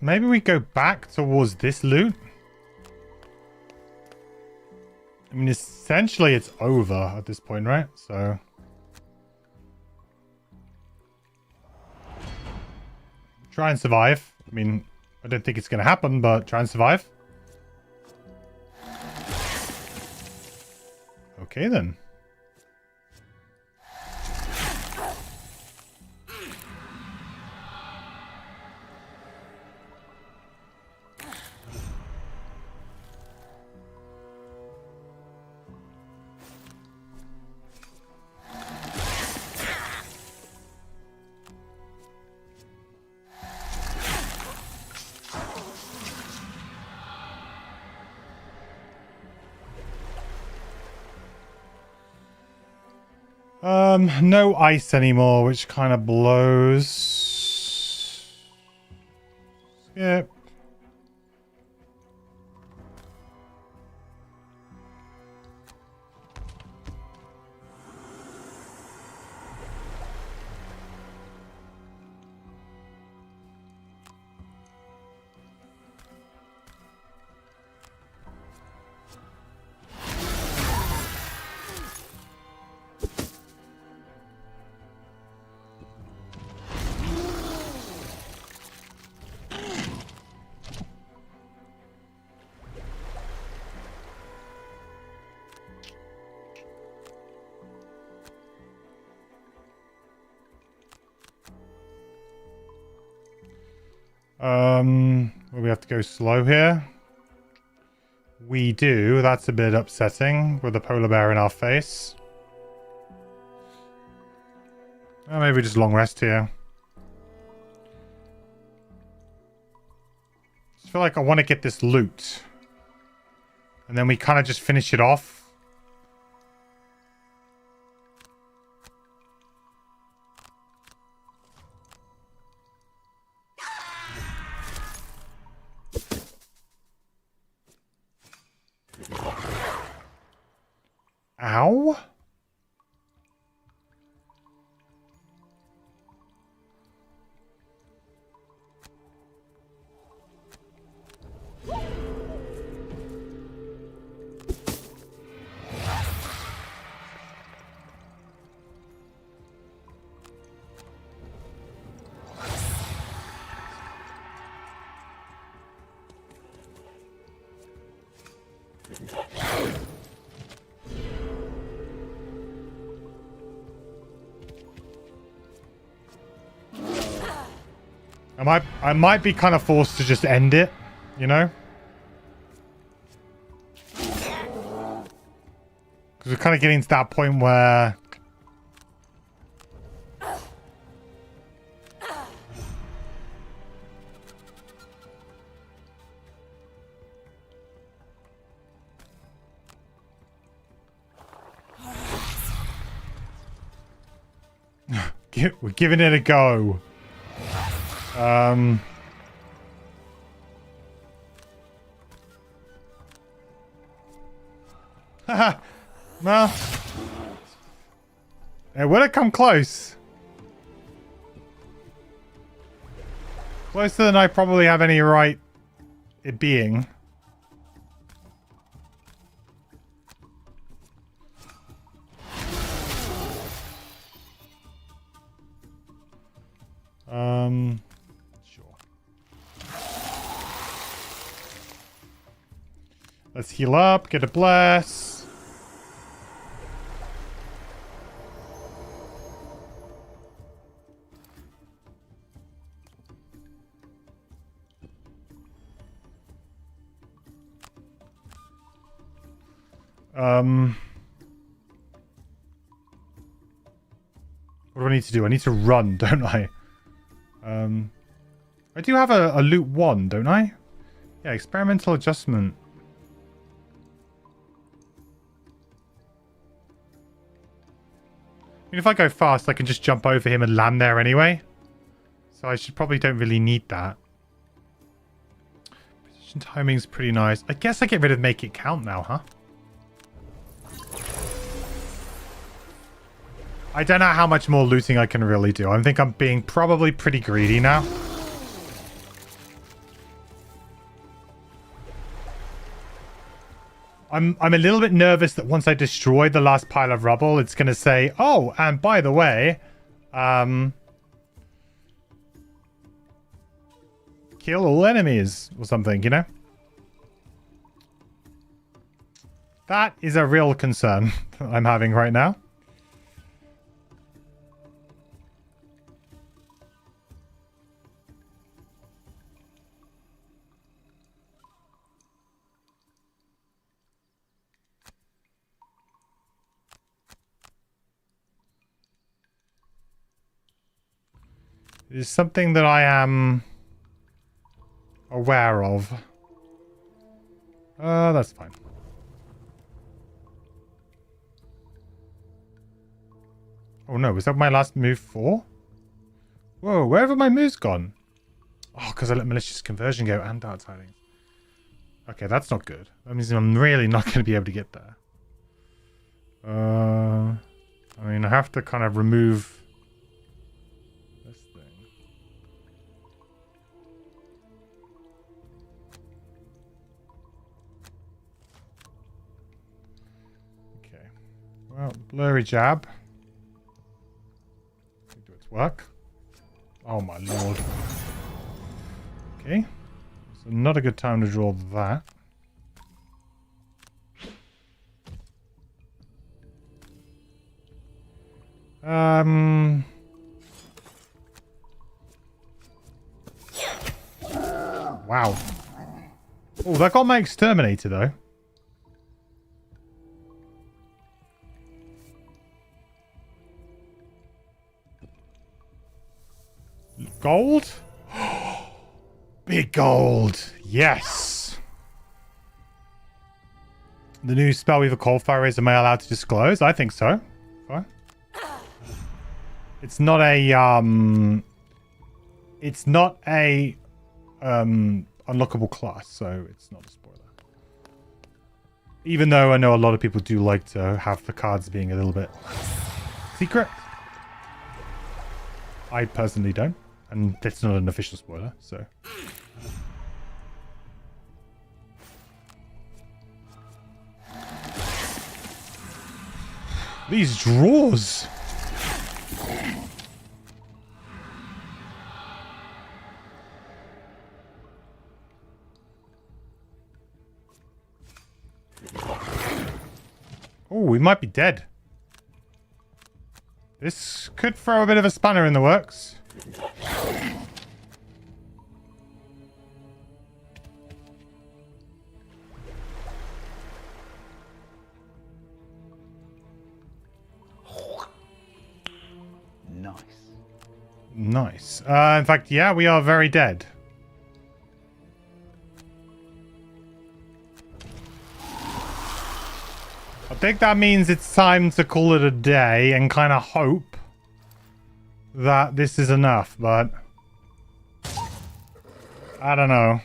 Maybe we go back towards this loot. I mean, essentially it's over at this point, right? So... try and survive. I mean, I don't think it's going to happen, but try and survive. Okay, then. No ice anymore, which kind of blows. Skip. Well, we have to go slow here. We do. That's a bit upsetting with a polar bear in our face. Maybe just long rest here. I feel like I want to get this loot. And then we kind of just finish it off. Ow. I might be kind of forced to just end it, you know? Because we're kind of getting to that point where... We're giving it a go. Haha. No. It would have come close. Closer than I probably have any right it being. Sure. Let's heal up, get a bless. What do I need to do? I need to run, don't I? I do have a loot 1, don't I? Yeah, experimental adjustment. I mean, if I go fast, I can just jump over him and land there anyway. So I should probably don't really need that. Position timing's pretty nice. I guess I get rid of make it count now, huh? I don't know how much more looting I can really do. I think I'm being probably pretty greedy now. I'm a little bit nervous that once I destroy the last pile of rubble, it's going to say, oh, and by the way, kill all enemies or something, you know? That is a real concern that I'm having right now. It is something that I am aware of. That's fine. Oh no, was that my last move 4? Whoa, where have my moves gone? Oh, because I let malicious conversion go and dark tidings. Okay, that's not good. That means I'm really not going to be able to get there. I mean, I have to kind of remove this thing. Okay. Well, blurry jab. Do its work. Oh my lord. Okay. So not a good time to draw that. Wow. Oh, that got my exterminator, though. Gold? Big gold. Yes. The new Spellweaver Coldfire is, am I allowed to disclose? I think so. Fine. It's not a, it's not a, unlockable class, so it's not a spoiler. Even though I know a lot of people do like to have the cards being a little bit secret. I personally don't. And that's not an official spoiler, so. These drawers. Oh, we might be dead. This could throw a bit of a spanner in the works. Nice. Nice. In fact, yeah, we are very dead. I think that means it's time to call it a day and kind of hope that this is enough, but I don't know.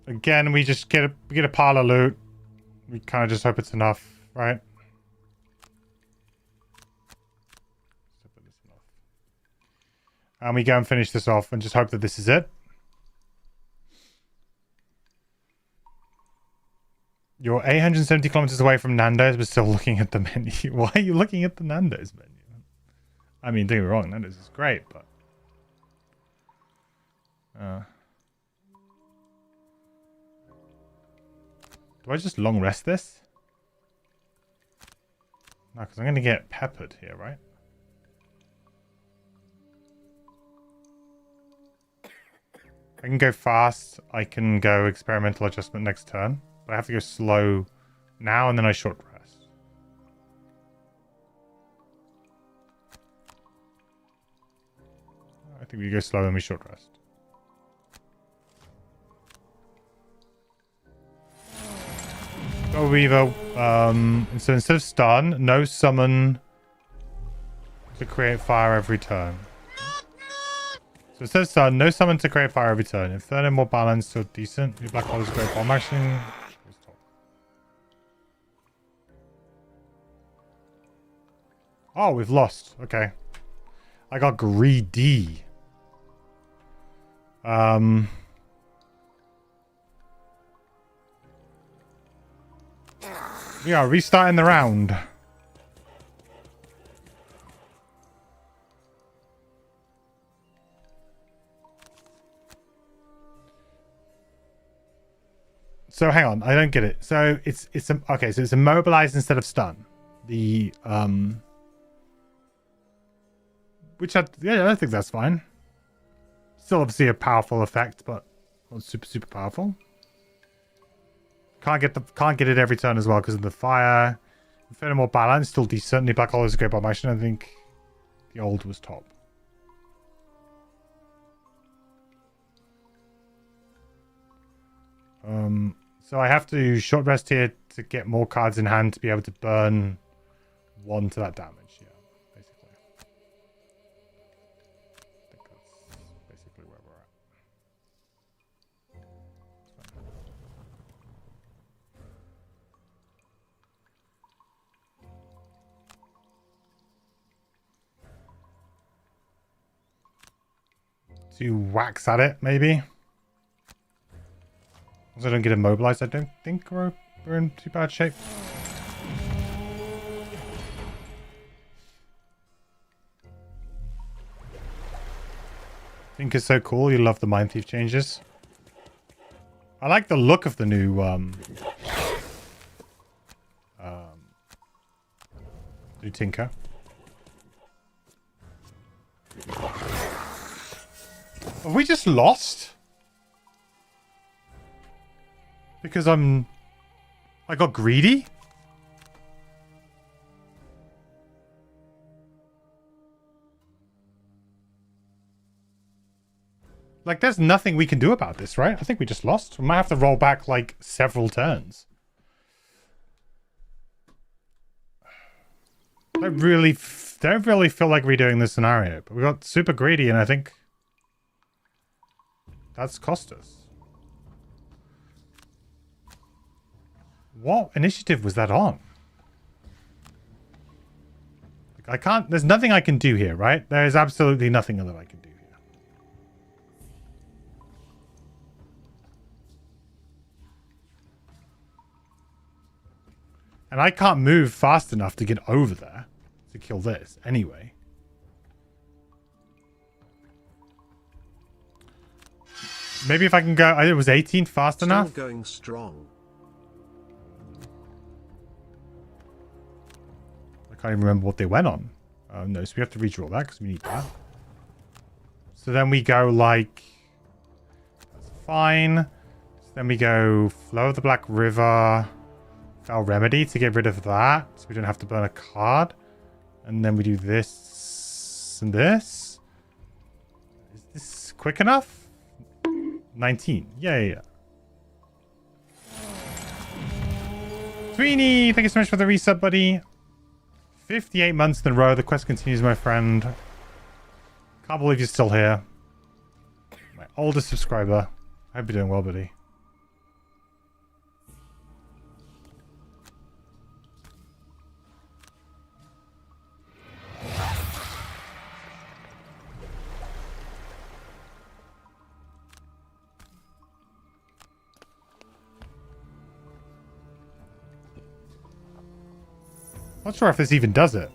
Again, we just get a pile of loot. We kind of just hope it's enough, right? And we go and finish this off and just hope that this is it. You're 870 kilometers away from Nando's, but still looking at the menu. Why are you looking at the Nando's menu? I mean, don't get me wrong, Nando's is great, but... do I just long rest this? No, because I'm going to get peppered here, right? I can go fast. I can go experimental adjustment next turn. But I have to go slow now and then I short rest. I think we go slow and we short rest. Go Weaver. So instead of stun, no summon to create fire every turn. So it says stun, no summon to create fire every turn. Inferno more balanced, still decent. Your black hole is great bomb action. Oh, we've lost. Okay. I got greedy. We are restarting the round. So hang on, I don't get it. So it's okay, so it's immobilized instead of stun. The which I think that's fine. Still obviously a powerful effect, but not super powerful. Can't get it every turn as well because of the fire. Inferno more balance, still decent. The black hole is a great bomb action. I think the old was top. So I have to short rest here to get more cards in hand to be able to burn one to that damage. Yeah, basically. I think that's basically where we're at. To wax at it, maybe. As I don't get immobilized, I don't think we're in too bad shape. Think is so cool. You love the Mind Thief changes. I like the look of the new Do tinker. Have we just lost? Because I got greedy? Like, there's nothing we can do about this, right? I think we just lost. We might have to roll back, like, several turns. I don't really feel like redoing this scenario. But we got super greedy, and I think that's cost us. What initiative was that on? Like, I can't... There's nothing I can do here, right? There is absolutely nothing that I can do here. And I can't move fast enough to get over there to kill this anyway. Maybe if I can go... It was 18 fast enough? Still going strong. I can't even remember what they went on. No, so we have to redraw that because we need that. So then we go like... That's fine. So then we go Flow of the Black River... Foul Remedy to get rid of that, so we don't have to burn a card. And then we do this and this. Is this quick enough? 19. Yeah. Sweeney, thank you so much for the resub, buddy. 58 months in a row. The quest continues, my friend. Can't believe you're still here. My oldest subscriber. I hope you're doing well, buddy. Not sure if this even does it.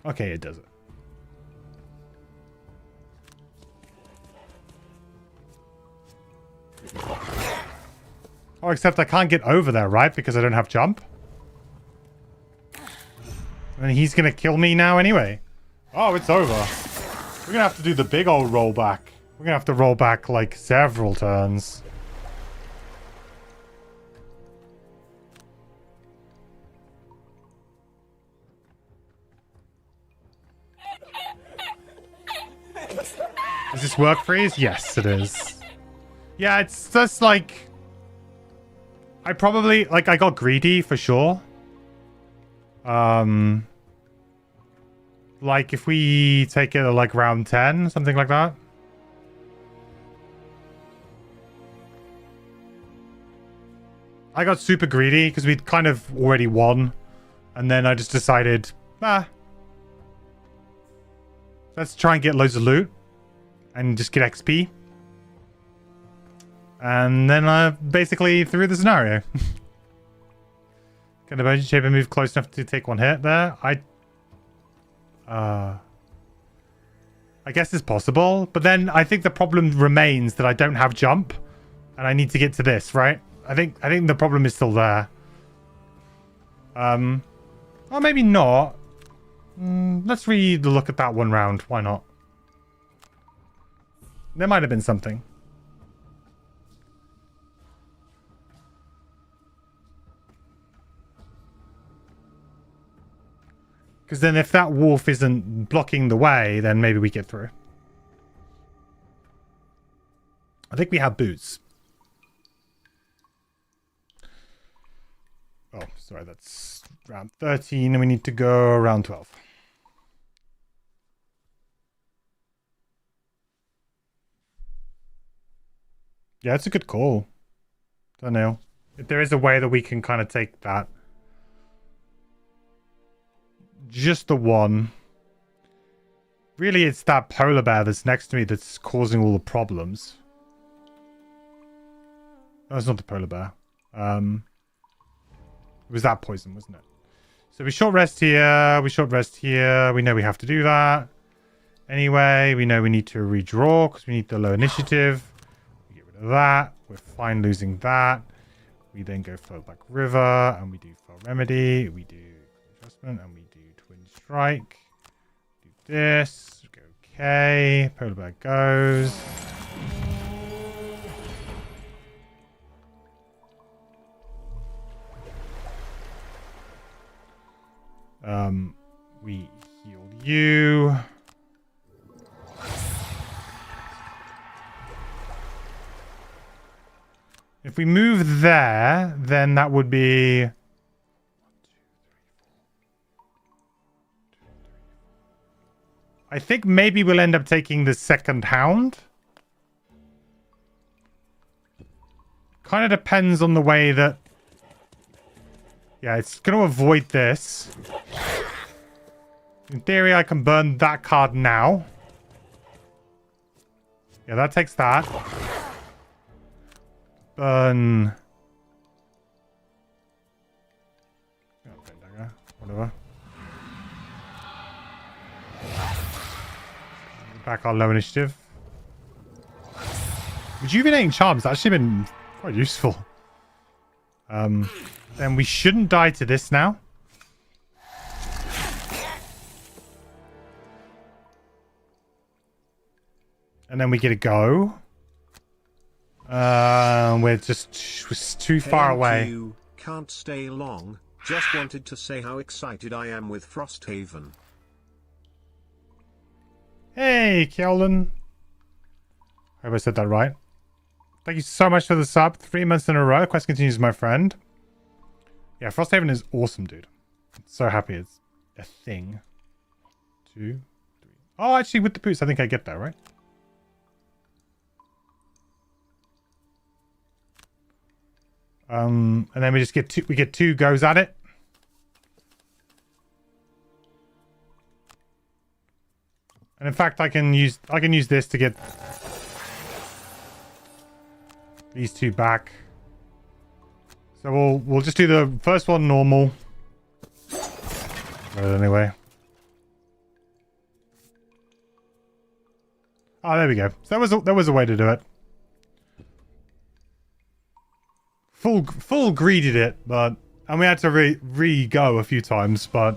Okay, it does it. Oh, except I can't get over there, right? Because I don't have jump. And he's gonna kill me now anyway. Oh, it's over. We're gonna have to do the big old rollback. We're gonna have to roll back like several turns. Does this work freeze? Yes, it is. Yeah, it's just like... I probably... Like, I got greedy for sure. Like, if we take it at like round 10, something like that. I got super greedy because we'd kind of already won. And then I just decided, let's try and get loads of loot. And just get XP. And then I basically threw the scenario. Can the Virgin Shaper move close enough to take one hit there? I guess it's possible. But then I think the problem remains that I don't have jump. And I need to get to this, right? I think the problem is still there. Or maybe not. Let's look at that one round. Why not? There might have been something. Because then if that wolf isn't blocking the way, then maybe we get through. I think we have boots. Oh, sorry, that's round 13, and we need to go round 12. Yeah, it's a good call. Don't know. If there is a way that we can kind of take that. Just the one. Really, it's that polar bear that's next to me that's causing all the problems. No, it's not the polar bear. It was that poison, wasn't it? So we short rest here. We short rest here. We know we have to do that. Anyway, we know we need to redraw because we need the low initiative. We get rid of that. We're fine losing that. We then go Flowback River, and we do Fell Remedy. We do Adjustment, and we do Twin Strike. Do this. Go okay. Polar Bear goes. We heal you. If we move there, then that would be... I think maybe we'll end up taking the second hound. Kind of depends on the way that... Yeah, it's going to avoid this. In theory, I can burn that card now. Yeah, that takes that. Burn. Whatever. Back our low initiative. Rejuvenating Charms has actually been quite useful. Then we shouldn't die to this now. And then we get a go. We're just too far away. You can't stay long. Just wanted to say how excited I am with Frosthaven. Hey, Kjolin. I hope I said that right. Thank you so much for the sub. 3 months in a row. Quest continues, my friend. Yeah, Frosthaven is awesome, dude. I'm so happy it's a thing. 2, 3. Oh, actually, with the boots, I think I get that, right? And then we just get two goes at it. And in fact, I can use this to get these two back. So we'll just do the first one normal. But anyway. Oh, there we go. So that was a way to do it. Full greeded it, but and we had to re-go a few times, but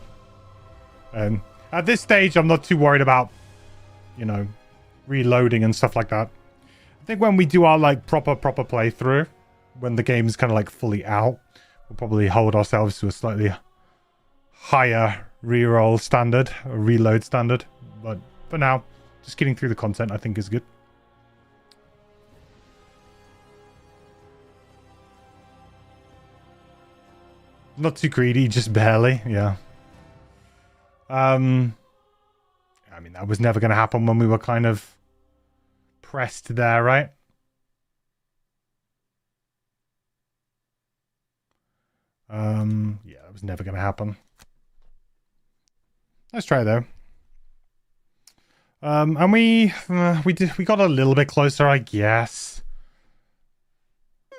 at this stage I'm not too worried about, you know, reloading and stuff like that. I think when we do our like proper playthrough, when the game's kind of like fully out, we'll probably hold ourselves to a slightly higher reroll standard or reload standard. But for now, just getting through the content I think is good. Not too greedy, just barely, yeah. I mean, that was never going to happen when we were kind of pressed there, right? Yeah, that was never going to happen. Let's try though. And we got a little bit closer, I guess.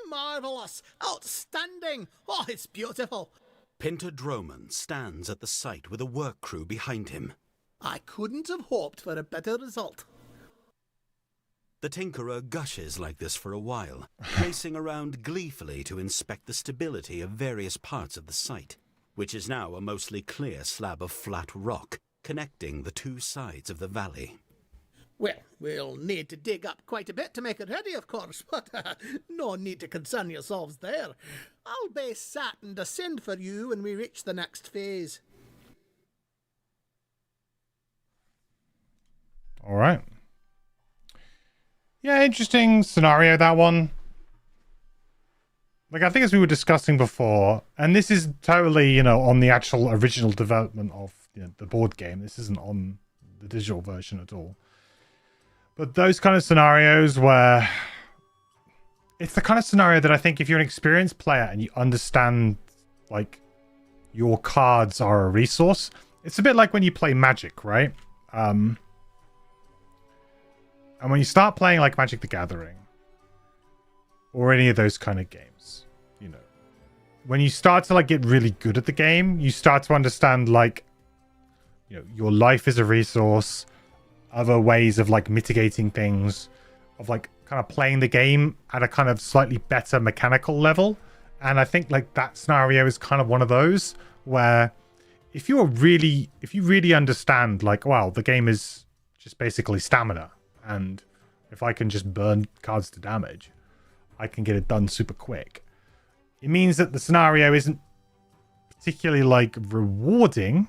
Marvelous! Outstanding! Oh, it's beautiful! Pinter Droman stands at the site with a work crew behind him. I couldn't have hoped for a better result. The Tinkerer gushes like this for a while, racing around gleefully to inspect the stability of various parts of the site, which is now a mostly clear slab of flat rock connecting the two sides of the valley. Well, we'll need to dig up quite a bit to make it ready, of course, but no need to concern yourselves there. I'll be sat and descend for you when we reach the next phase. All right. Yeah, interesting scenario, that one. Like, I think as we were discussing before, and this is totally, you know, on the actual original development of, you know, the board game. This isn't on the digital version at all. But those kind of scenarios where it's the kind of scenario that I think if you're an experienced player and you understand, like, your cards are a resource, it's a bit like when you play Magic, right? And when you start playing like Magic the Gathering or any of those kind of games, you know, when you start to like get really good at the game, you start to understand like, you know, your life is a resource, other ways of like mitigating things, of like kind of playing the game at a kind of slightly better mechanical level. And I think like that scenario is kind of one of those where if you really understand like, wow, the game is just basically stamina, and if I can just burn cards to damage, I can get it done super quick. It means that the scenario isn't particularly like rewarding.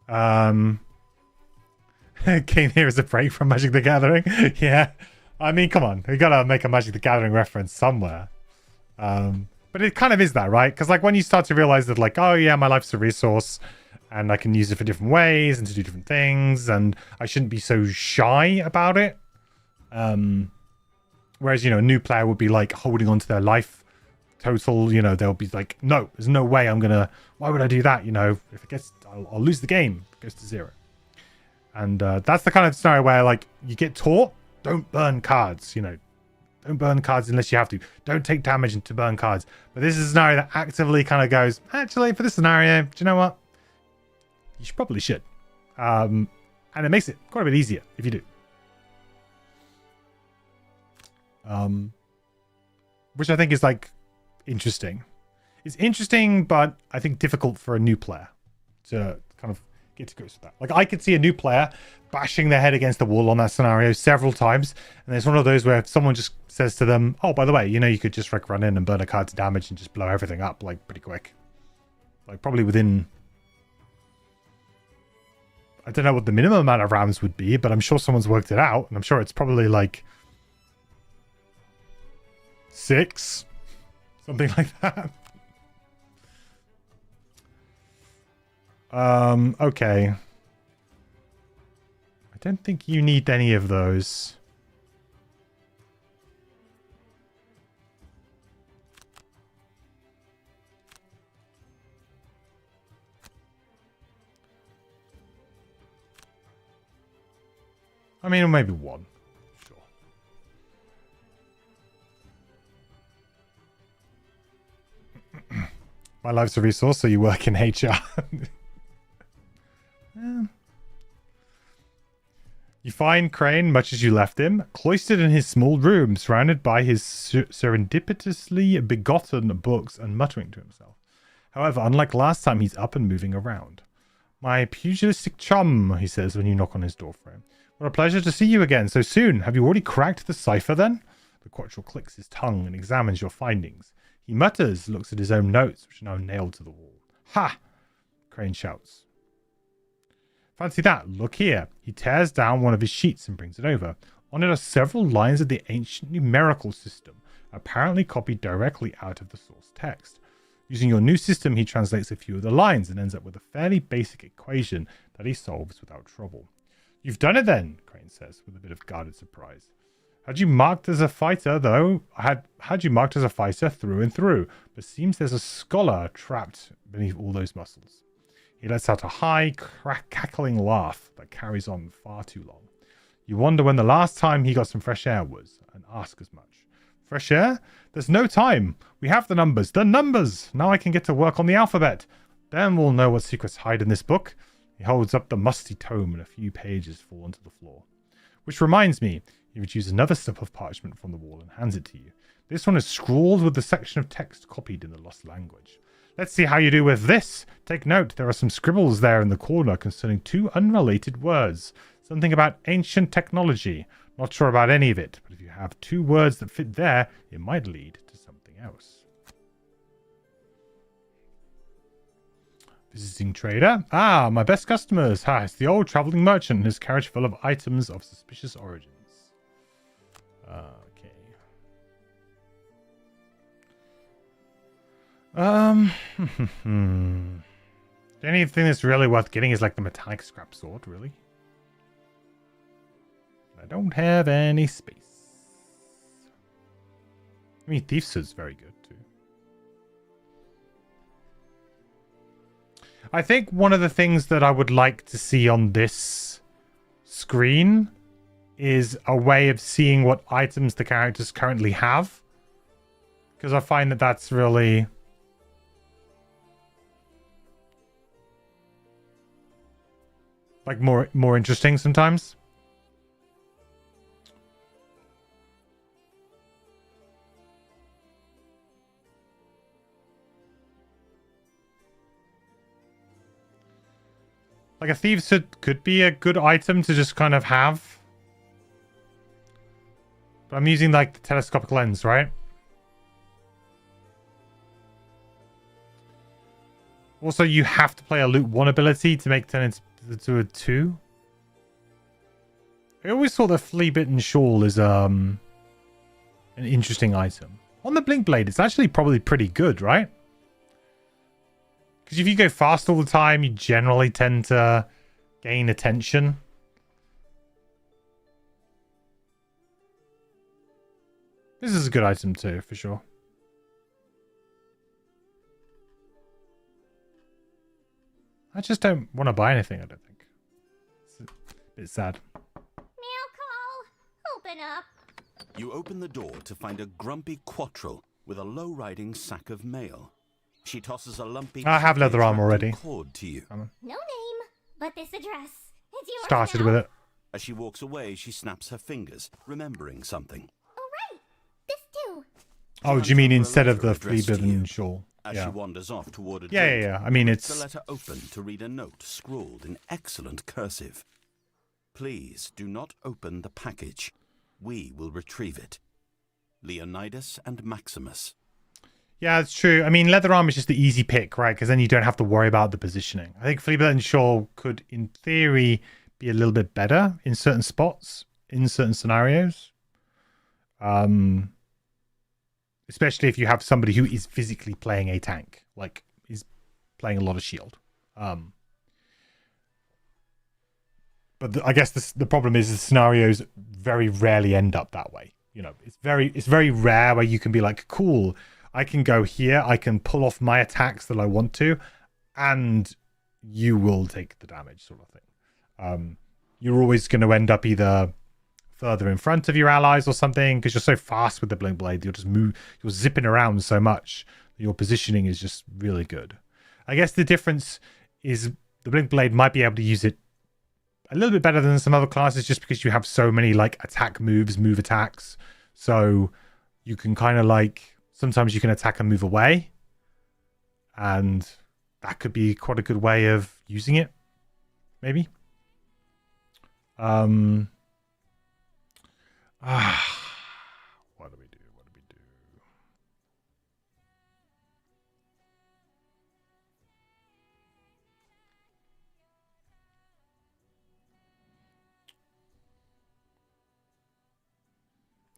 Came here as a break from Magic the Gathering. Yeah, I mean, come on, we gotta make a Magic the Gathering reference somewhere. But it kind of is that, right? Because like when you start to realize that like, oh yeah, my life's a resource and I can use it for different ways and to do different things, and I shouldn't be so shy about it. Whereas, you know, a new player would be like holding on to their life total, you know, they'll be like, no, there's no way why would I do that? You know, if it gets, I'll lose the game. It goes to 0. And that's the kind of scenario where like you get taught, don't burn cards, you know, don't burn cards unless you have to. Don't take damage to burn cards. But this is a scenario that actively kind of goes, actually, for this scenario, do you know what? You probably should. And it makes it quite a bit easier if you do. Which I think is like interesting. It's interesting, but I think difficult for a new player to kind of get to grips with that. Like I could see a new player bashing their head against the wall on that scenario several times, and there's one of those where someone just says to them, oh, by the way, you know, you could just like run in and burn a card to damage and just blow everything up like pretty quick. Like probably within, I don't know what the minimum amount of rounds would be, but I'm sure someone's worked it out, and I'm sure it's probably like 6, something like that. Okay. I don't think you need any of those. I mean, maybe 1. Sure. My life's a resource, so you work in HR. You find Crane, much as you left him, cloistered in his small room, surrounded by his serendipitously begotten books and muttering to himself. However, unlike last time, he's up and moving around. My pugilistic chum, he says when you knock on his doorframe. What a pleasure to see you again so soon. Have you already cracked the cipher then? The Quattrel clicks his tongue and examines your findings. He mutters, looks at his own notes, which are now nailed to the wall. Ha! Crane shouts. Fancy that. Look here. He tears down one of his sheets and brings it over. On it are several lines of the ancient numerical system, apparently copied directly out of the source text. Using your new system, he translates a few of the lines and ends up with a fairly basic equation that he solves without trouble. You've done it then, Crane says, with a bit of guarded surprise. Had you marked as a fighter, though? Had you marked as a fighter through and through, but seems there's a scholar trapped beneath all those muscles. He lets out a high, cackling laugh that carries on far too long. You wonder when the last time he got some fresh air was, and ask as much. Fresh air? There's no time. We have the numbers. The numbers! Now I can get to work on the alphabet. Then we'll know what secrets hide in this book. He holds up the musty tome and a few pages fall onto the floor. Which reminds me, he retrieves another slip of parchment from the wall and hands it to you. This one is scrawled with the section of text copied in the lost language. Let's see how you do with this. Take note, there are some scribbles there in the corner concerning 2 unrelated words. Something about ancient technology. Not sure about any of it, but if you have 2 words that fit there, it might lead to something else. Visiting trader? Ah, my best customers. It's the old traveling merchant and his carriage full of items of suspicious origins. Okay. The only thing that's really worth getting is like the metallic scrap sword, really. I don't have any space. I mean, Thief Sword's very good too. I think one of the things that I would like to see on this screen is a way of seeing what items the characters currently have. Because I find that that's really... like more interesting sometimes. Like a thieves hood could be a good item to just kind of have. But I'm using like the telescopic lens, right? Also, you have to play a loot 1 ability to make 10 into a 2. I always thought the flea bitten shawl is an interesting item. On the blink blade, it's actually probably pretty good, right? Because if you go fast all the time, you generally tend to gain attention. This is a good item too, for sure. I just don't want to buy anything, I don't think. It's a bit sad. Mail call. Open up. You open the door to find a grumpy quattrel with a low-riding sack of mail. She tosses a lumpy... I have leather armor already. ...cord to you. No name, but this address. It's yours Started now. with it. As she walks away, she snaps her fingers, remembering something. Oh, right. This too. Oh, do you mean She instead hands of over a the letter flea addressed to you. bitten shawl? As Yeah. she wanders off toward a Yeah, drink, yeah, yeah. I mean, the it's... letter open to read a note scrawled in excellent cursive. Please do not open the package. We will retrieve it. Leonidas and Maximus. Yeah, it's true. I mean, leather armor is just the easy pick, right? Because then you don't have to worry about the positioning. I think flea bitten shawl could, in theory, be a little bit better in certain spots, in certain scenarios. Especially if you have somebody who is physically playing a tank, like is playing a lot of shield. But I guess the problem is the scenarios very rarely end up that way. You know, it's very rare where you can be like, cool, I can go here, I can pull off my attacks that I want to, and you will take the damage, sort of thing. You're always going to end up either further in front of your allies or something, because you're so fast with the blink blade, you're zipping around so much, your positioning is just really good. I guess the difference is the blink blade might be able to use it a little bit better than some other classes, just because you have so many like attack moves, move attacks. So you can kind of like, sometimes you can attack and move away, and that could be quite a good way of using it, maybe. What do we do?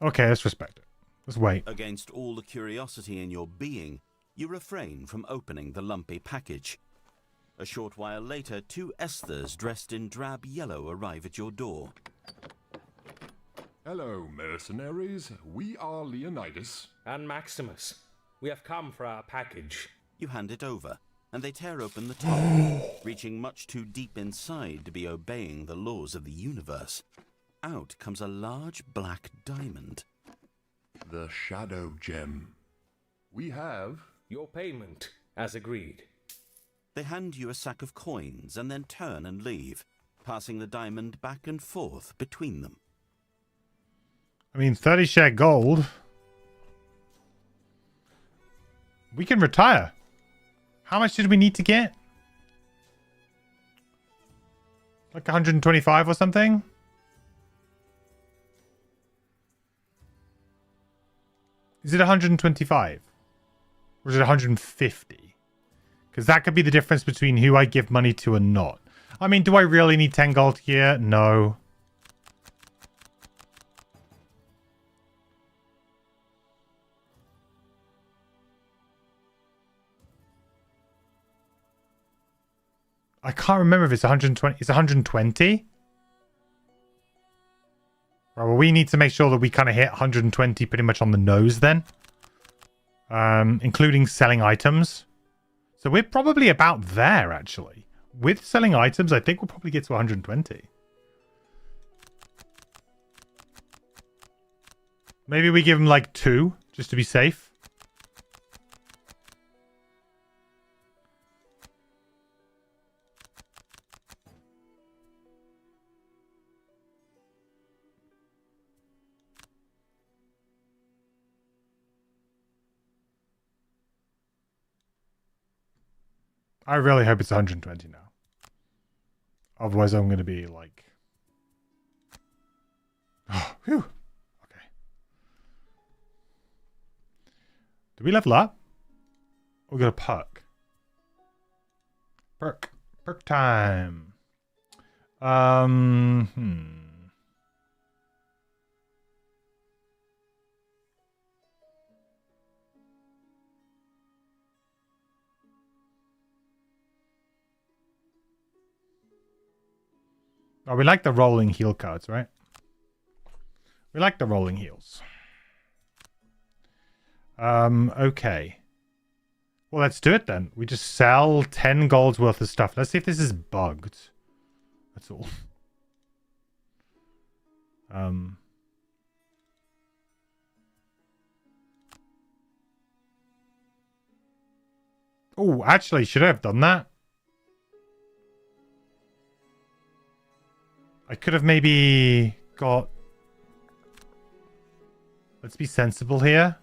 Okay, let's respect it. Let's wait. Against all the curiosity in your being, you refrain from opening the lumpy package. A short while later, 2 Esthers dressed in drab yellow arrive at your door. Hello, mercenaries. We are Leonidas. And Maximus. We have come for our package. You hand it over, and they tear open the top, reaching much too deep inside to be obeying the laws of the universe. Out comes a large black diamond. The Shadow Gem. We have... Your payment, as agreed. They hand you a sack of coins and then turn and leave, passing the diamond back and forth between them. I mean, 30 share gold. We can retire. How much did we need to get? Like 125 or something? Is it 125? Or is it 150? Because that could be the difference between who I give money to and not. I mean, do I really need 10 gold here? No. I can't remember if it's 120. It's 120? Right, well, we need to make sure that we kind of hit 120 pretty much on the nose then. Including selling items. So we're probably about there, actually. With selling items, I think we'll probably get to 120. Maybe we give them like 2, just to be safe. I really hope it's 120 now. Otherwise, I'm going to be like... Oh, whew. Okay. Do we level up? We got a perk. Perk time. Oh, we like the rolling heal cards, right? We like the rolling heals. Okay. Well, let's do it then. We just sell 10 gold's worth of stuff. Let's see if this is bugged. That's all. Oh, actually, should I have done that? I could have maybe got... Let's be sensible here.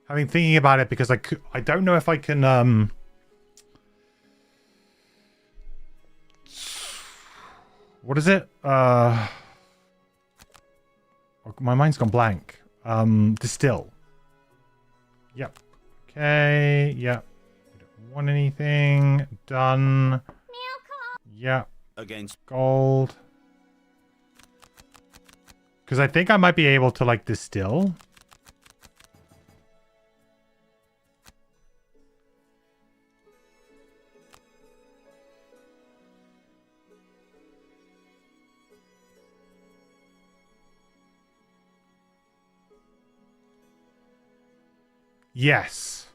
Having thinking about it, because I don't know if I can what is it? My mind's gone blank. Distill. Yep. Okay, yep. We don't want anything. Done. Yep. Against Gold. Because I think I might be able to, like, distill. Yes.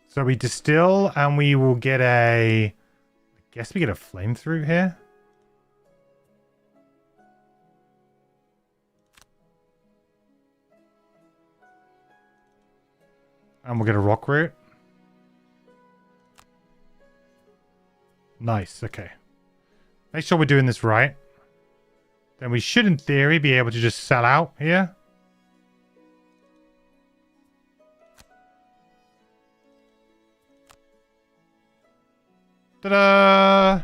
So we distill and we will get a... I guess we get a flamethrower here. And we'll get a rock root. Nice, okay. Make sure we're doing this right. Then we should, in theory, be able to just sell out here. Ta-da!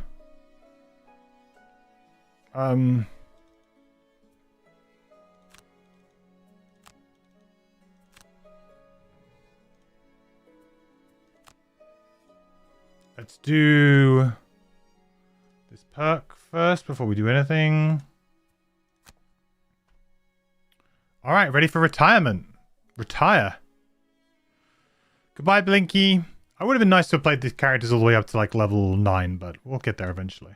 Let's do this perk first before we do anything. All right, ready for retirement. Retire. Goodbye, Blinky. I would have been nice to have played these characters all the way up to like level 9, but we'll get there eventually.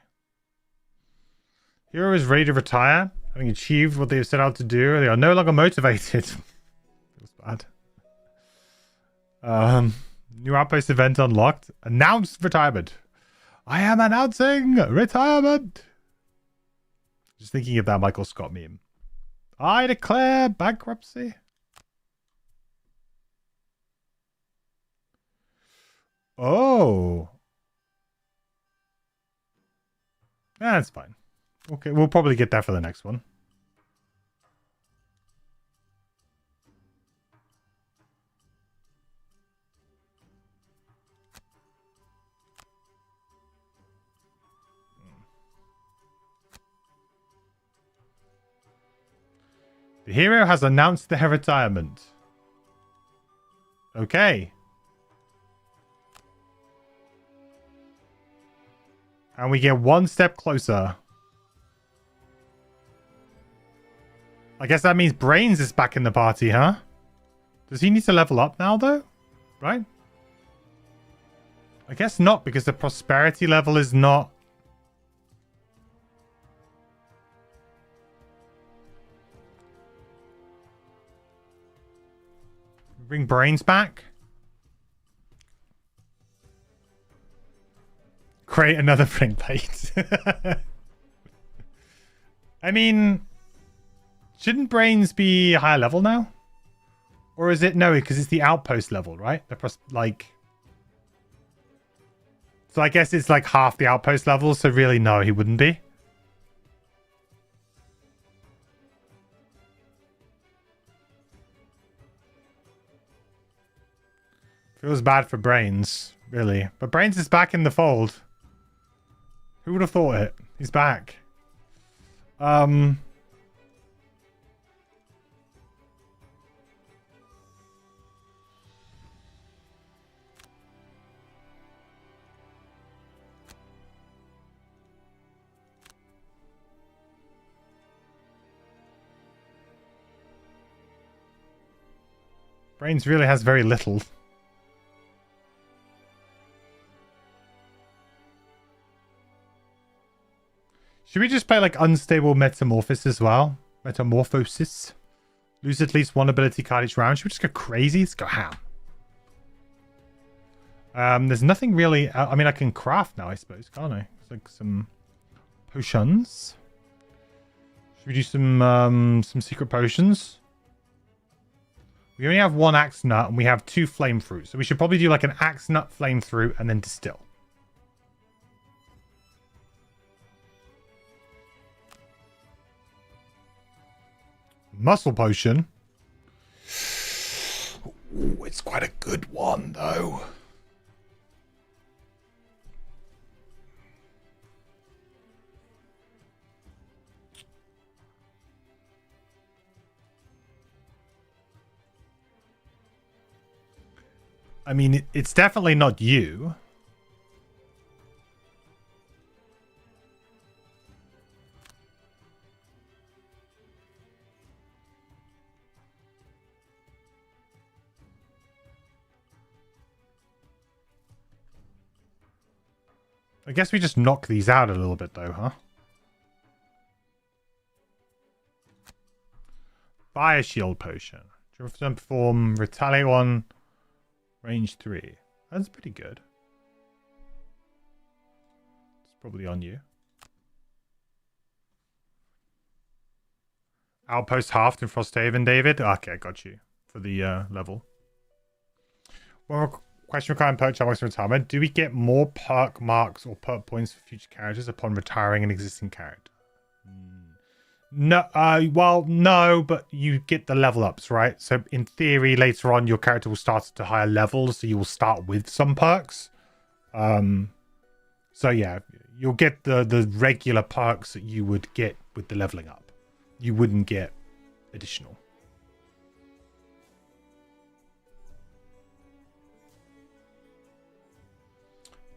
Hero is ready to retire, having achieved what they have set out to do. They are no longer motivated. Feels bad. New Outpost event unlocked. Announced retirement. I am announcing retirement. Just thinking of that Michael Scott meme. I declare bankruptcy. Oh. That's fine. Okay, we'll probably get that for the next one. The hero has announced their retirement. Okay. And we get one step closer. I guess that means Brains is back in the party, huh? Does he need to level up now, though? Right? I guess not, because the prosperity level is not... Bring Brains back? Create another print plate. I mean, shouldn't Brains be a higher level now? Or is it no, because it's the Outpost level, right? So I guess it's like half the Outpost level, so really no, he wouldn't be. Feels bad for Brains. really. But Brains is back in the fold. Who would have thought it? He's back. Brains really has very little. Should we just play like Unstable Metamorphosis as well? Metamorphosis. Lose at least one ability card each round. Should we just go crazy? Let's go ham. There's nothing really... I mean, I can craft now, I suppose, can't I? It's like some potions. Should we do some secret potions? We only have one axe nut and we have 2 flame fruit. So we should probably do like an axe nut, flame fruit, and then distill. Muscle potion. Ooh, it's quite a good one, though. I mean, it's definitely not you. I guess we just knock these out a little bit, though, huh? Fire shield potion. Perform retaliate 1, range 3. That's pretty good. It's probably on you. Outpost halved in Frosthaven, David. Okay, I got you for the level. One more question regarding perk marks for retirement. Do we get more perk marks or perk points for future characters upon retiring an existing character? No, well, no, but you get the level ups, right? So in theory, later on, your character will start at a higher level, so you will start with some perks. So yeah, you'll get the regular perks that you would get with the leveling up. You wouldn't get additional.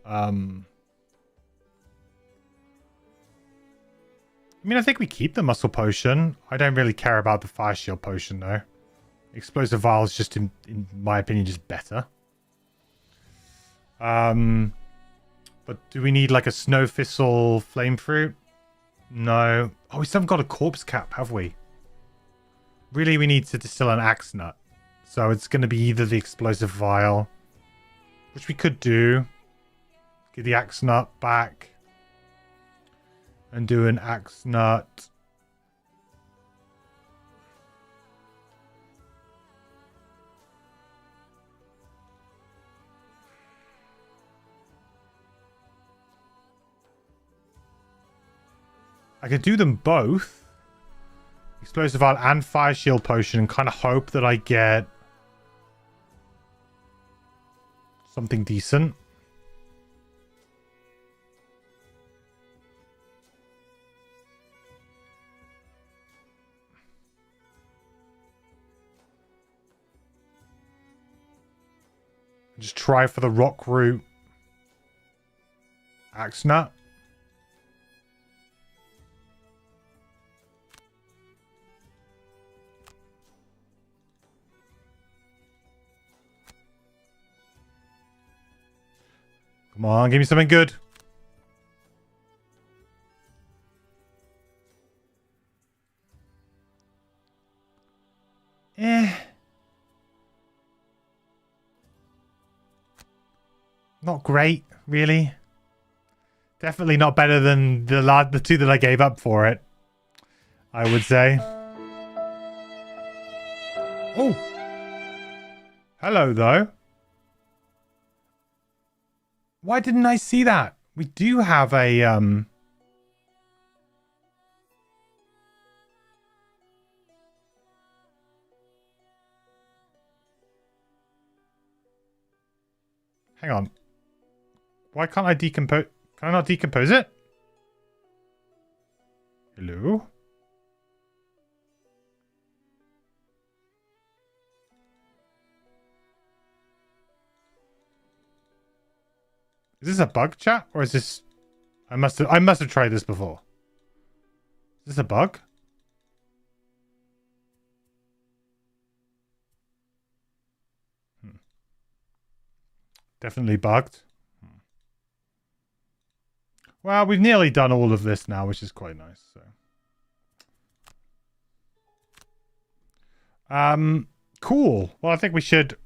I mean, I think we keep the muscle potion. I don't really care about the fire shield potion, though. Explosive vial is just, in my opinion, just better. But do we need like a snow thistle flame fruit? No. Oh, we still haven't got a corpse cap, have we? Really, we need to distill an axe nut. So it's going to be either the explosive vial, which we could do. Get the axe nut back. And do an axe nut. I could do them both. Explosive vial and fire shield potion and kind of hope that I get something decent. Just try for the rock root axe nut. Come on, give me something good. Not great, really. Definitely not better than the 2 that I gave up for it, I would say. Oh! Hello, though. Why didn't I see that? We do have a, Hang on. Why can't I decompose? Can I not decompose it? Hello? Is this a bug, chat? Or is this... I must have tried this before. Is this a bug? Definitely bugged. Well, we've nearly done all of this now, which is quite nice. So, cool. Well, I think we should.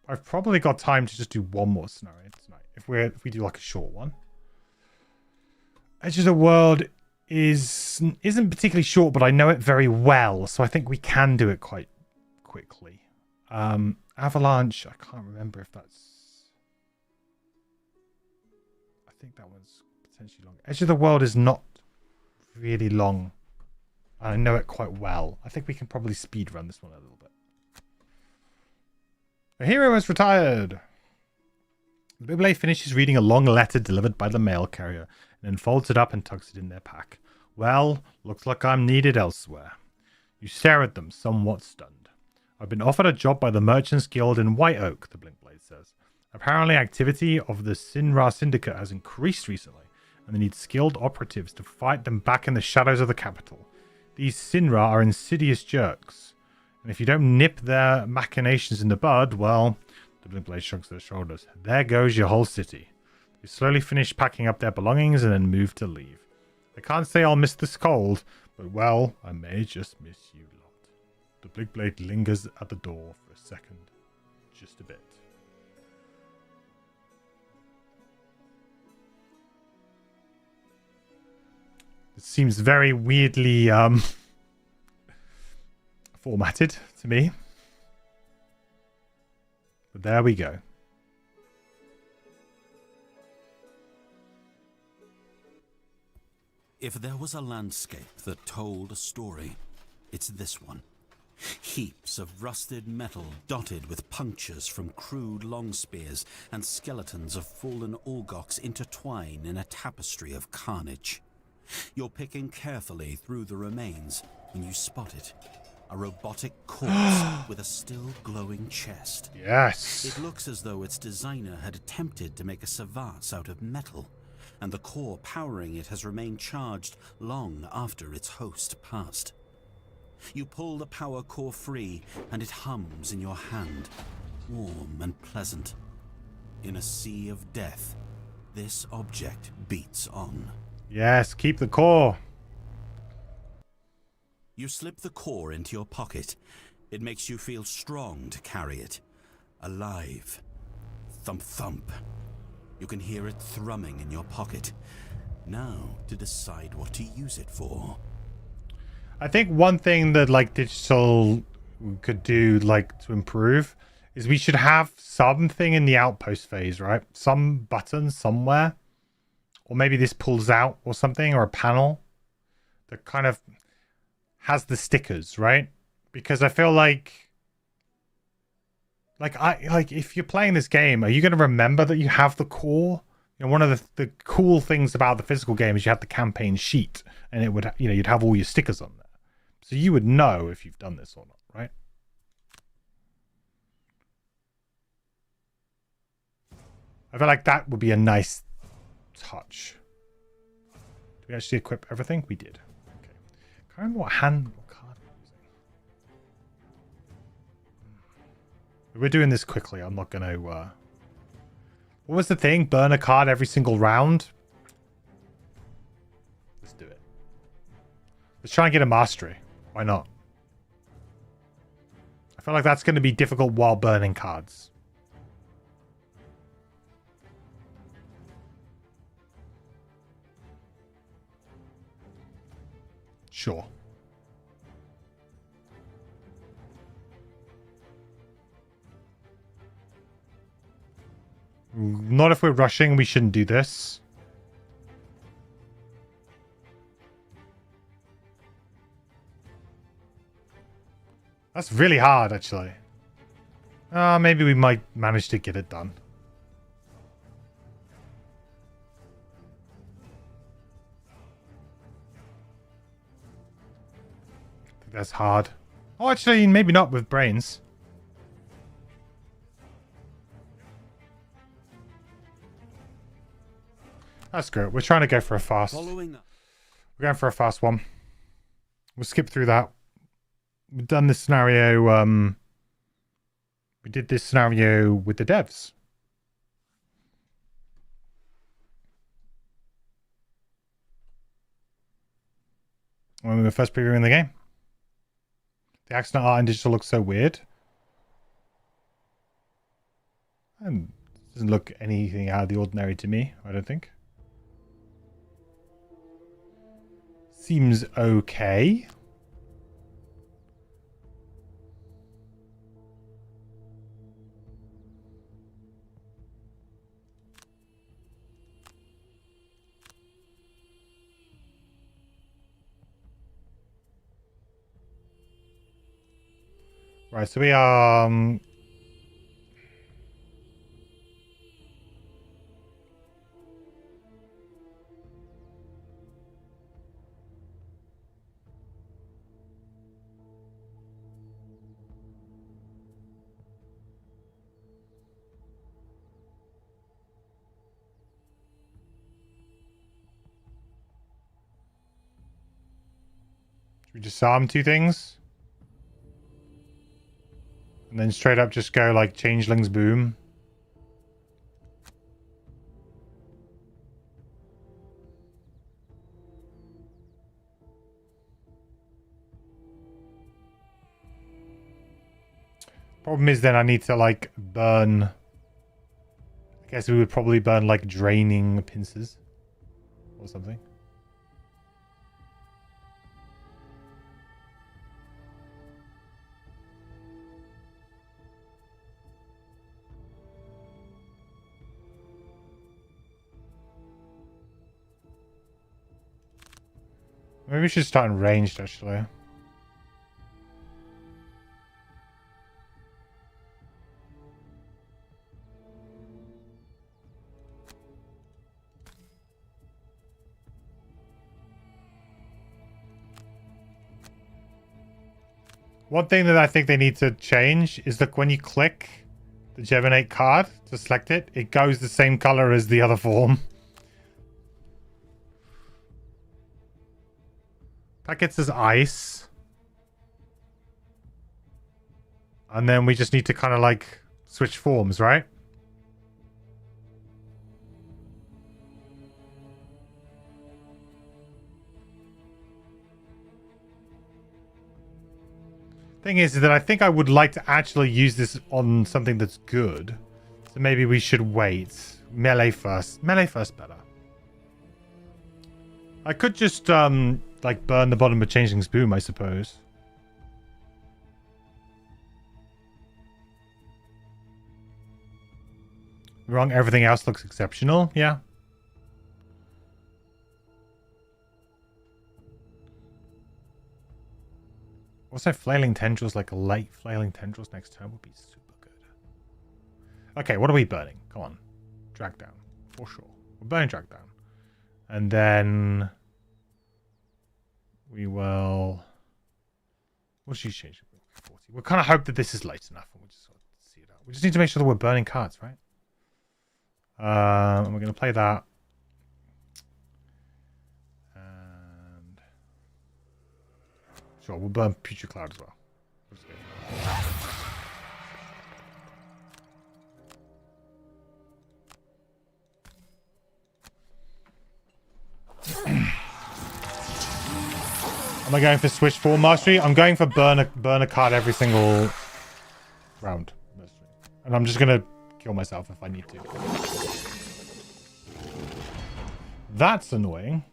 I've probably got time to just do one more scenario tonight. If we do like a short one. Edge of the World isn't particularly short, but I know it very well, so I think we can do it quite quickly. Avalanche. I can't remember if that's. I think that one's potentially long. Edge of the World is not really long. I know it quite well. I think we can probably speed run this one a little bit. The hero has retired. The Beyblade finishes reading a long letter delivered by the mail carrier and then folds it up and tucks it in their pack. Well, looks like I'm needed elsewhere. You stare at them, somewhat stunned. I've been offered a job by the Merchants Guild in White Oak, the Blinkblade says. Apparently activity of the Sinra Syndicate has increased recently, and they need skilled operatives to fight them back in the shadows of the capital. These Sinra are insidious jerks, and if you don't nip their machinations in the bud, well, the Blinkblade shrugs their shoulders. There goes your whole city. You slowly finish packing up their belongings and then move to leave. I can't say I'll miss this cold, but well, I may just miss you lot. The Blinkblade lingers at the door for a second. Just a bit. It seems very weirdly formatted to me. But there we go. If there was a landscape that told a story, it's this one. Heaps of rusted metal dotted with punctures from crude long spears and skeletons of fallen Orgoks intertwine in a tapestry of carnage. You're picking carefully through the remains when you spot it. A robotic corpse with a still glowing chest. Yes. It looks as though its designer had attempted to make a savate out of metal, and the core powering it has remained charged long after its host passed. You pull the power core free, and it hums in your hand, warm and pleasant. In a sea of death, this object beats on. Yes, keep the core. You slip the core into your pocket. It makes you feel strong to carry it. Alive. Thump thump. You can hear it thrumming in your pocket. Now to decide what to use it for. I think one thing that like digital could do like to improve is we should have something in the outpost phase, right? Some button somewhere. Or maybe this pulls out or something, or a panel that kind of has the stickers, right? Because I feel like if you're playing this game, are you going to remember that you have the core? You know, one of the cool things about the physical game is you have the campaign sheet, and it would, you know, you'd have all your stickers on there, so you would know if you've done this or not, right? I feel like that would be a nice touch. Did we actually equip everything? We did. Okay. Can't remember what card I'm using. We're doing this quickly. I'm not gonna what was the thing? Burn a card every single round? Let's do it. Let's try and get a mastery. Why not? I feel like that's gonna be difficult while burning cards. Sure. Not if we're rushing, we shouldn't do this. That's really hard, actually. Maybe we might manage to get it done. That's hard. Oh, actually, maybe not with brains. That's good. We're trying to go for a fast. Following up. We're going for a fast one. We'll skip through that. We've done this scenario. We did this scenario with the devs. When we were first previewing the game. The accident art in digital looks so weird. And doesn't look anything out of the ordinary to me, I don't think. Seems okay. Right, so we are... should we disarm two things? And then straight up just go like changelings boom. Problem is then I need to like burn. I guess we would probably burn like draining pincers or something. Maybe we should start in ranged, actually. One thing that I think they need to change is that when you click the Geminate card to select it, it goes the same color as the other form. That gets us ice. And then we just need to kind of like switch forms, right? Thing is that I think I would like to actually use this on something that's good. So maybe we should wait. Melee first. Melee first better. I could just like burn the bottom of Changeling's Boom, I suppose. Wrong, everything else looks exceptional, yeah. Also, Flailing Tendrils, like a late Flailing Tendrils next turn would be super good. Okay, what are we burning? Come on. Drag down, for sure. We're burning drag down. And then... we will... What should you change? 40. We'll kind of hope that this is late enough. And we'll just sort of see it out. We just need to make sure that we're burning cards, right? And we're going to play that. And... sure, we'll burn Future Cloud as well. Am I going for Switch 4 Mastery? I'm going for burn a card every single round. And I'm just going to kill myself if I need to. That's annoying.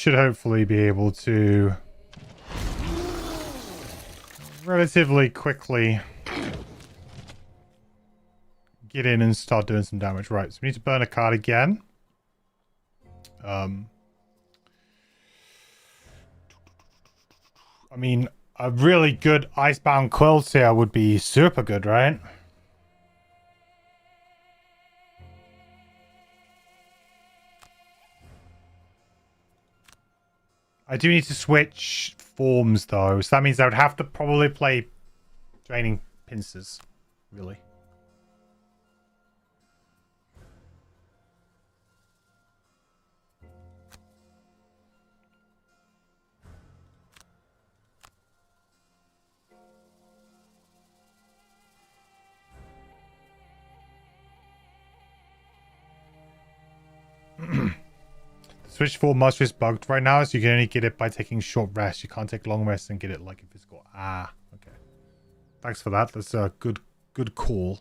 should hopefully be able to relatively quickly get in and start doing some damage. Right, so we need to burn a card again. I mean, a really good Icebound Quilt here would be super good, right? I do need to switch forms, though. So that means I would have to probably play Draining Pincers, really. Switch form master is bugged right now, so you can only get it by taking short rests. You can't take long rests and get it like in physical. Ah, okay. Thanks for that. That's a good call.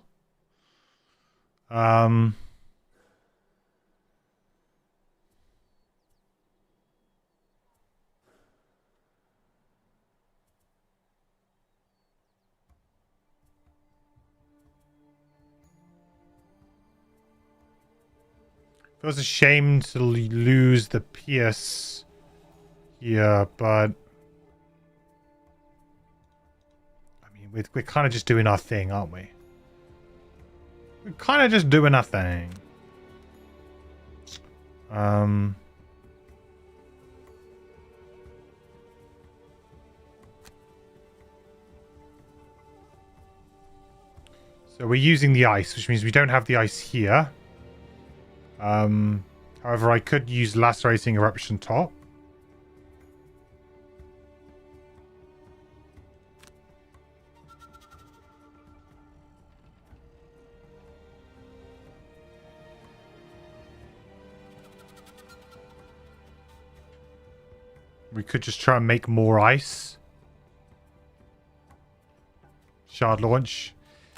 Feels a shame to lose the Pierce here, but I mean, we're kind of just doing our thing, aren't we? We're kind of just doing our thing. So we're using the ice, which means we don't have the ice here. However, I could use Lacerating Eruption Top. We could just try and make more ice. Shard Launch.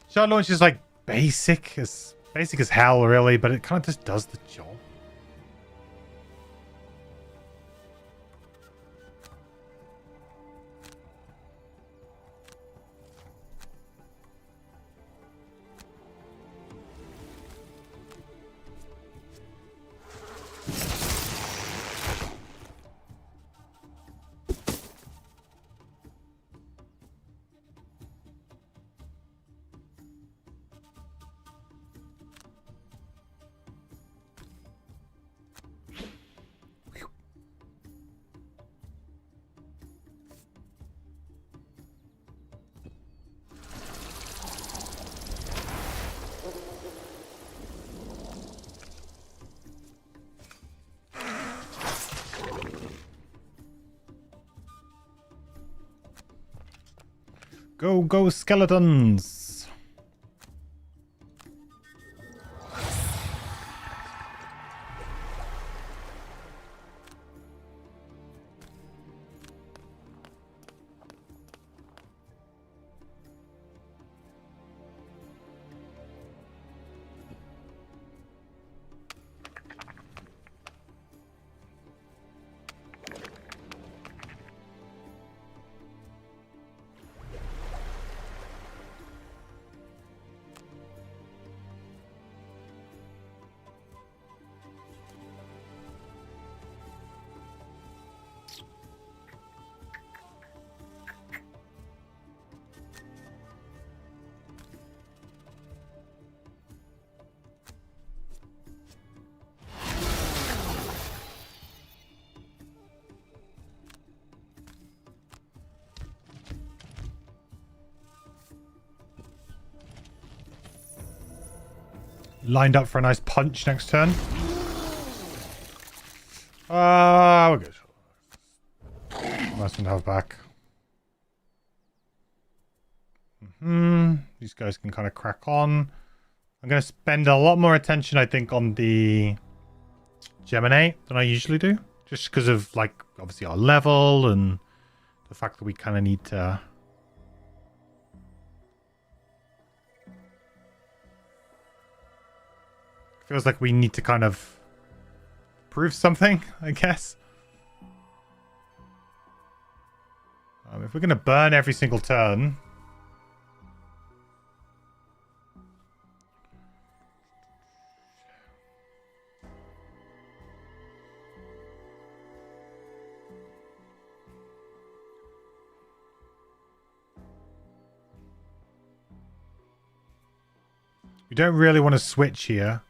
Shard Launch is like basic as hell, really, but it kind of just does the job. Go, skeletons! Lined up for a nice punch next turn. We're good. Nice one to have back. These guys can kind of crack on. I'm going to spend a lot more attention, I think, on the Geminate than I usually do. Just because of, like, obviously our level and the fact that we kind of need to... Feels like we need to kind of prove something, I guess. If we're going to burn every single turn... We don't really want to switch here.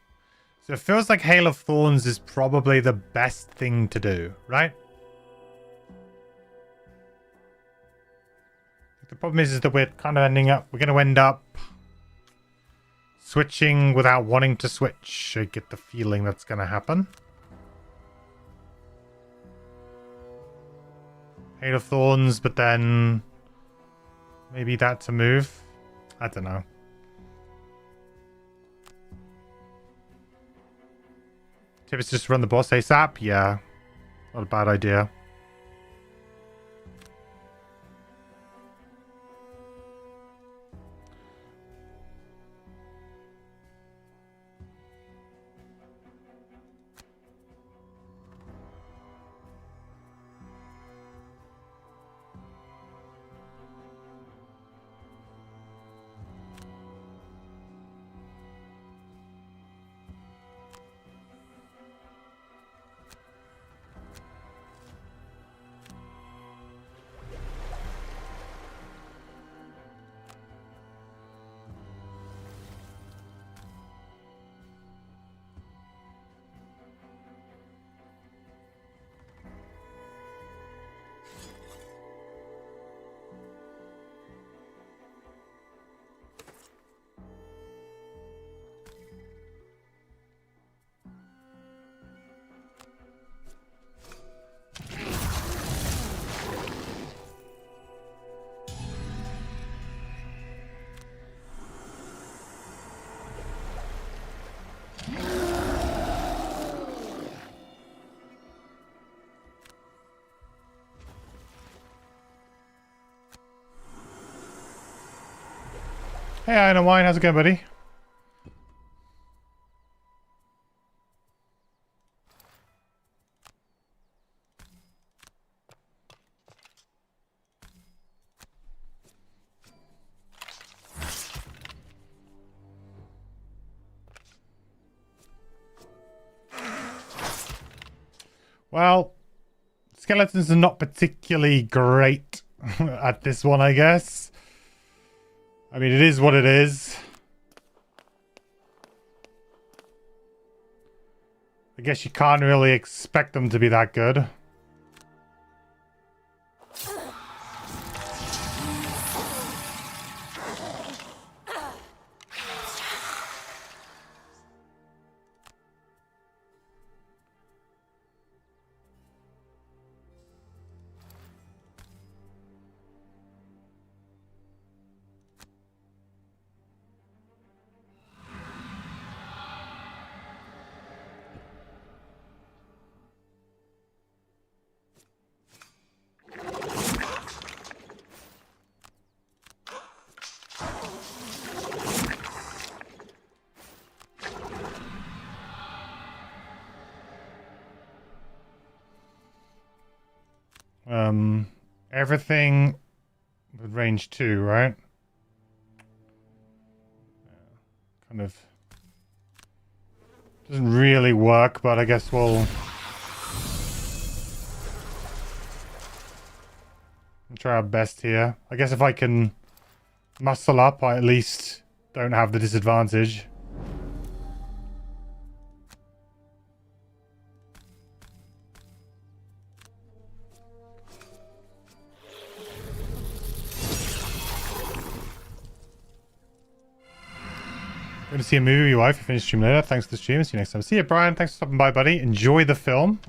So it feels like Hail of Thorns is probably the best thing to do, right? The problem is that we're kind of we're going to end up switching without wanting to switch. I get the feeling that's going to happen. Hail of Thorns, but then maybe that to move. I don't know. Tip is just run the boss ASAP? Yeah. Not a bad idea. Hey, I know Wine. How's it going, buddy? Well, skeletons are not particularly great at this one, I guess. I mean, it is what it is. I guess you can't really expect them to be that good. Everything with range 2, right? Kind of doesn't really work, but I guess we'll try our best here. I guess if I can muscle up, I at least don't have the disadvantage. Going to see a movie with your wife. You finish the stream later. Thanks for the stream. See you next time. See you, Brian. Thanks for stopping by, buddy. Enjoy the film.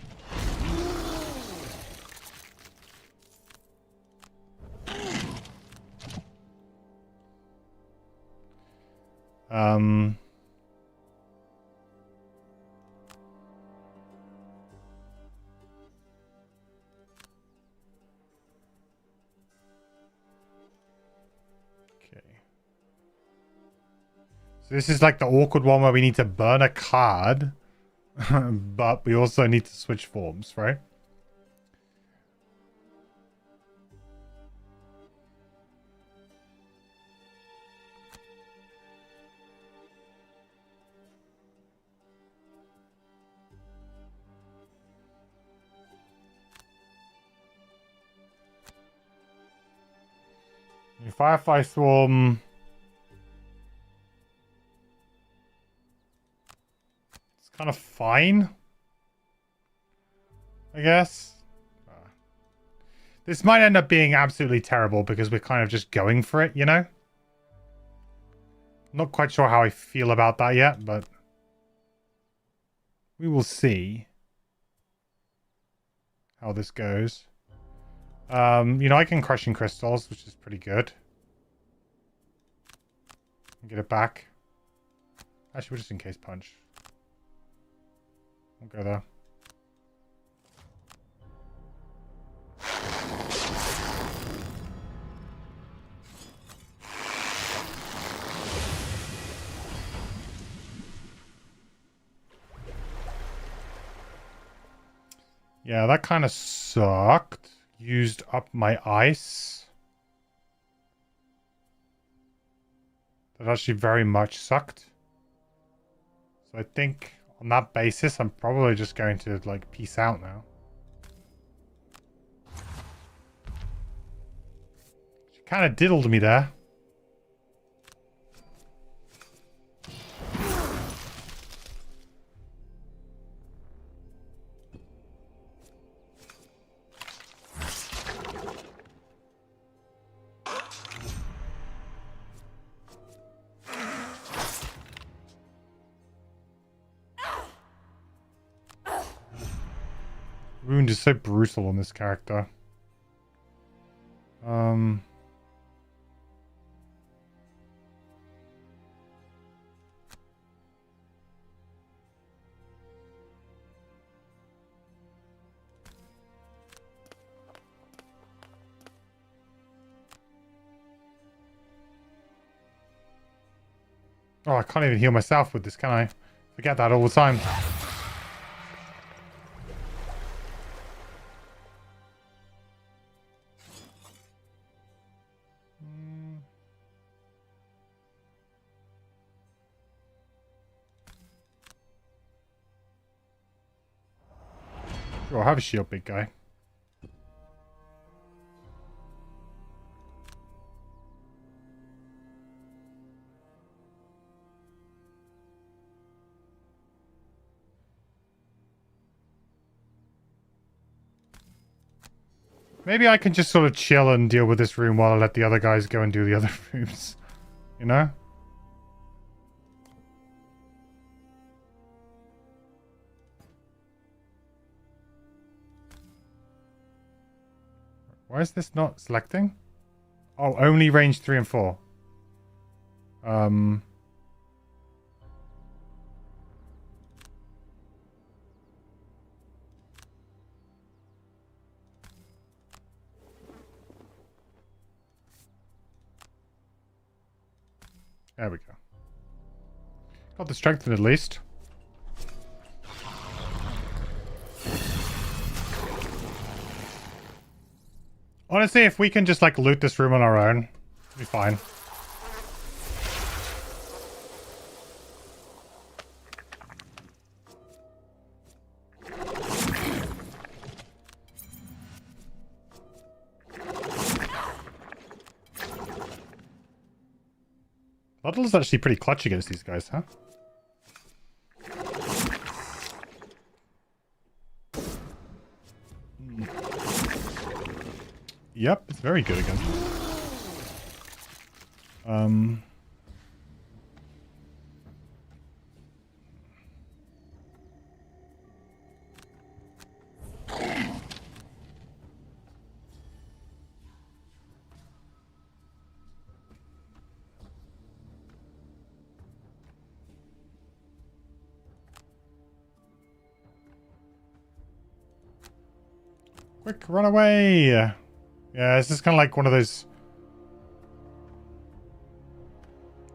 This is like the awkward one where we need to burn a card, but we also need to switch forms, right? Firefly Swarm. It's kind of fine, I guess. This might end up being absolutely terrible because we're kind of just going for it, you know? Not quite sure how I feel about that yet, but we will see how this goes. You know, I can crushing crystals, which is pretty good. Get it back. Actually, we're just in case punch. We'll go there. Yeah, that kind of sucked. Used up my ice. That actually very much sucked. So I think on that basis, I'm probably just going to, like, peace out now. She kind of diddled me there. Wound is so brutal on this character. Oh, I can't even heal myself with this, can I? Forget that all the time. Sure, have a shield, big guy. Maybe I can just sort of chill and deal with this room while I let the other guys go and do the other rooms. You know? Why is this not selecting? Oh, only range 3 and 4. There we go. Got the strength at least. Honestly, if we can just like loot this room on our own, it'll be fine. Luddle's actually pretty clutch against these guys, huh? Yep, it's very good against them. Quick, run away! Yeah, this is kind of like one of those...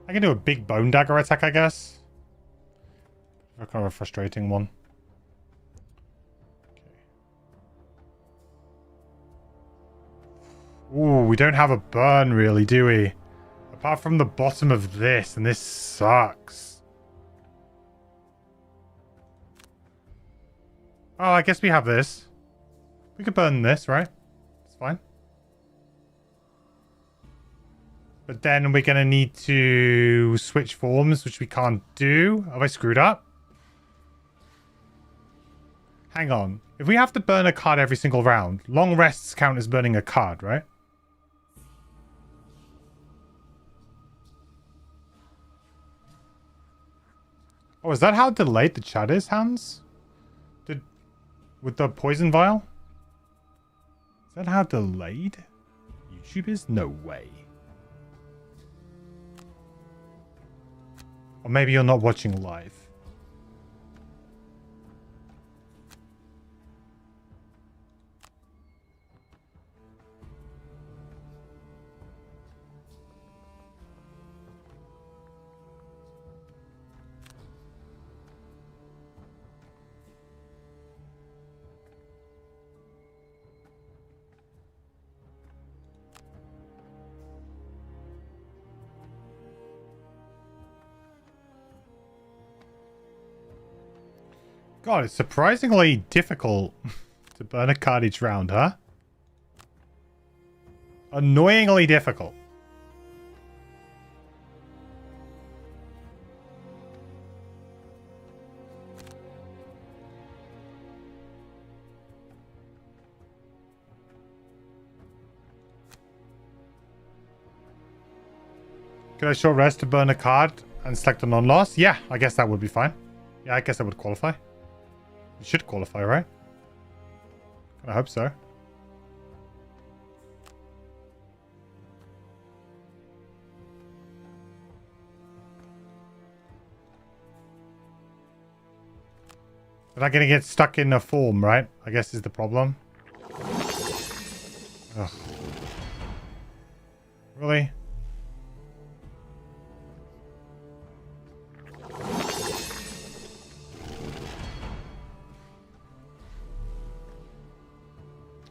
I can do a big bone dagger attack, I guess. Kind of a frustrating one. Okay. Ooh, we don't have a burn really, do we? Apart from the bottom of this, and this sucks. Oh, I guess we have this. We could burn this, right? It's fine. But then we're going to need to switch forms, which we can't do. Have I screwed up? Hang on. If we have to burn a card every single round, long rests count as burning a card, right? Oh, is that how delayed the chat is, Hans? With the poison vial? Is that how delayed YouTube is? No way. Or maybe you're not watching live. God, it's surprisingly difficult to burn a card each round, huh? Annoyingly difficult. Could I short rest to burn a card and select a non-loss? Yeah, I guess that would be fine. Yeah, I guess that would qualify. It should qualify, right? I hope so. They're not going to get stuck in a form, right? I guess is the problem. Ugh. Really?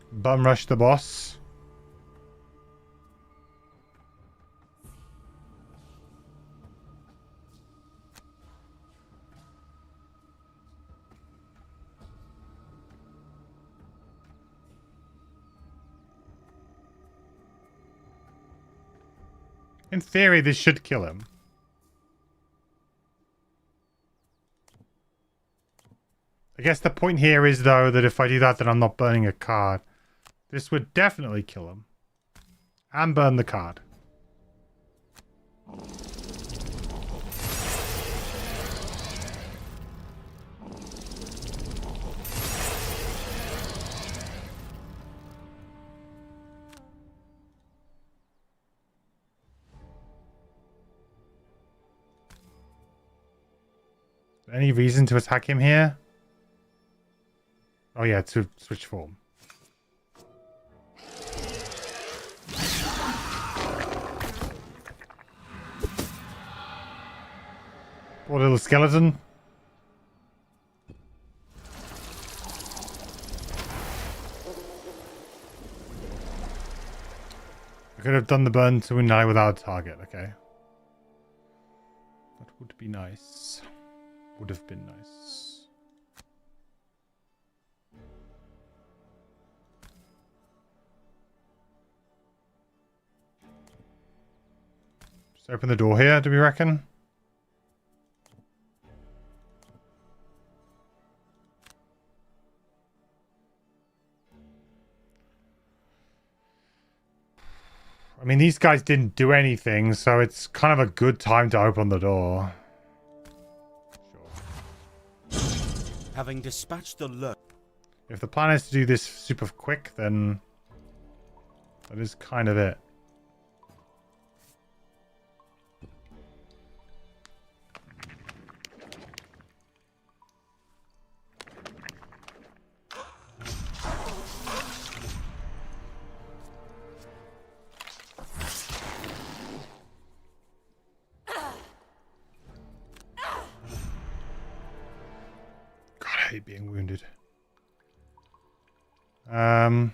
Bum rush the boss. In theory, this should kill him. I guess the point here is, though, that if I do that, then I'm not burning a card. This would definitely kill him. And burn the card. Any reason to attack him here? Oh yeah, to switch form. Poor little skeleton. I could have done the burn to an eye without a target, okay. That would be nice. Would have been nice. Just open the door here, do we reckon? I mean, these guys didn't do anything, so it's kind of a good time to open the door. Having dispatched the lurk. If the plan is to do this super quick, then that is kind of it. I hate being wounded. I've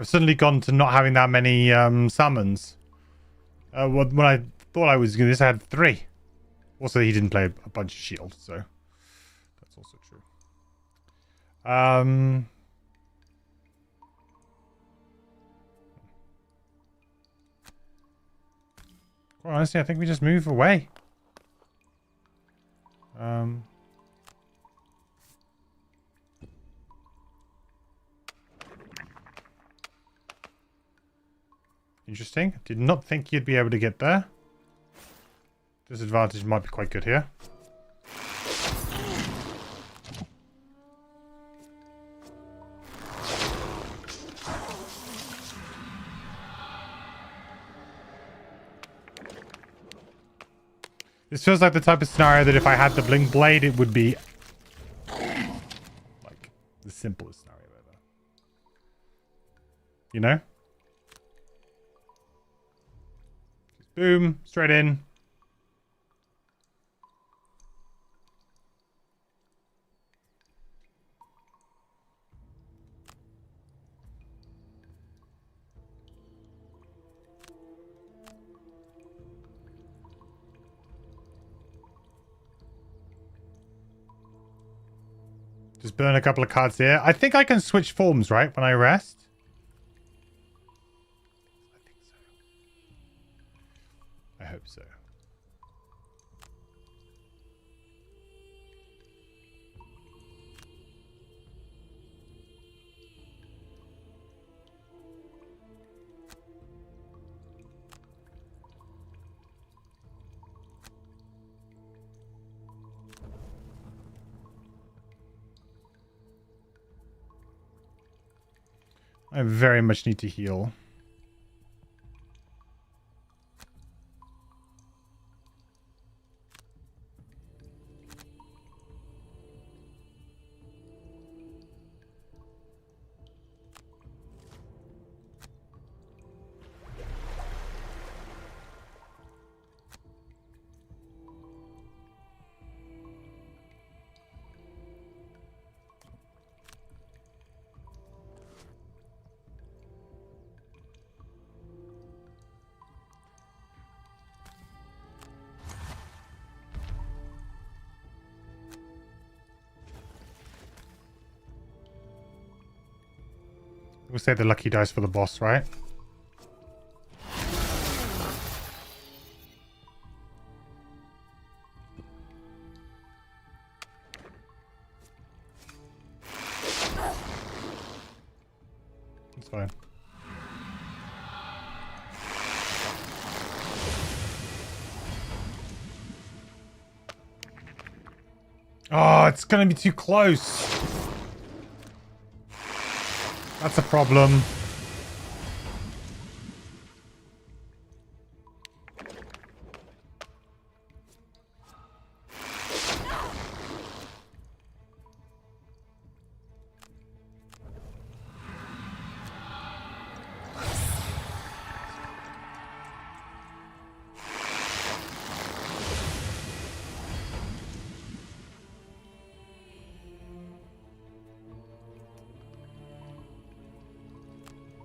suddenly gone to not having that many summons. When I thought I was going to this, I had 3. Also, he didn't play a bunch of shield, so that's also true. Quite honestly, I think we just move away. Interesting. Did not think you'd be able to get there. Disadvantage might be quite good here. This feels like the type of scenario that if I had the Blink Blade, it would be like the simplest scenario ever. You know? Just boom, straight in. Just burn a couple of cards here. I think I can switch forms, right? When I rest? I think so. I hope so. I very much need to heal. We'll save the lucky dice for the boss, right? That's fine. Oh, it's gonna be too close. That's a problem.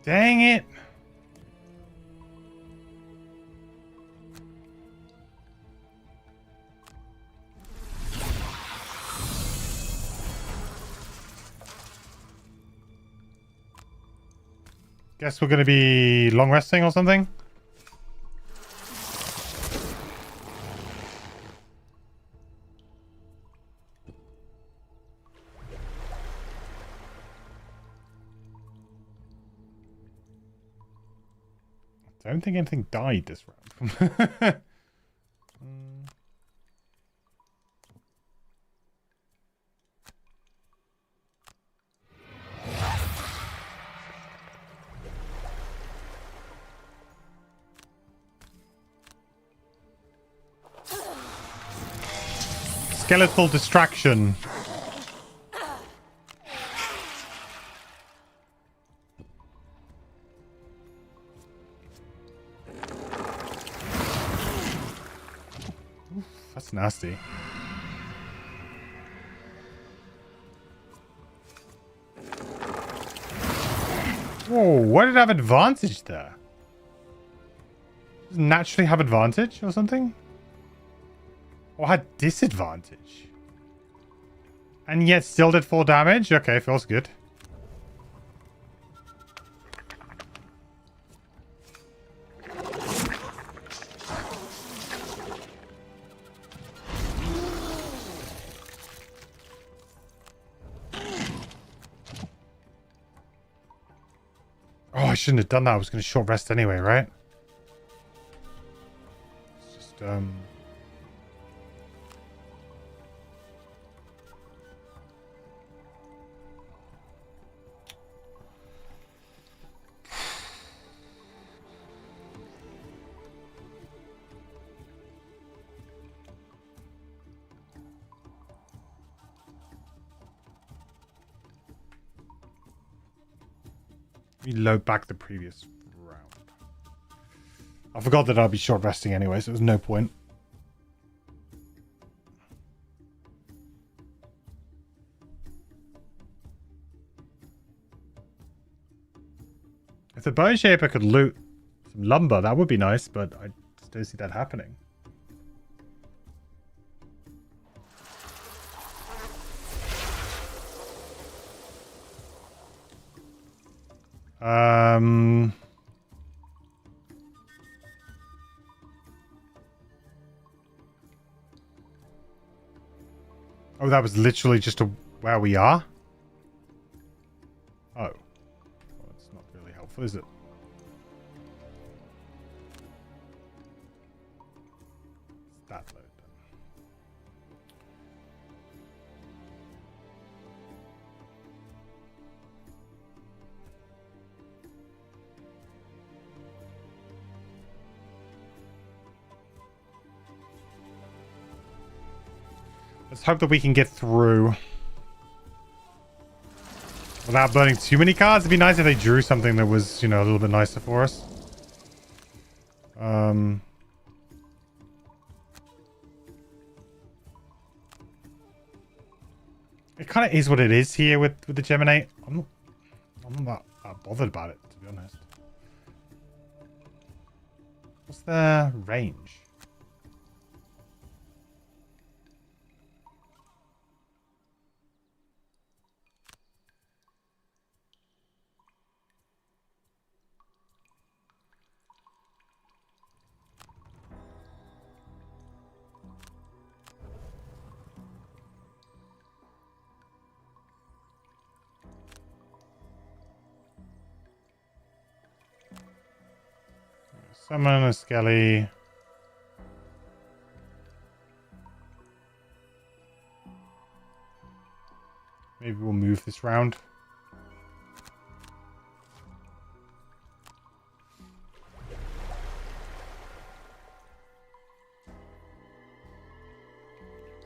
Dang it. Guess we're going to be long resting or something. I don't think anything died this round. Skeletal distraction. That's nasty. Whoa, why did it have advantage there? Does it naturally have advantage or something? Or had disadvantage? And yet still did 4 damage? Okay, feels good. Oh, I shouldn't have done that. I was going to short rest anyway, right? It's just, let me load back the previous round. I forgot that I'd be short resting anyway, so there's no point. If the bone shaper could loot some lumber, that would be nice, but I just don't see that happening. Oh, that was literally just where we are? Oh. Well, that's not really helpful, is it? It's that load then. Let's hope that we can get through without burning too many cards. It'd be nice if they drew something that was, you know, a little bit nicer for us. It kind of is what it is here with the Geminate. I'm not that bothered about it, to be honest. What's the range? Summon a Skelly. Maybe we'll move this round.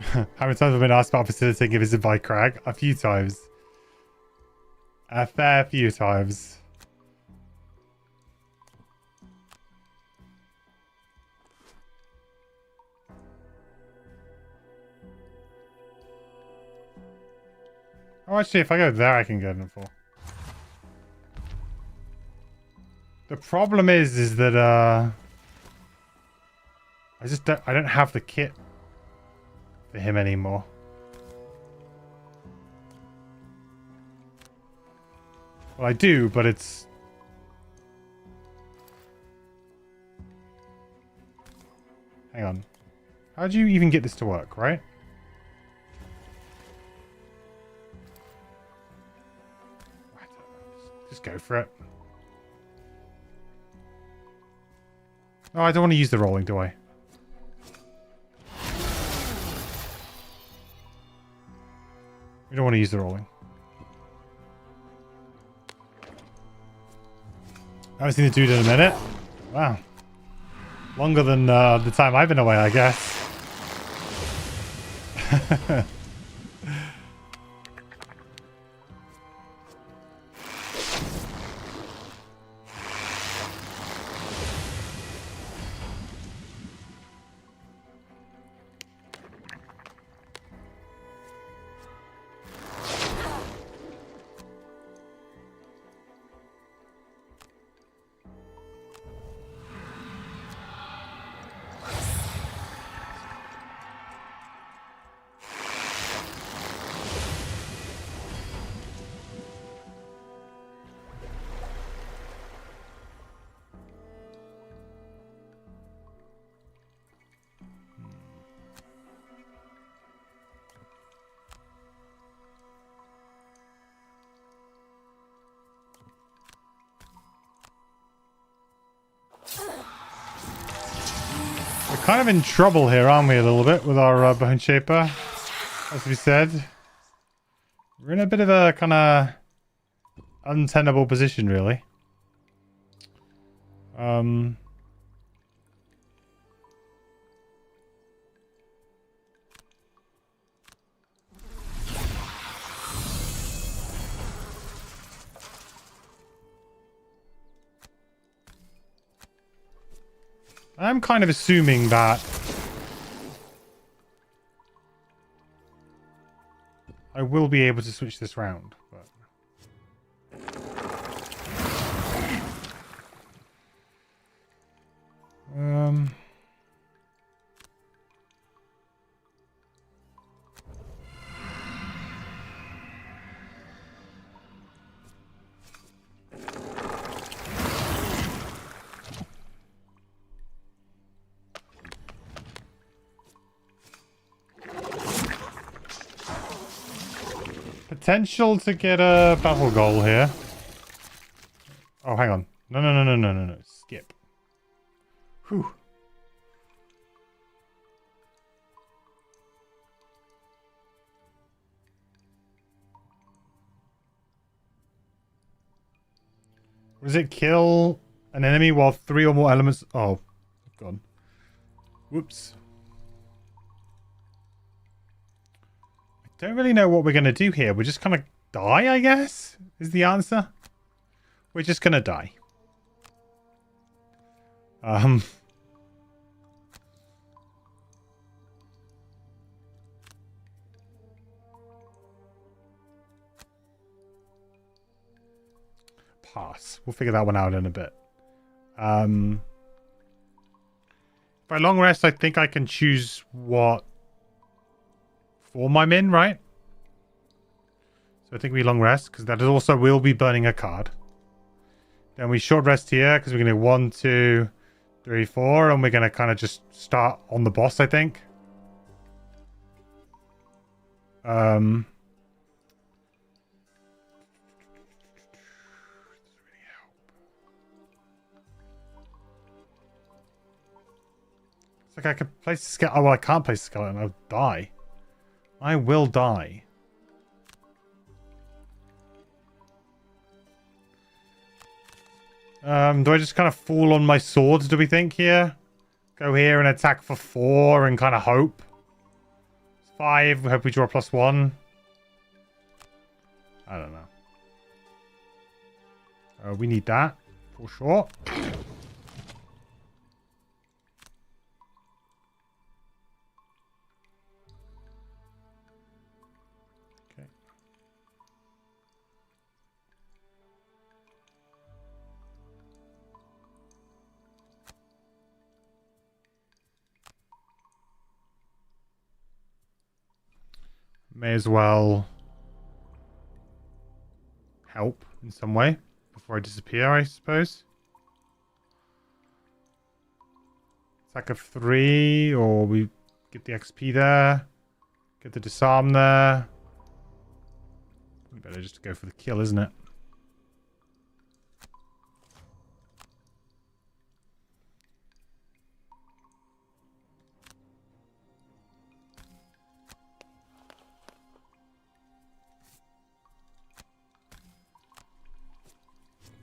How many times have I been asked about facilitating a visit by Crag? A few times. A fair few times. Oh, actually, if I go there, I can go in 4. The problem is that, I don't have the kit for him anymore. Well, I do, but it's... Hang on. How do you even get this to work, right? Just go for it. Oh, I don't want to use the rolling, do I? We don't want to use the rolling. I haven't seen the dude in a minute. Wow. Longer than the time I've been away, I guess. kind of in trouble here, aren't we, a little bit with our Bone Shaper? As we said. We're in a bit of a kind of untenable position, really. I'm kind of assuming that I will be able to switch this round, but potential to get a battle goal here. Oh, hang on. No. Skip. Whew. Does it kill an enemy while 3 or more elements... Oh, gone. Whoops. I don't really know what we're going to do here. We're just going to die, I guess, is the answer. We're just going to die. Pass. We'll figure that one out in a bit. By long rest, I think I can choose what form I'm in, right? So I think we long rest, because that also will be burning a card. Then we short rest here, because we're going to 1, 2, 3, 4, and we're going to kind of just start on the boss, I think. It's like I could place a skeleton. Oh, well, I can't place a skeleton. I'll die. I will die. Do I just kind of fall on my swords, do we think, here? Go here and attack for 4 and kind of hope. 5. We hope we draw +1. I don't know. We need that, for sure. May as well help in some way before I disappear, I suppose. Attack of 3, or we get the XP there. Get the disarm there. Better just go for the kill, isn't it?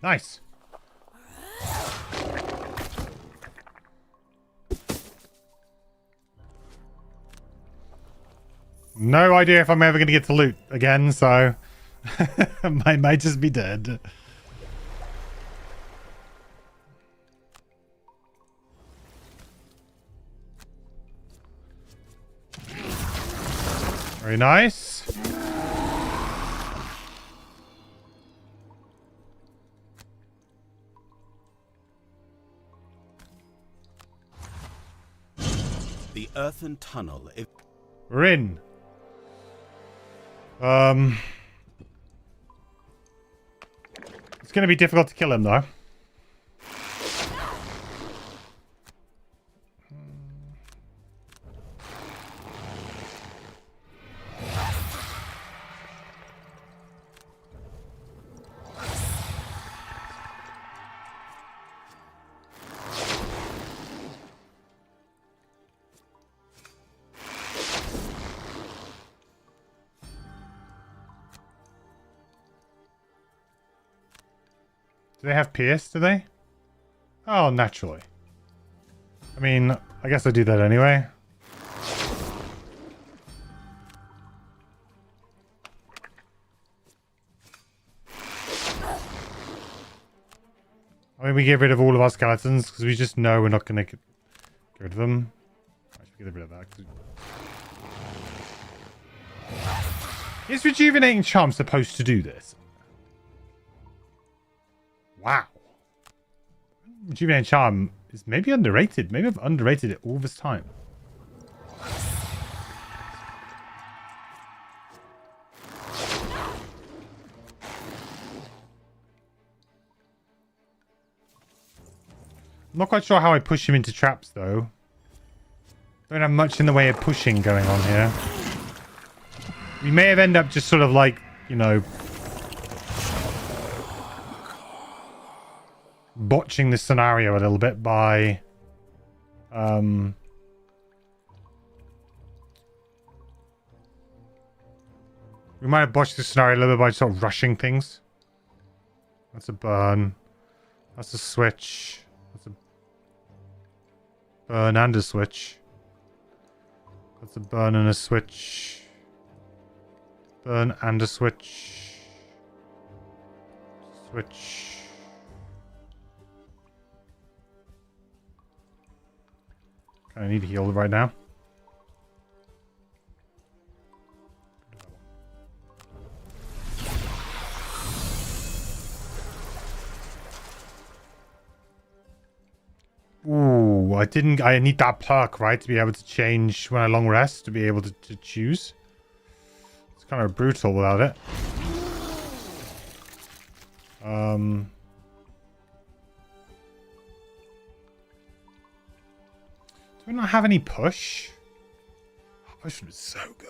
Nice. No idea if I'm ever going to get to loot again, so I might just be dead. Very nice. The earthen tunnel. We're in. It's going to be difficult to kill him, though. Do they have pierce, do they? Oh, naturally. I mean, I guess I do that anyway. I mean, we get rid of all of our skeletons because we just know we're not going to get rid of them. I should get rid of that. Is Rejuvenating Charm supposed to do this? Wow. Rejuvenating Charm is maybe underrated. Maybe I've underrated it all this time. I'm not quite sure how I push him into traps, though. Don't have much in the way of pushing going on here. We may have ended up just sort of like, you know, botching this scenario a little bit by... we might have botched this scenario a little bit by sort of rushing things. That's a burn. That's a switch. That's a burn and a switch. That's a burn and a switch. Burn and a switch. Switch. I need to heal right now. Ooh, I need that perk, right? To be able to change when I long rest, to be able to choose. It's kind of brutal without it. Do we not have any push? Oh, push was so good.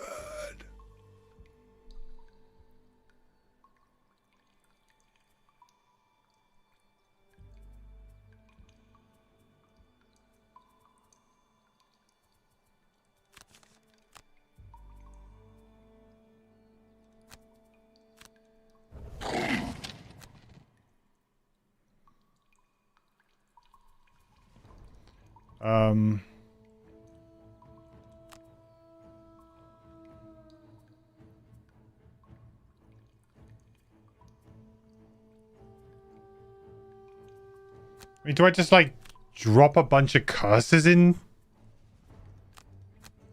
I mean, do I just, like, drop a bunch of curses in?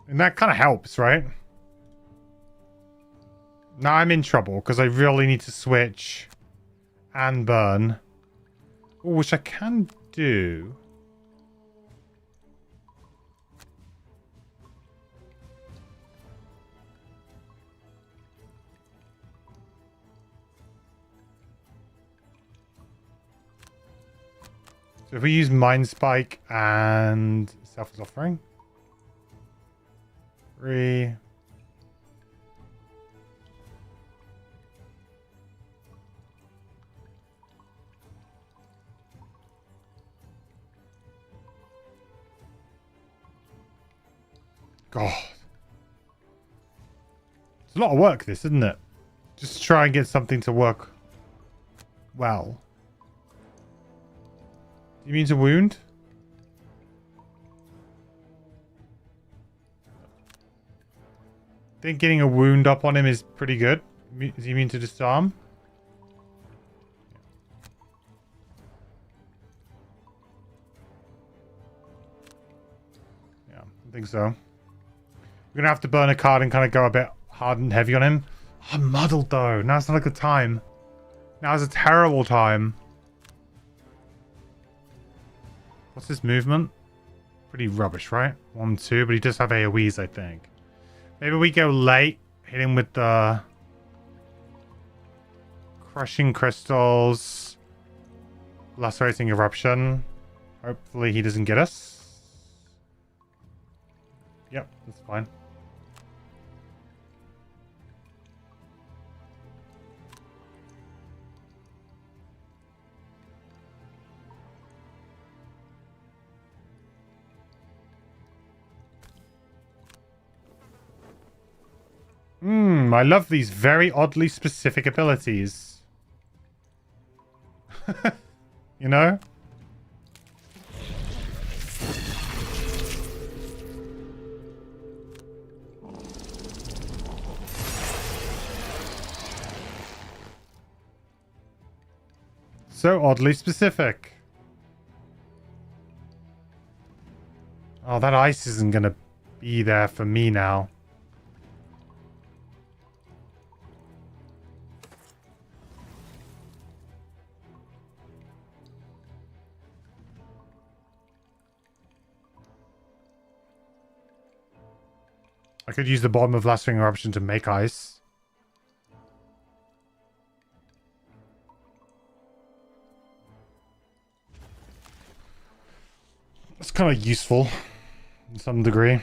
And that kind of helps, right? Now I'm in trouble, because I really need to switch and burn. Ooh, which I can do. So if we use Mind Spike and Selfless Offering. 3. God. It's a lot of work, this, isn't it? Just to try and get something to work well. You mean to wound? I think getting a wound up on him is pretty good. Does he mean to disarm? Yeah, I think so. We're going to have to burn a card and kind of go a bit hard and heavy on him. I'm muddled though. Now's not a good time. Now's a terrible time. What's his movement? Pretty rubbish, right? 1, 2, but he does have AoEs, I think. Maybe we go late, hit him with the crushing crystals, lacerating eruption. Hopefully he doesn't get us. Yep, that's fine. I love these very oddly specific abilities. you know? So oddly specific. Oh, that ice isn't gonna be there for me now. I could use the bottom of Last Ring Eruption to make ice. It's kind of useful in some degree.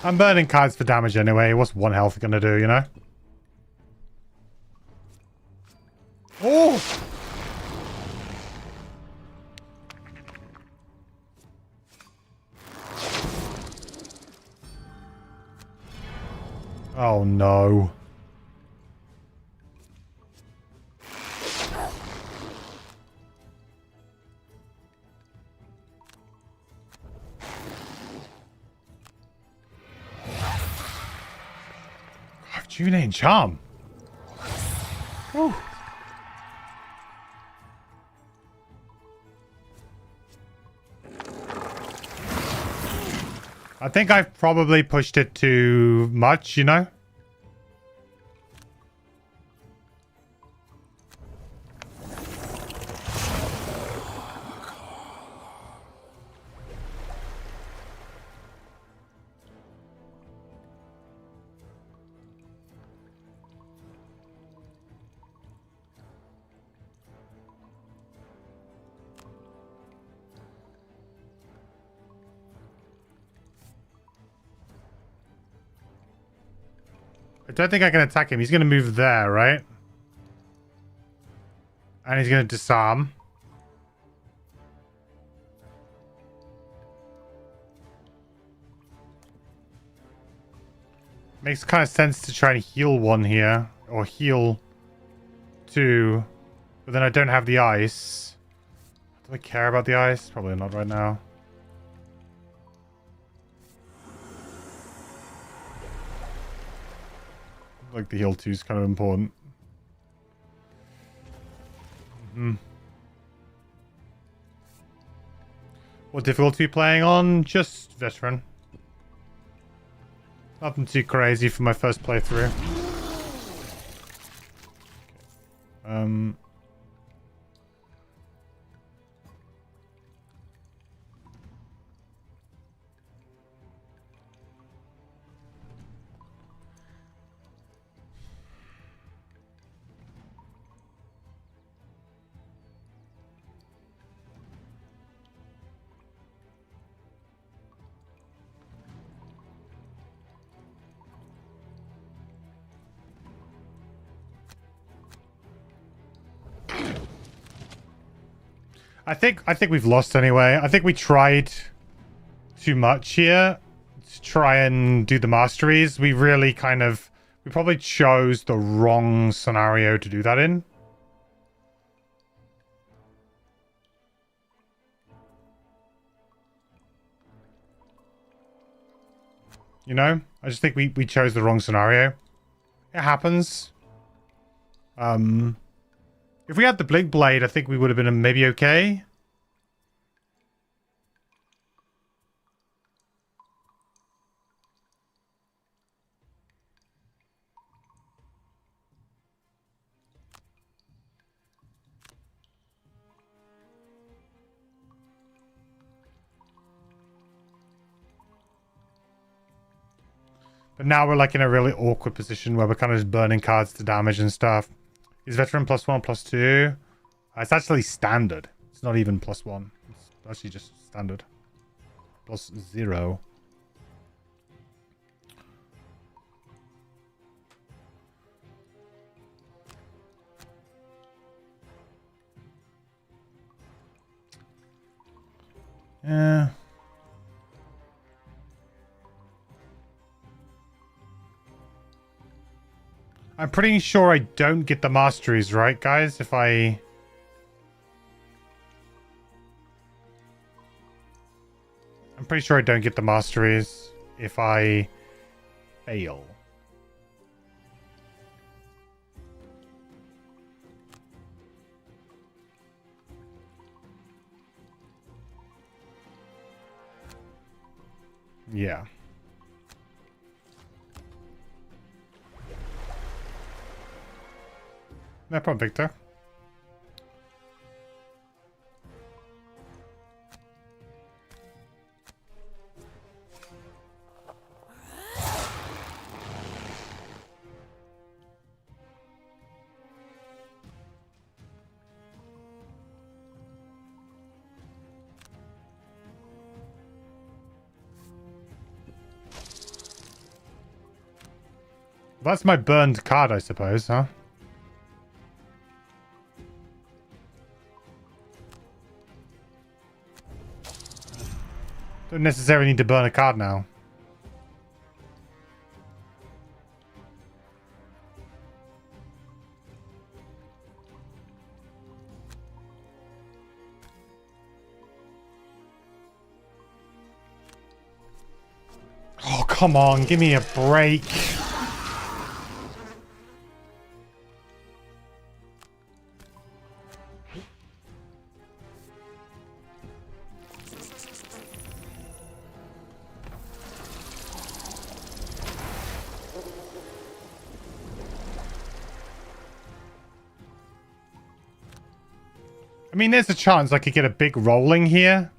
I'm burning cards for damage anyway. What's one health gonna do, you know? Oh! Oh no. Rejuvenating Charm. Whew. I think I've probably pushed it too much, you know? I don't think I can attack him. He's going to move there, right? And he's going to disarm. Makes kind of sense to try and heal one here. Or heal two. But then I don't have the ice. Do I care about the ice? Probably not right now. Like the heal 2 is kind of important. What difficulty are you playing on? Just veteran. Nothing too crazy for my first playthrough. I think we've lost anyway. I think we tried too much here to try and do the masteries. We really we probably chose the wrong scenario to do that in. You know? I just think we chose the wrong scenario. It happens. If we had the Blink Blade, I think we would have been maybe okay. But now we're like in a really awkward position where we're kind of just burning cards to damage and stuff. Is veteran +1, +2? It's actually standard. It's not even +1. It's actually just standard. +0. I'm pretty sure I don't get the masteries, right, guys? If I... I'm pretty sure I don't get the masteries if I fail. Yeah. No problem, Victor. That's my burned card, I suppose, huh? Don't necessarily need to burn a card now. Oh, come on, give me a break. I mean, there's a chance I could get a big rolling here.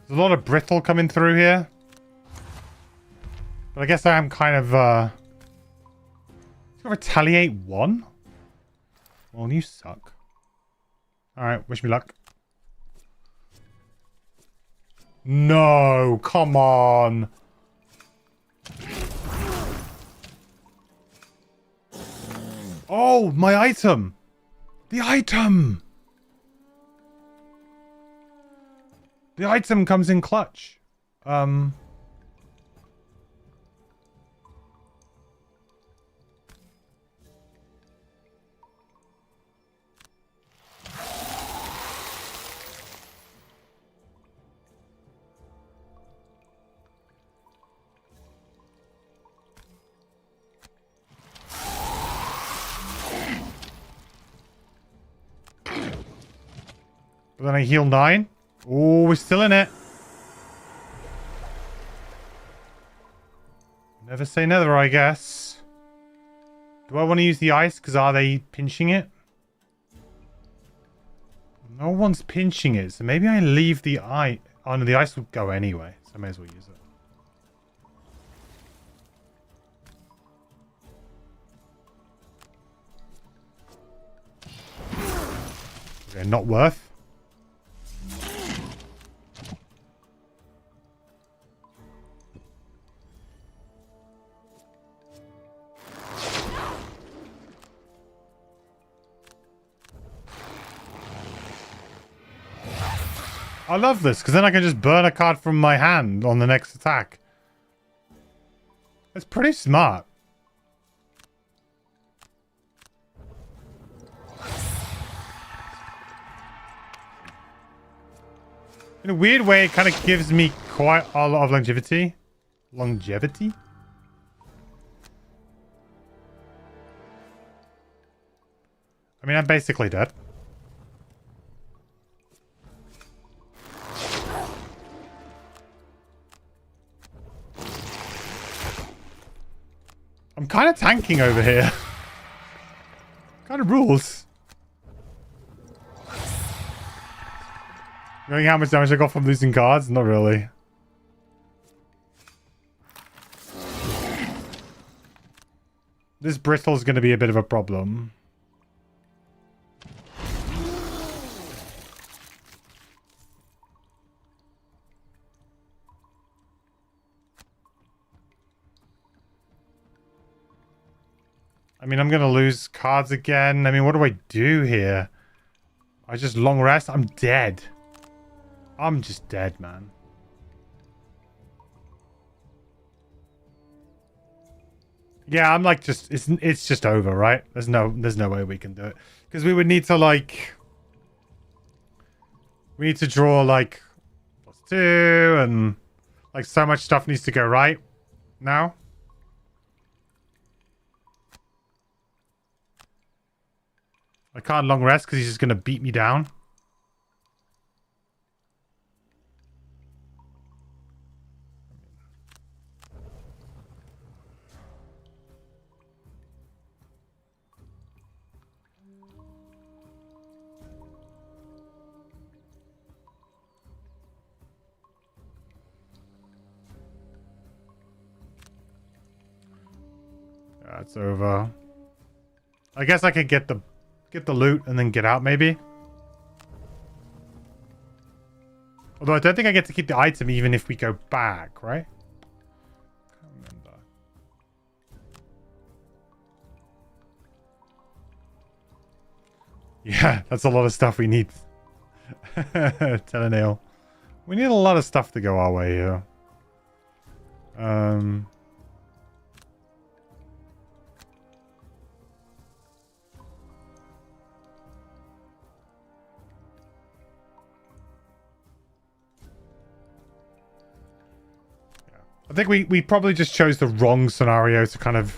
There's a lot of brittle coming through here. But I guess I am kind of, retaliate 1? Well, you suck. Alright, wish me luck. No, come on. Oh, my item. The item. The item comes in clutch. But then I heal 9. Oh, we're still in it. Never say never, I guess. Do I want to use the ice? Because are they pinching it? No one's pinching it. So maybe I leave the ice. Oh, no, the ice will go anyway. So I may as well use it. Okay, not worth. I love this, because then I can just burn a card from my hand on the next attack. It's pretty smart. In a weird way, it kind of gives me quite a lot of longevity. Longevity? I mean, I'm basically dead. I'm kind of tanking over here. Kind of rules. Knowing how much damage I got from losing cards? Not really. This brittle is going to be a bit of a problem. I mean, I'm going to lose cards again. I mean, what do I do here? I just long rest? I'm dead. I'm just dead, man. Yeah, I'm like it's just over, right? There's no way we can do it. Because we would need to like we need to draw like +2 and like so much stuff needs to go right now. I can't long rest because he's just gonna beat me down. Yeah, it's over. I guess I could get the loot and then get out maybe. Although I don't think I get to keep the item even if we go back, right? Can't remember. Yeah, that's a lot of stuff we need. Telenale. We need a lot of stuff to go our way here. I think we probably just chose the wrong scenario to kind of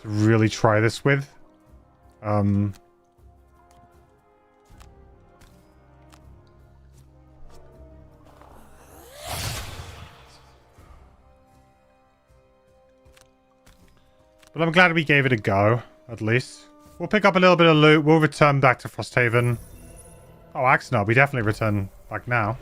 really try this with. But I'm glad we gave it a go, at least. We'll pick up a little bit of loot. We'll return back to Frosthaven. Oh, Axnar, we definitely return back now.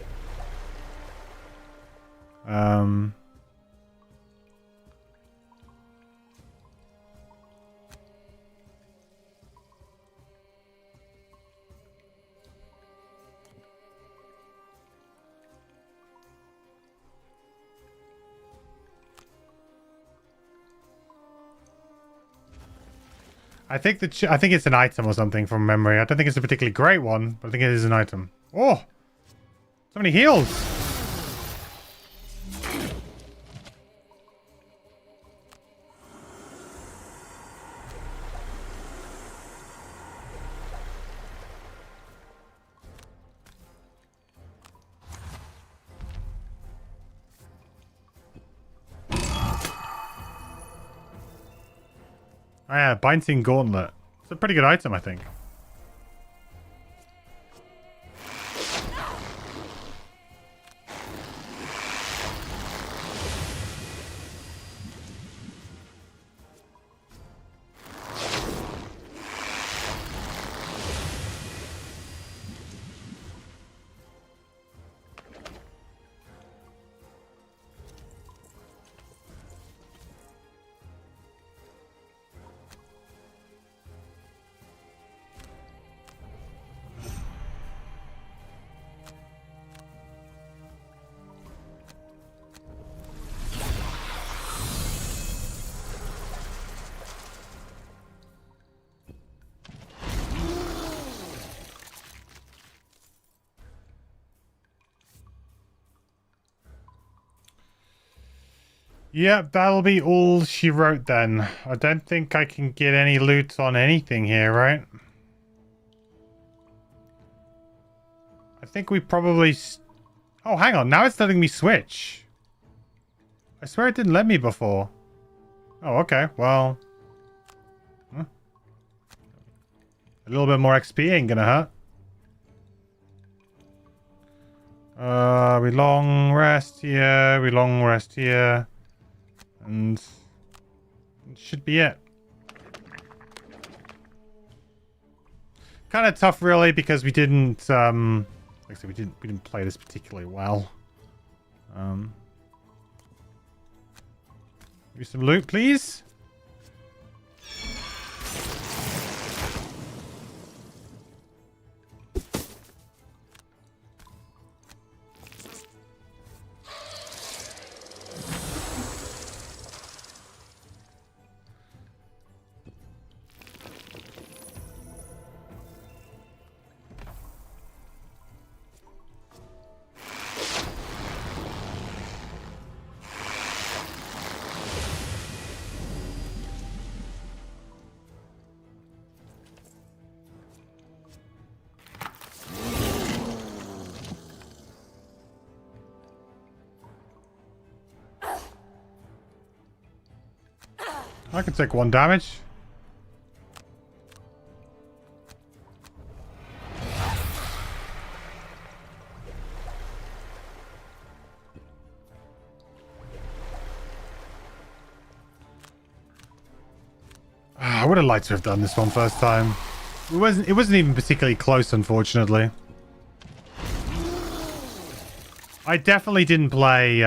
I think it's an item or something from memory. I don't think it's a particularly great one, but I think it is an item. Oh, so many heals. Oh yeah, Binding Gauntlet. It's a pretty good item, I think. Yep, that'll be all she wrote then. I don't think I can get any loot on anything here, right? I think we probably... Oh, hang on. Now it's letting me switch. I swear it didn't let me before. Oh, okay. Well... A little bit more XP ain't gonna hurt. We long rest here. We long rest here. And it should be it. Kind of tough, really, because we didn't. Like I said, we didn't play this particularly well. Give me some loot, please. I can take 1 damage. I would have liked to have done this one first time. It wasn't even particularly close, unfortunately. I definitely didn't play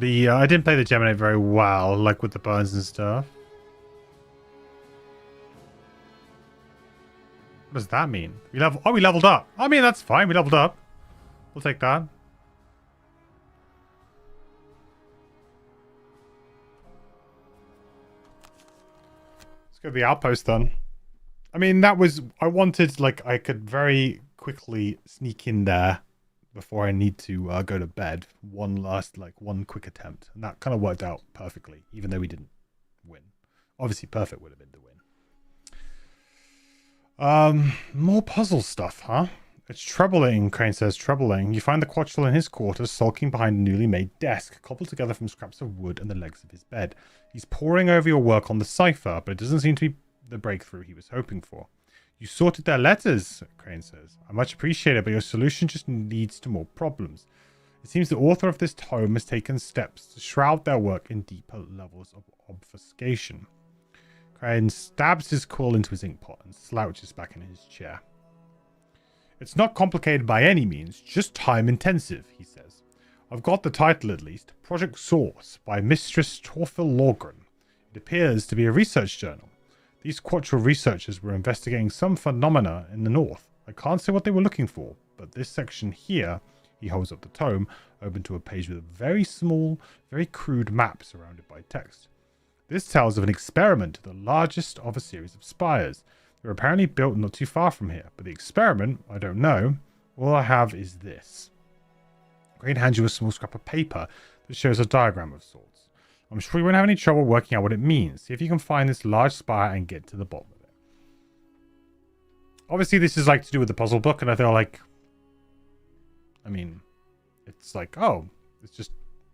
I didn't play the Geminate very well, like with the burns and stuff. What does that mean? We leveled up. I mean, that's fine. We leveled up. We'll take that. Let's go to the Outpost then. I mean, I wanted, like, I could very quickly sneak in there before I need to go to bed. One quick attempt. And that kind of worked out perfectly, even though we didn't win. Obviously, perfect would have been the win. More puzzle stuff, huh? It's troubling, Crane says, troubling. You find the Quattrel in his quarters, sulking behind a newly made desk, cobbled together from scraps of wood and the legs of his bed. He's poring over your work on the cipher, but it doesn't seem to be the breakthrough he was hoping for. You sorted their letters, Crane says. I much appreciate it, but your solution just leads to more problems. It seems the author of this tome has taken steps to shroud their work in deeper levels of obfuscation. Crane stabs his quill into his inkpot and slouches back in his chair. It's not complicated by any means, just time intensive, he says. I've got the title at least, Project Source by Mistress Torfil Lorgren. It appears to be a research journal. These Quattrel researchers were investigating some phenomena in the north. I can't say what they were looking for, but this section here, he holds up the tome, open to a page with a very small, very crude map surrounded by text. This tells of an experiment, the largest of a series of spires. They're apparently built not too far from here, but the experiment, I don't know. All I have is this. Crane hands you a small scrap of paper that shows a diagram of sorts. I'm sure you won't have any trouble working out what it means. See if you can find this large spire and get to the bottom of it. Obviously, this is like to do with the puzzle book, and I feel like, I mean, it's like, oh, it's just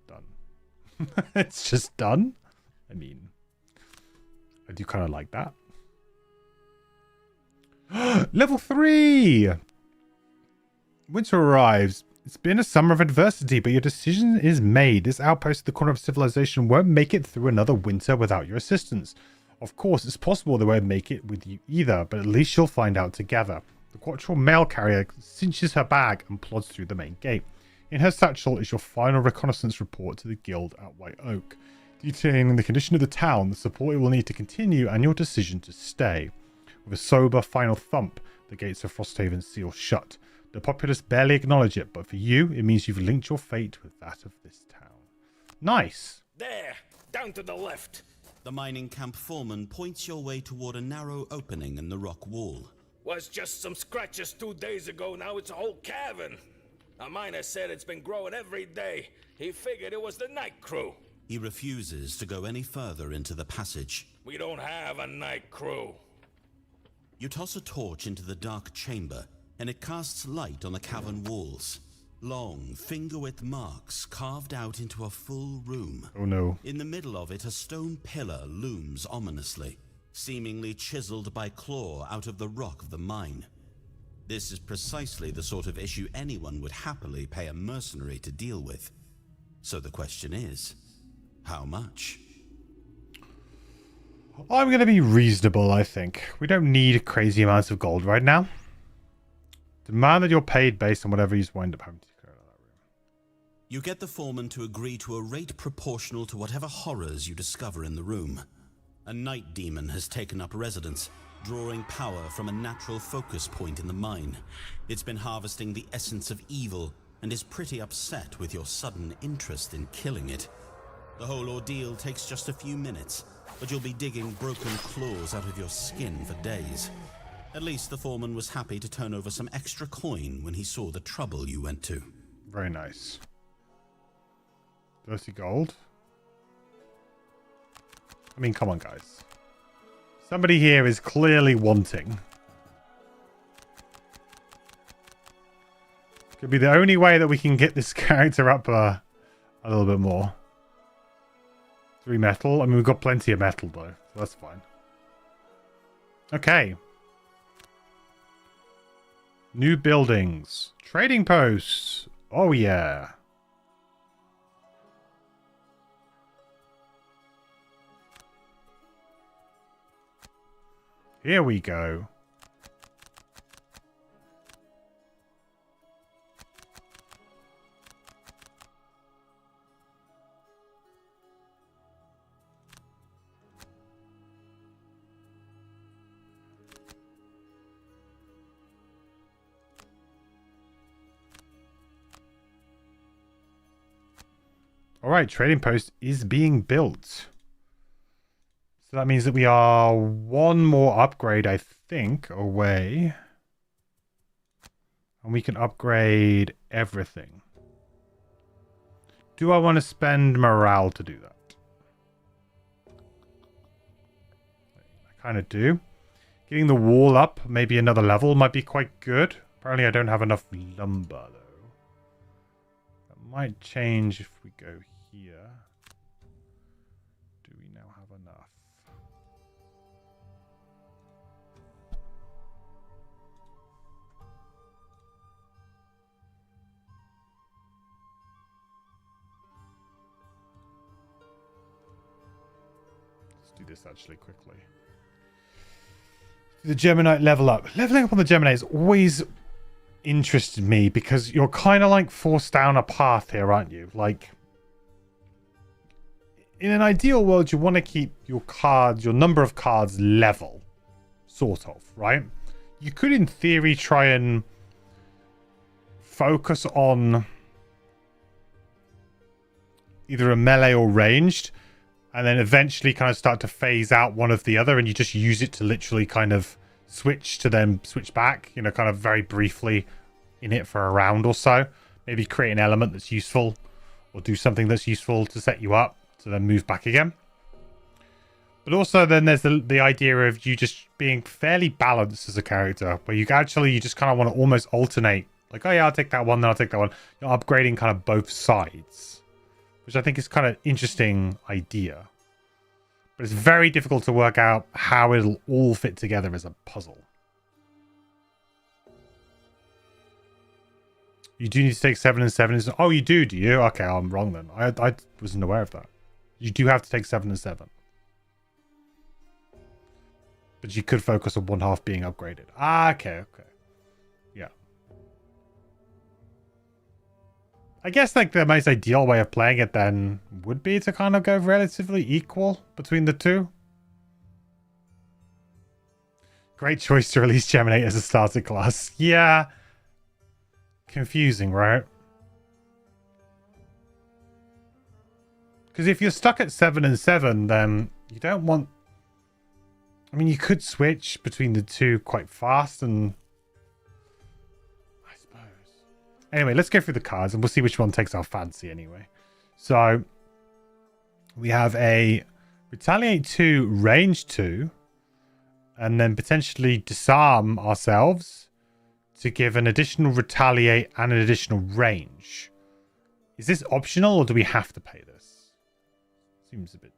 done. It's just done. I mean, I do kind of like that. Level 3! Winter arrives. It's been a summer of adversity, but your decision is made. This outpost at the corner of civilization won't make it through another winter without your assistance. Of course, it's possible they won't make it with you either, but at least you'll find out together. The Quattrel mail carrier cinches her bag and plods through the main gate. In her satchel is your final reconnaissance report to the guild at White Oak, detailing the condition of the town, the support it will need to continue, and your decision to stay. With a sober final thump, the gates of Frosthaven seal shut. The populace barely acknowledge it, but for you, it means you've linked your fate with that of this town. Nice. There, down to the left. The mining camp foreman points your way toward a narrow opening in the rock wall. Was just some scratches 2 days ago, now it's a whole cavern. A miner said it's been growing every day. He figured it was the night crew. He refuses to go any further into the passage. We don't have a night crew. You toss a torch into the dark chamber, and it casts light on the cavern walls. Long, finger-width marks carved out into a full room. Oh no. In the middle of it, a stone pillar looms ominously, seemingly chiseled by claw out of the rock of the mine. This is precisely the sort of issue anyone would happily pay a mercenary to deal with. So the question is, how much? I'm going to be reasonable, I think. We don't need crazy amounts of gold right now. Demand that you're paid based on whatever you wind up having to clear out of that room. You get the foreman to agree to a rate proportional to whatever horrors you discover in the room. A night demon has taken up residence, drawing power from a natural focus point in the mine. It's been harvesting the essence of evil and is pretty upset with your sudden interest in killing it. The whole ordeal takes just a few minutes, but you'll be digging broken claws out of your skin for days. At least the foreman was happy to turn over some extra coin when he saw the trouble you went to. Very nice. Dirty gold. I mean, come on, guys. Somebody here is clearly wanting. Could be the only way that we can get this character up a little bit more. 3 metal. I mean, we've got plenty of metal though, so that's fine. Okay. New buildings. Trading posts. Oh yeah. Here we go. All right, trading post is being built. So that means that we are one more upgrade, I think, away. And we can upgrade everything. Do I want to spend morale to do that? I kind of do. Getting the wall up, maybe another level, might be quite good. Apparently I don't have enough lumber, though. That might change if we go here. Do we now have enough? Let's do this actually quickly. The Gemini level up. Leveling up on the Gemini has always interested me because you're kind of like forced down a path here, aren't you? Like, in an ideal world, you want to keep your cards, your number of cards level, sort of, right? You could, in theory, try and focus on either a melee or ranged, and then eventually kind of start to phase out one of the other, and you just use it to literally kind of switch to then switch back, you know, kind of very briefly in it for a round or so. Maybe create an element that's useful, or do something that's useful to set you up, to then move back again. But also then there's the idea of you just being fairly balanced as a character, where you just kind of want to almost alternate. Like, oh yeah, I'll take that one, then I'll take that one. You're upgrading kind of both sides, which I think is kind of interesting idea. But it's very difficult to work out how it'll all fit together as a puzzle. You do need to take 7 and 7. Oh, you do you? Okay, I'm wrong then. I wasn't aware of that. You do have to take 7 and 7. But you could focus on one half being upgraded. Ah, okay. Yeah. I guess like the most ideal way of playing it then would be to kind of go relatively equal between the two. Great choice to release Geminate as a starter class. Yeah. Confusing, right? Because if you're stuck at 7 and 7, then you don't want... I mean, you could switch between the two quite fast, and... I suppose. Anyway, let's go through the cards, and we'll see which one takes our fancy anyway. So, we have a Retaliate 2, Range 2, and then potentially Disarm ourselves to give an additional Retaliate and an additional Range. Is this optional, or do we have to pay this? Seems a bit...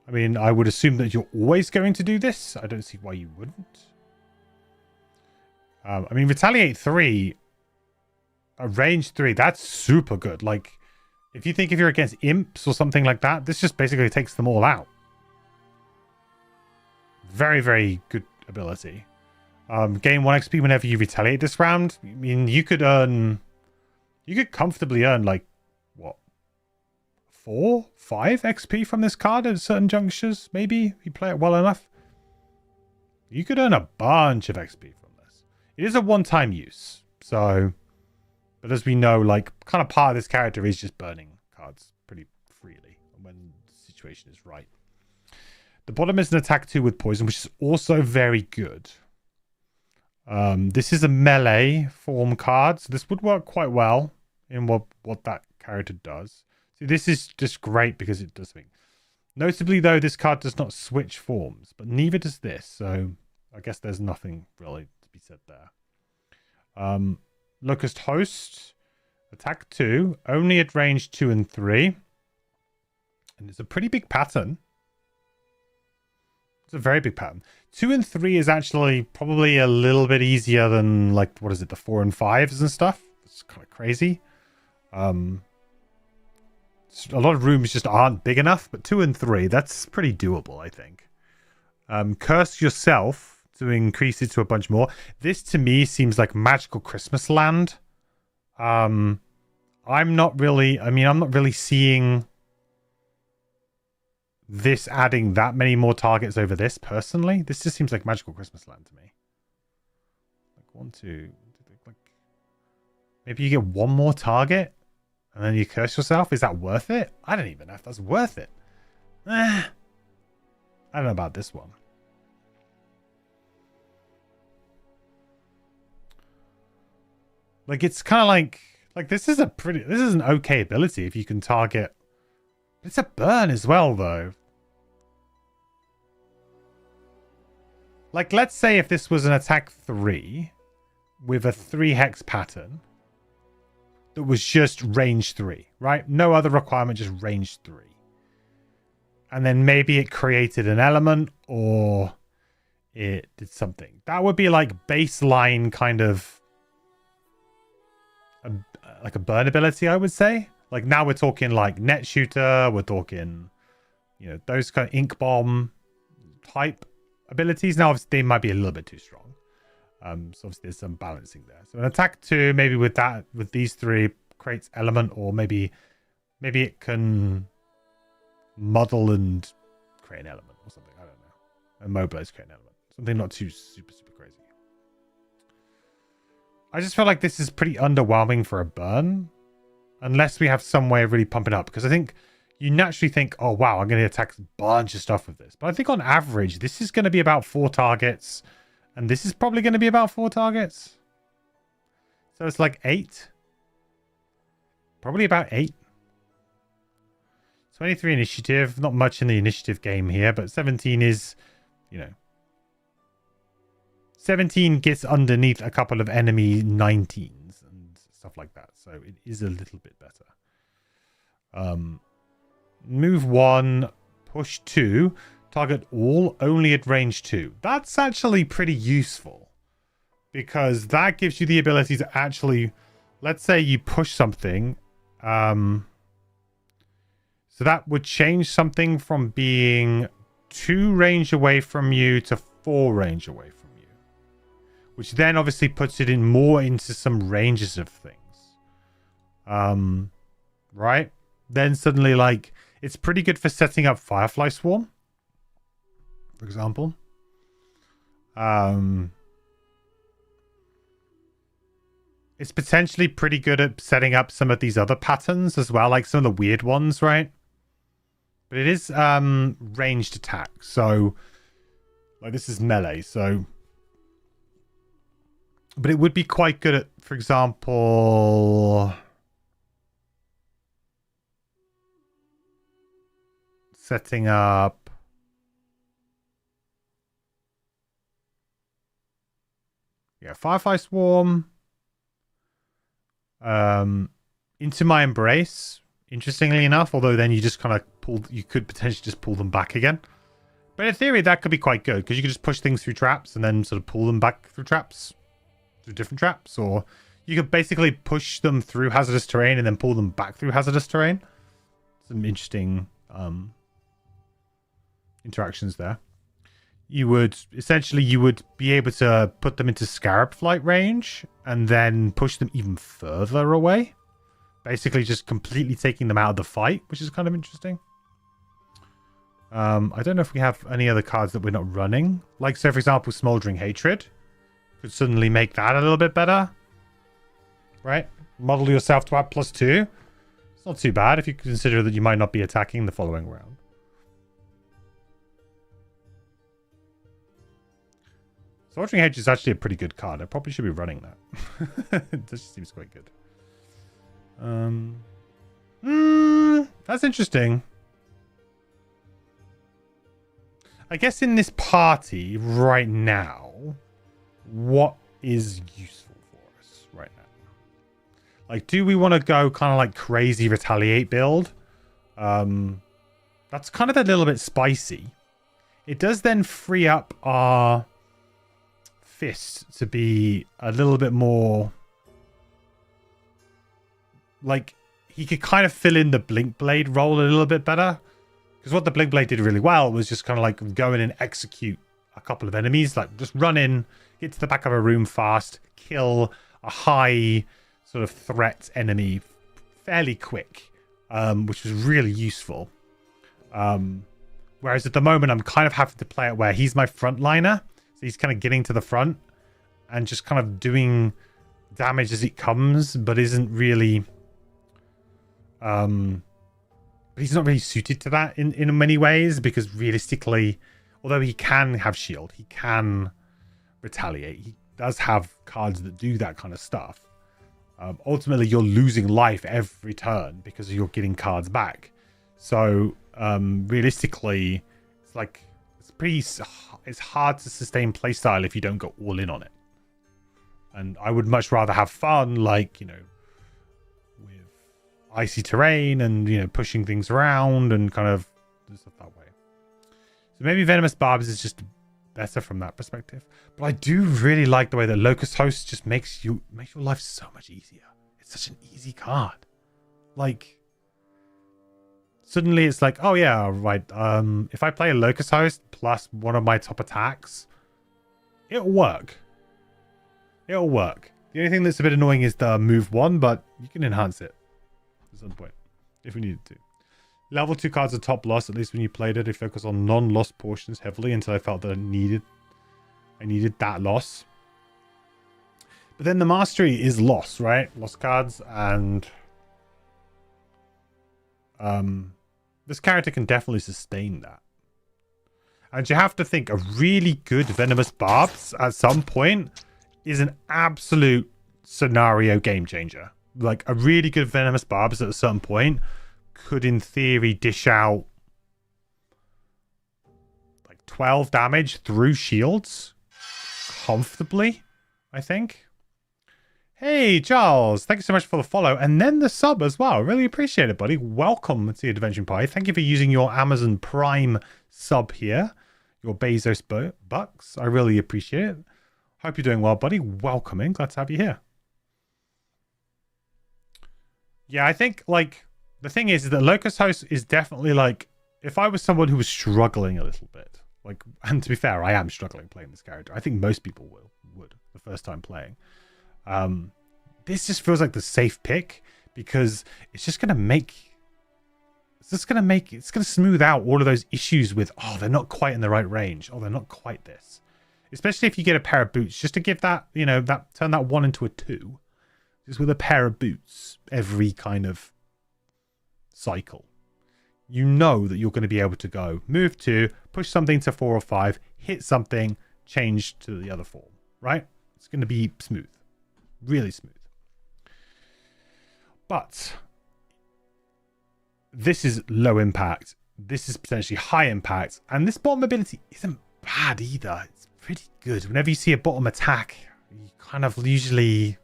I mean, I would assume that you're always going to do this. I don't see why you wouldn't. I mean, Retaliate 3, Range 3, that's super good. Like, if you're against imps or something like that, this just basically takes them all out. Very, very good ability. Gain 1 XP whenever you retaliate this round. I mean, you could comfortably earn, like, what? 4, 5 XP from this card at certain junctures, maybe, if you play it well enough. You could earn a bunch of XP from this. It is a one-time use, so... But as we know, like, kind of part of this character is just burning cards pretty freely when the situation is right. The bottom is an attack 2 with poison, which is also very good. This is a melee form card, so this would work quite well in what that character does. See, this is just great because it does something. Notably, though, this card does not switch forms, but neither does this, so I guess there's nothing really to be said there. Locust Host. Attack 2. Only at range 2 and 3. And it's a pretty big pattern. It's a very big pattern. 2 and 3 is actually probably a little bit easier than, like, what is it, the 4 and 5s and stuff. It's kind of crazy. A lot of rooms just aren't big enough, but 2 and 3, that's pretty doable, I think. Curse yourself to increase it to a bunch more. This, to me, seems like magical Christmas land. I'm not really seeing this adding that many more targets over this, personally. This just seems like magical Christmas land to me. Like, 1, 2... Like, maybe you get one more target, and then you curse yourself? Is that worth it? I don't even know if that's worth it. I don't know about this one. Like, it's kind of like this is an okay ability if you can target. It's a burn as well, though. Like, let's say if this was an attack 3 with a 3 hex pattern that was just range 3, right? No other requirement, just range 3. And then maybe it created an element or it did something. That would be like baseline kind of like a burn ability, I would say. Like, now we're talking like net shooter, we're talking, you know, those kind of ink bomb type abilities. Now, obviously, they might be a little bit too strong. So obviously there's some balancing there. So an attack 2, maybe with these 3 creates element, or maybe it can muddle and create an element or something. I don't know. And mobilize, create an element. Something not too super crazy. I just feel like this is pretty underwhelming for a burn. Unless we have some way of really pumping up. Because I think you naturally think, oh, wow, I'm going to attack a bunch of stuff with this. But I think on average, this is going to be about 4 targets. And this is probably going to be about 4 targets. So it's like 8. Probably about 8. 23 initiative. Not much in the initiative game here. But 17 is, you know. 17 gets underneath a couple of enemy 19s and stuff like that. So it is a little bit better. Move 1, push 2, target all, only at range 2. That's actually pretty useful. Because that gives you the ability to actually, let's say you push something. So that would change something from being 2 range away from you to 4 range away from you. Which then obviously puts it in more into some ranges of things. Right? Then suddenly, like, it's pretty good for setting up Firefly Swarm, for example. It's potentially pretty good at setting up some of these other patterns as well, like some of the weird ones, right? But it is ranged attack, so like this is melee, so. But it would be quite good at, for example, setting up Firefly Swarm. Into my embrace, interestingly enough, although then you just kind of you could potentially just pull them back again. But in theory, that could be quite good because you could just push things through traps and then sort of pull them back through traps. Through different traps, or you could basically push them through hazardous terrain and then pull them back through hazardous terrain. Some interesting interactions there. You would be able to put them into scarab flight range and then push them even further away, basically just completely taking them out of the fight, which is kind of interesting. I don't know if we have any other cards that we're not running, like, so for example, Smoldering Hatred could suddenly make that a little bit better, right? Model yourself to add +2. It's not too bad if you consider that you might not be attacking the following round. Smoldering Hatred is actually a pretty good card. I probably should be running that. It just seems quite good. That's interesting. I guess in this party right now, what is useful for us right now? Like, do we want to go kind of like crazy retaliate build? That's kind of a little bit spicy. It does then free up our fist to be a little bit more... Like, he could kind of fill in the Blink Blade role a little bit better. Because what the Blink Blade did really well was just kind of like go in and execute a couple of enemies. Like, just run in, get to the back of a room fast, kill a high sort of threat enemy fairly quick, which was really useful. Whereas at the moment, I'm kind of having to play it where he's my frontliner. So he's kind of getting to the front and just kind of doing damage as it comes, but isn't really... he's not really suited to that in many ways, because realistically, although he can have shield, he can retaliate, he does have cards that do that kind of stuff. Ultimately, you're losing life every turn because you're getting cards back. So realistically, it's like it's hard to sustain playstyle if you don't go all in on it. And I would much rather have fun, like, you know, with icy terrain and, you know, pushing things around and kind of stuff that way. So maybe Venomous Barbs is just better from that perspective. But I do really like the way that Locust Host just makes your life so much easier. It's such an easy card. Like, suddenly it's like, oh yeah, right. If I play a Locust Host plus one of my top attacks, it'll work. It'll work. The only thing that's a bit annoying is the move 1, but you can enhance it at some point if we needed to. Level 2 cards are top loss, at least when you played it. I focus on non-lost portions heavily until I felt that I needed that loss. But then the mastery is loss, right? Lost cards, and this character can definitely sustain that. And you have to think a really good Venomous Barbs at some point is an absolute scenario game changer. Like, a really good Venomous Barbs at a certain point could, in theory, dish out like 12 damage through shields comfortably, I think. Hey, Charles, thank you so much for the follow and then the sub as well. Really appreciate it, buddy. Welcome to the Adventure Pie. Thank you for using your Amazon Prime sub here, your Bezos bucks. I really appreciate it. Hope you're doing well, buddy. Welcome in. Glad to have you here. Yeah, I think, like, the thing is that Locust Host is definitely, like, if I was someone who was struggling a little bit, like, and to be fair, I am struggling playing this character. I think most people would the first time playing. This just feels like the safe pick because it's just going to smooth out all of those issues with, oh, they're not quite in the right range. Oh, they're not quite this. Especially if you get a pair of boots, just to give that, you know, that turn that 1 into a 2. Just with a pair of boots every kind of cycle. You know that you're going to be able to go move 2, push something to 4 or 5, hit something, change to the other form, right? It's going to be smooth. Really smooth. But this is low impact. This is potentially high impact. And this bottom ability isn't bad either. It's pretty good. Whenever you see a bottom attack, you kind of usually,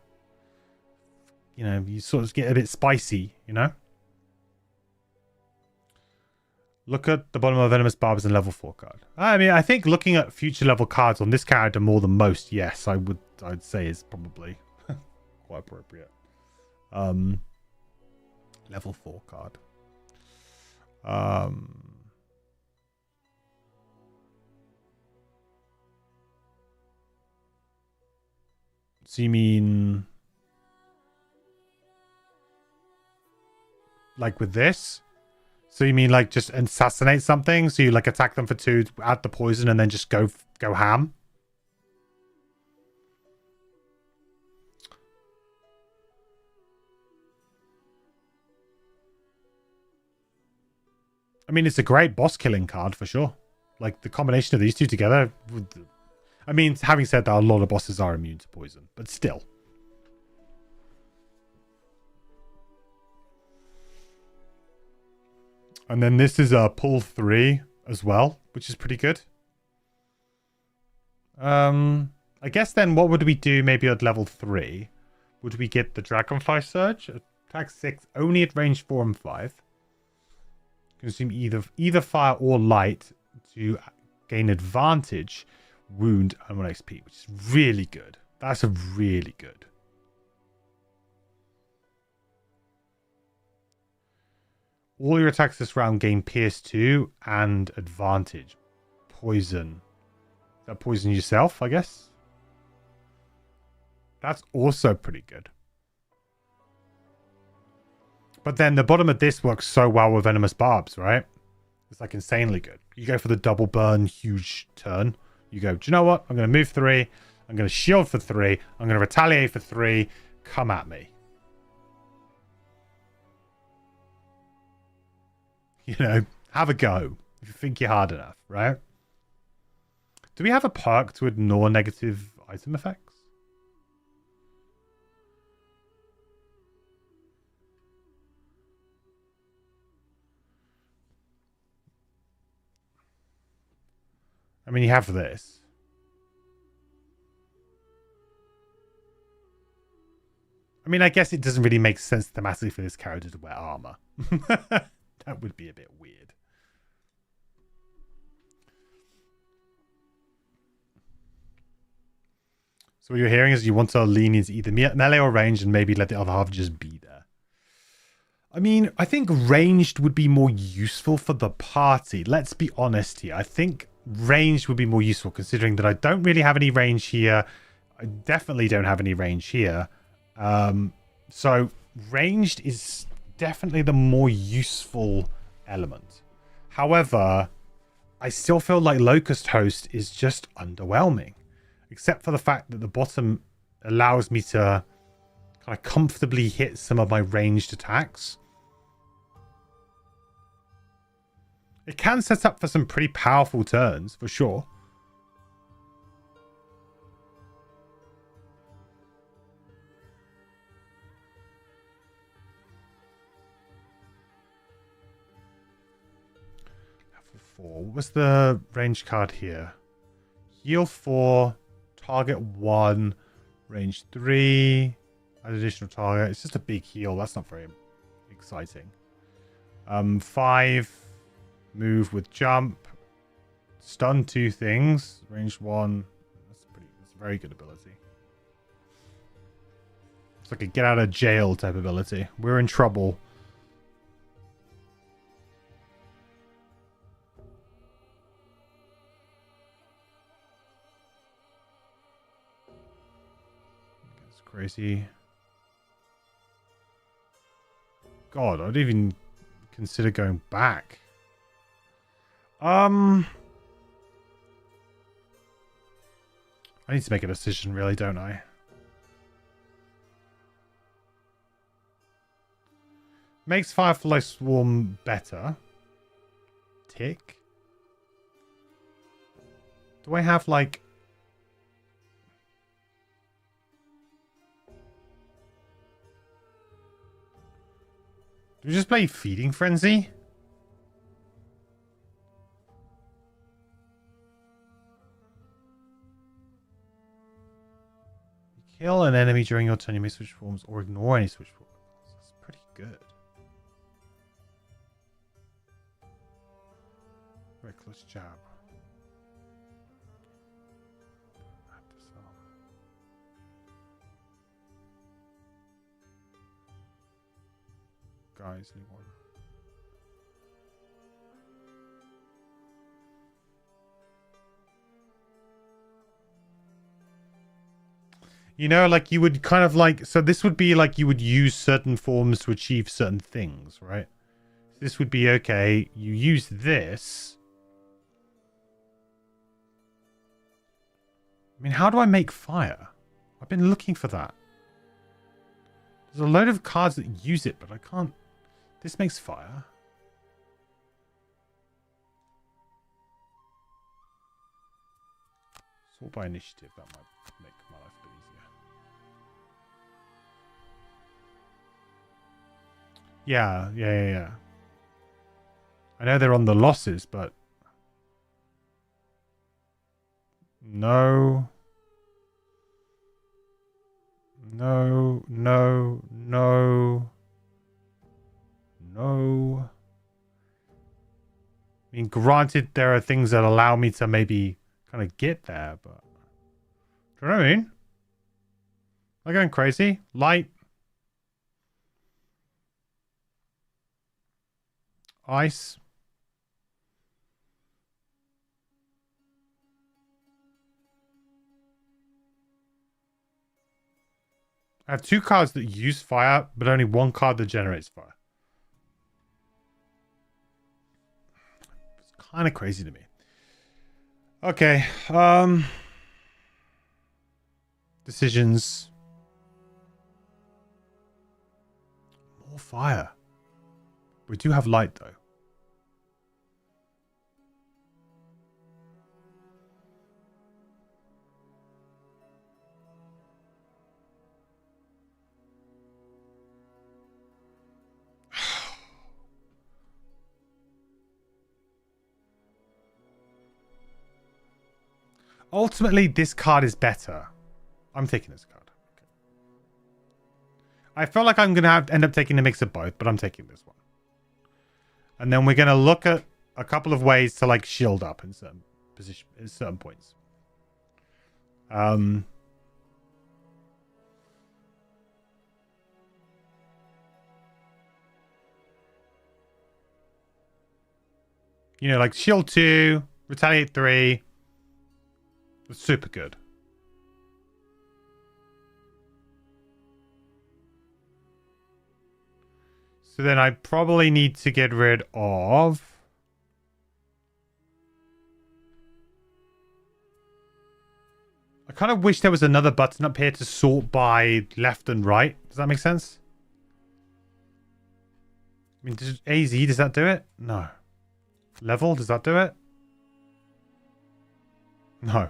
you know, you sort of get a bit spicy, you know? Look at the bottom of Venomous Barbs and level 4 card. I mean, I think looking at future level cards on this character more than most, yes, I'd say is probably quite appropriate. Level 4 card. So you mean like with this? So you mean like just assassinate something? So you like attack them for 2, add the poison, and then just go ham? I mean, it's a great boss killing card for sure. Like the combination of these two together. I mean, having said that, a lot of bosses are immune to poison, but still. And then this is a pull 3 as well, which is pretty good. I guess then what would we do maybe at level 3? would we get the Dragonfly Surge? Attack 6, only at range 4 and 5. Consume either fire or light to gain advantage, wound, and 1 XP, which is really good. That's a really good. All your attacks this round gain Pierce 2 and advantage. Poison. Is that poison yourself, I guess? That's also pretty good. But then the bottom of this works so well with Venomous Barbs, right? It's like insanely good. You go for the double burn, huge turn. You go, do you know what? I'm going to move 3. I'm going to shield for 3. I'm going to retaliate for 3. Come at me. You know, have a go if you think you're hard enough, right? Do we have a perk to ignore negative item effects? I mean, you have this. I mean, I guess it doesn't really make sense thematically for this character to wear armor. That would be a bit weird. So what you're hearing is you want to lean into either melee or ranged and maybe let the other half just be there. I mean, I think ranged would be more useful for the party. Let's be honest here. I think ranged would be more useful considering that I don't really have any range here. I definitely don't have any range here. So ranged is definitely the more useful element. However, I still feel like Locust Host is just underwhelming. Except for the fact that the bottom allows me to kind of comfortably hit some of my ranged attacks. It can set up for some pretty powerful turns, for sure. Level 4. What was the range card here? Heal 4, target 1, range 3, add additional target. It's just a big heal. That's not very exciting. 5, move with jump, stun 2 things, range 1. That's a very good ability. It's like a get out of jail type ability. We're in trouble. That's crazy. God, I'd even consider going back. I need to make a decision, really, don't I? Makes Firefly Swarm better. Tick. Do I have, like... Do we just play Feeding Frenzy? Kill an enemy during your turn, you may switch forms or ignore any switch forms. That's pretty good. Reckless jab. Guys, anyone? You know, like you would kind of like, so this would be like you would use certain forms to achieve certain things, right? This would be, okay, you use this. I mean, how do I make fire? I've been looking for that. There's a load of cards that use it, but I can't. This makes fire. Sort by initiative, that might make my life a bit easier. Yeah. I know they're on the losses, but... No. No, no, no. No. I mean, granted, there are things that allow me to maybe kind of get there, but... Do you know what I mean? Am I going crazy? Light. Ice. I have 2 cards that use fire, but only 1 card that generates fire. It's kind of crazy to me. Okay. Decisions. More fire. We do have light, though. Ultimately, this card is better. I'm taking this card. Okay. I feel like I'm going to have to end up taking a mix of both, but I'm taking this one. And then we're going to look at a couple of ways to like shield up in certain position, in certain points. You know, like shield 2, retaliate 3. It's super good. So then I probably need to get rid of... I kind of wish there was another button up here to sort by left and right. Does that make sense? I mean, AZ, does that do it? No. Level, does that do it? No.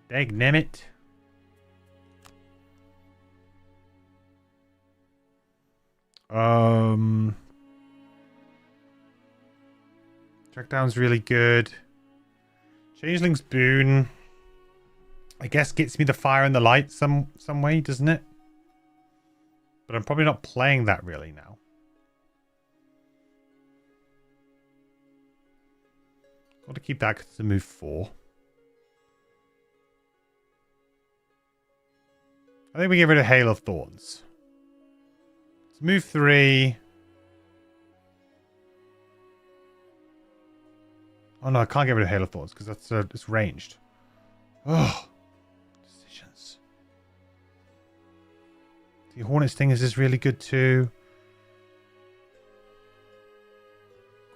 Dagnammit. Track down's really good. Changeling's Boon, I guess, gets me the fire and the light some way, doesn't it? But I'm probably not playing that really now. Got to keep that because it's a move 4. I think we get rid of Hail of Thorns. Let's move 3. Oh no, I can't get rid of Hail of Thorns because that's it's ranged. Oh, decisions. The Hornet Sting is really good too.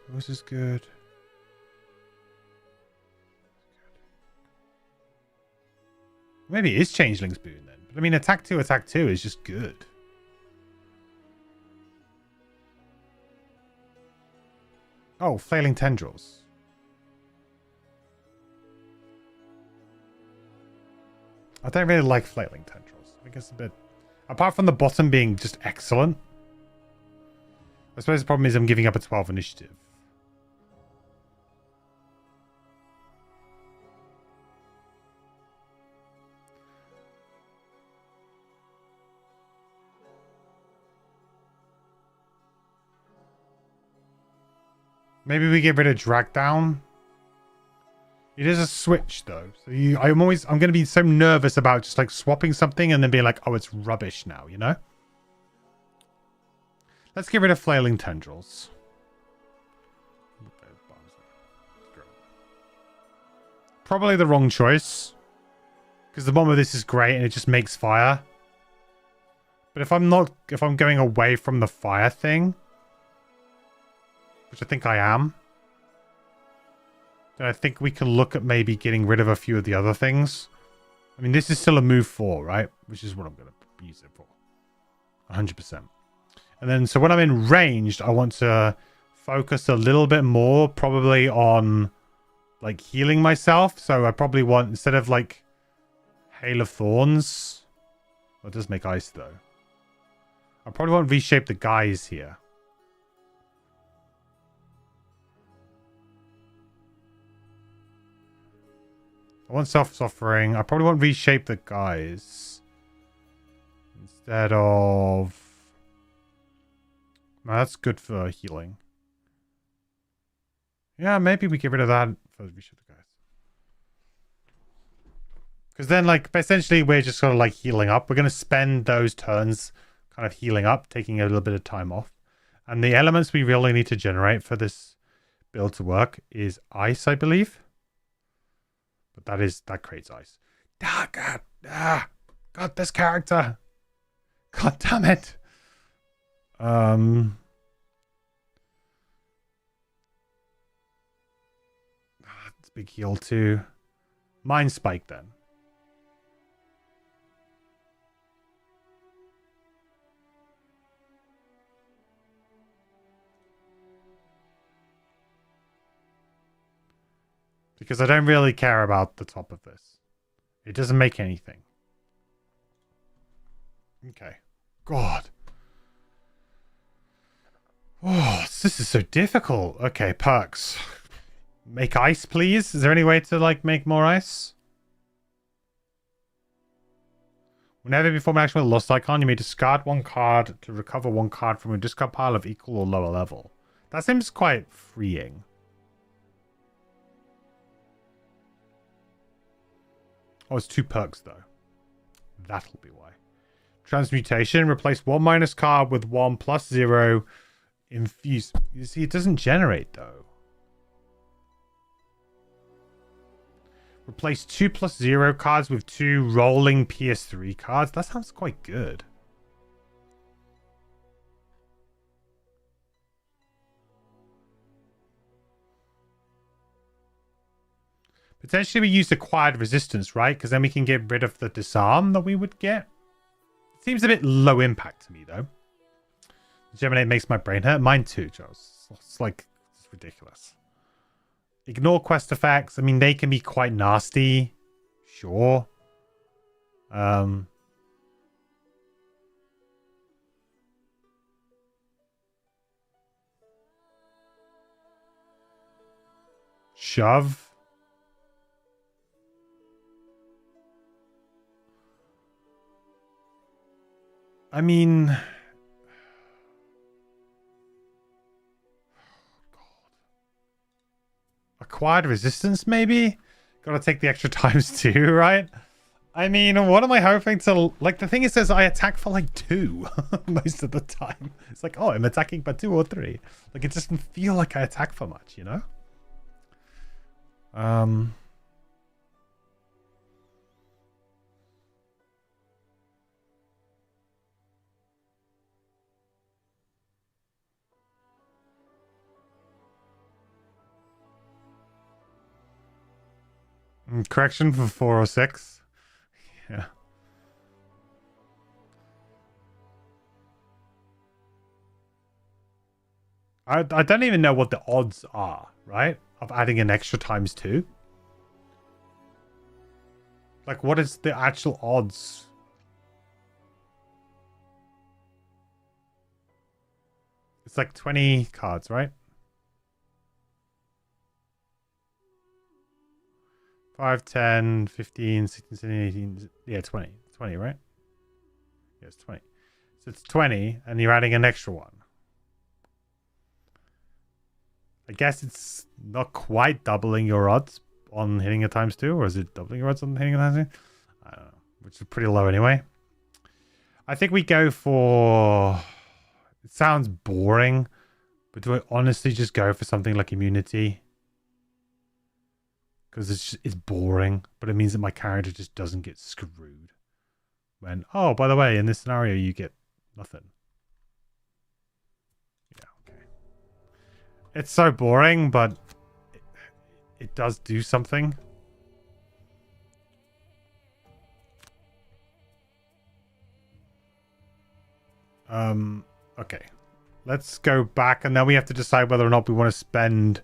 This is good. Maybe it is Changeling's Boon then. But I mean, attack 2 is just good. Oh, Flailing Tendrils. I don't really like Flailing Tendrils. I think it's a bit... Apart from the bottom being just excellent. I suppose the problem is I'm giving up a 12 initiative. Maybe we get rid of Drag Down. It is a switch though. So I'm going to be so nervous about just like swapping something and then being like, oh, it's rubbish now, you know? Let's get rid of Flailing Tendrils. Probably the wrong choice. Because the bomb of this is great and it just makes fire. But if I'm going away from the fire thing, which I think I am, then I think we can look at maybe getting rid of a few of the other things. I mean, this is still a move 4, right? Which is what I'm going to use it for. 100%. And then, so when I'm in ranged, I want to focus a little bit more probably on like healing myself. So I probably want, instead of like Hail of Thorns, well, it does make ice though. I probably want to reshape the guys here. I want self-suffering. I probably want reshape the guys. Instead of... No, that's good for healing. Yeah, maybe we get rid of that for reshape the guys. Because then, like, essentially we're just sort of like healing up. We're going to spend those turns kind of healing up, taking a little bit of time off. And the elements we really need to generate for this build to work is ice, I believe. But that creates ice. Ah, God. Ah, God, this character. God damn it. It's big heal too. Mind spike then. Because I don't really care about the top of this. It doesn't make anything. Okay. God. Oh, this is so difficult. Okay, perks. Make ice, please. Is there any way to, like, make more ice? Whenever you perform an action with a lost icon, you may discard one card to recover one card from a discard pile of equal or lower level. That seems quite freeing. Oh, it's 2 perks, though. That'll be why. Transmutation. Replace 1 minus card with 1 plus 0. Infuse. You see, it doesn't generate, though. Replace 2 plus 0 cards with 2 rolling PS3 cards. That sounds quite good. Potentially we use acquired resistance, right? Because then we can get rid of the disarm that we would get. It seems a bit low impact to me, though. Germinate makes my brain hurt. Mine too, Charles. It's like, it's ridiculous. Ignore quest effects. I mean, they can be quite nasty. Sure. Shove. I mean... God. Acquired resistance, maybe? Gotta take the extra times too, right? I mean, what am I hoping to... Like, the thing is, says I attack for, like, 2 most of the time. It's like, oh, I'm attacking by 2 or 3. Like, it doesn't feel like I attack for much, you know? Correction for 4 or 6. Yeah. I don't even know what the odds are, right? Of adding an extra times 2. Like, what is the actual odds? It's like 20 cards, right? 5, 10, 15, 16, 17, 18. Yeah, 20. 20, right? Yeah, it's 20. So it's 20, and you're adding an extra one. I guess it's not quite doubling your odds on hitting a times 2, or is it doubling your odds on hitting a times 2? I don't know, which is pretty low anyway. I think we go for... It sounds boring, but do I honestly just go for something like immunity? Because it's boring, but it means that my character just doesn't get screwed. When, oh, by the way, in this scenario, you get nothing. Yeah, okay. It's so boring, but it does do something. Okay. Let's go back, and then we have to decide whether or not we want to spend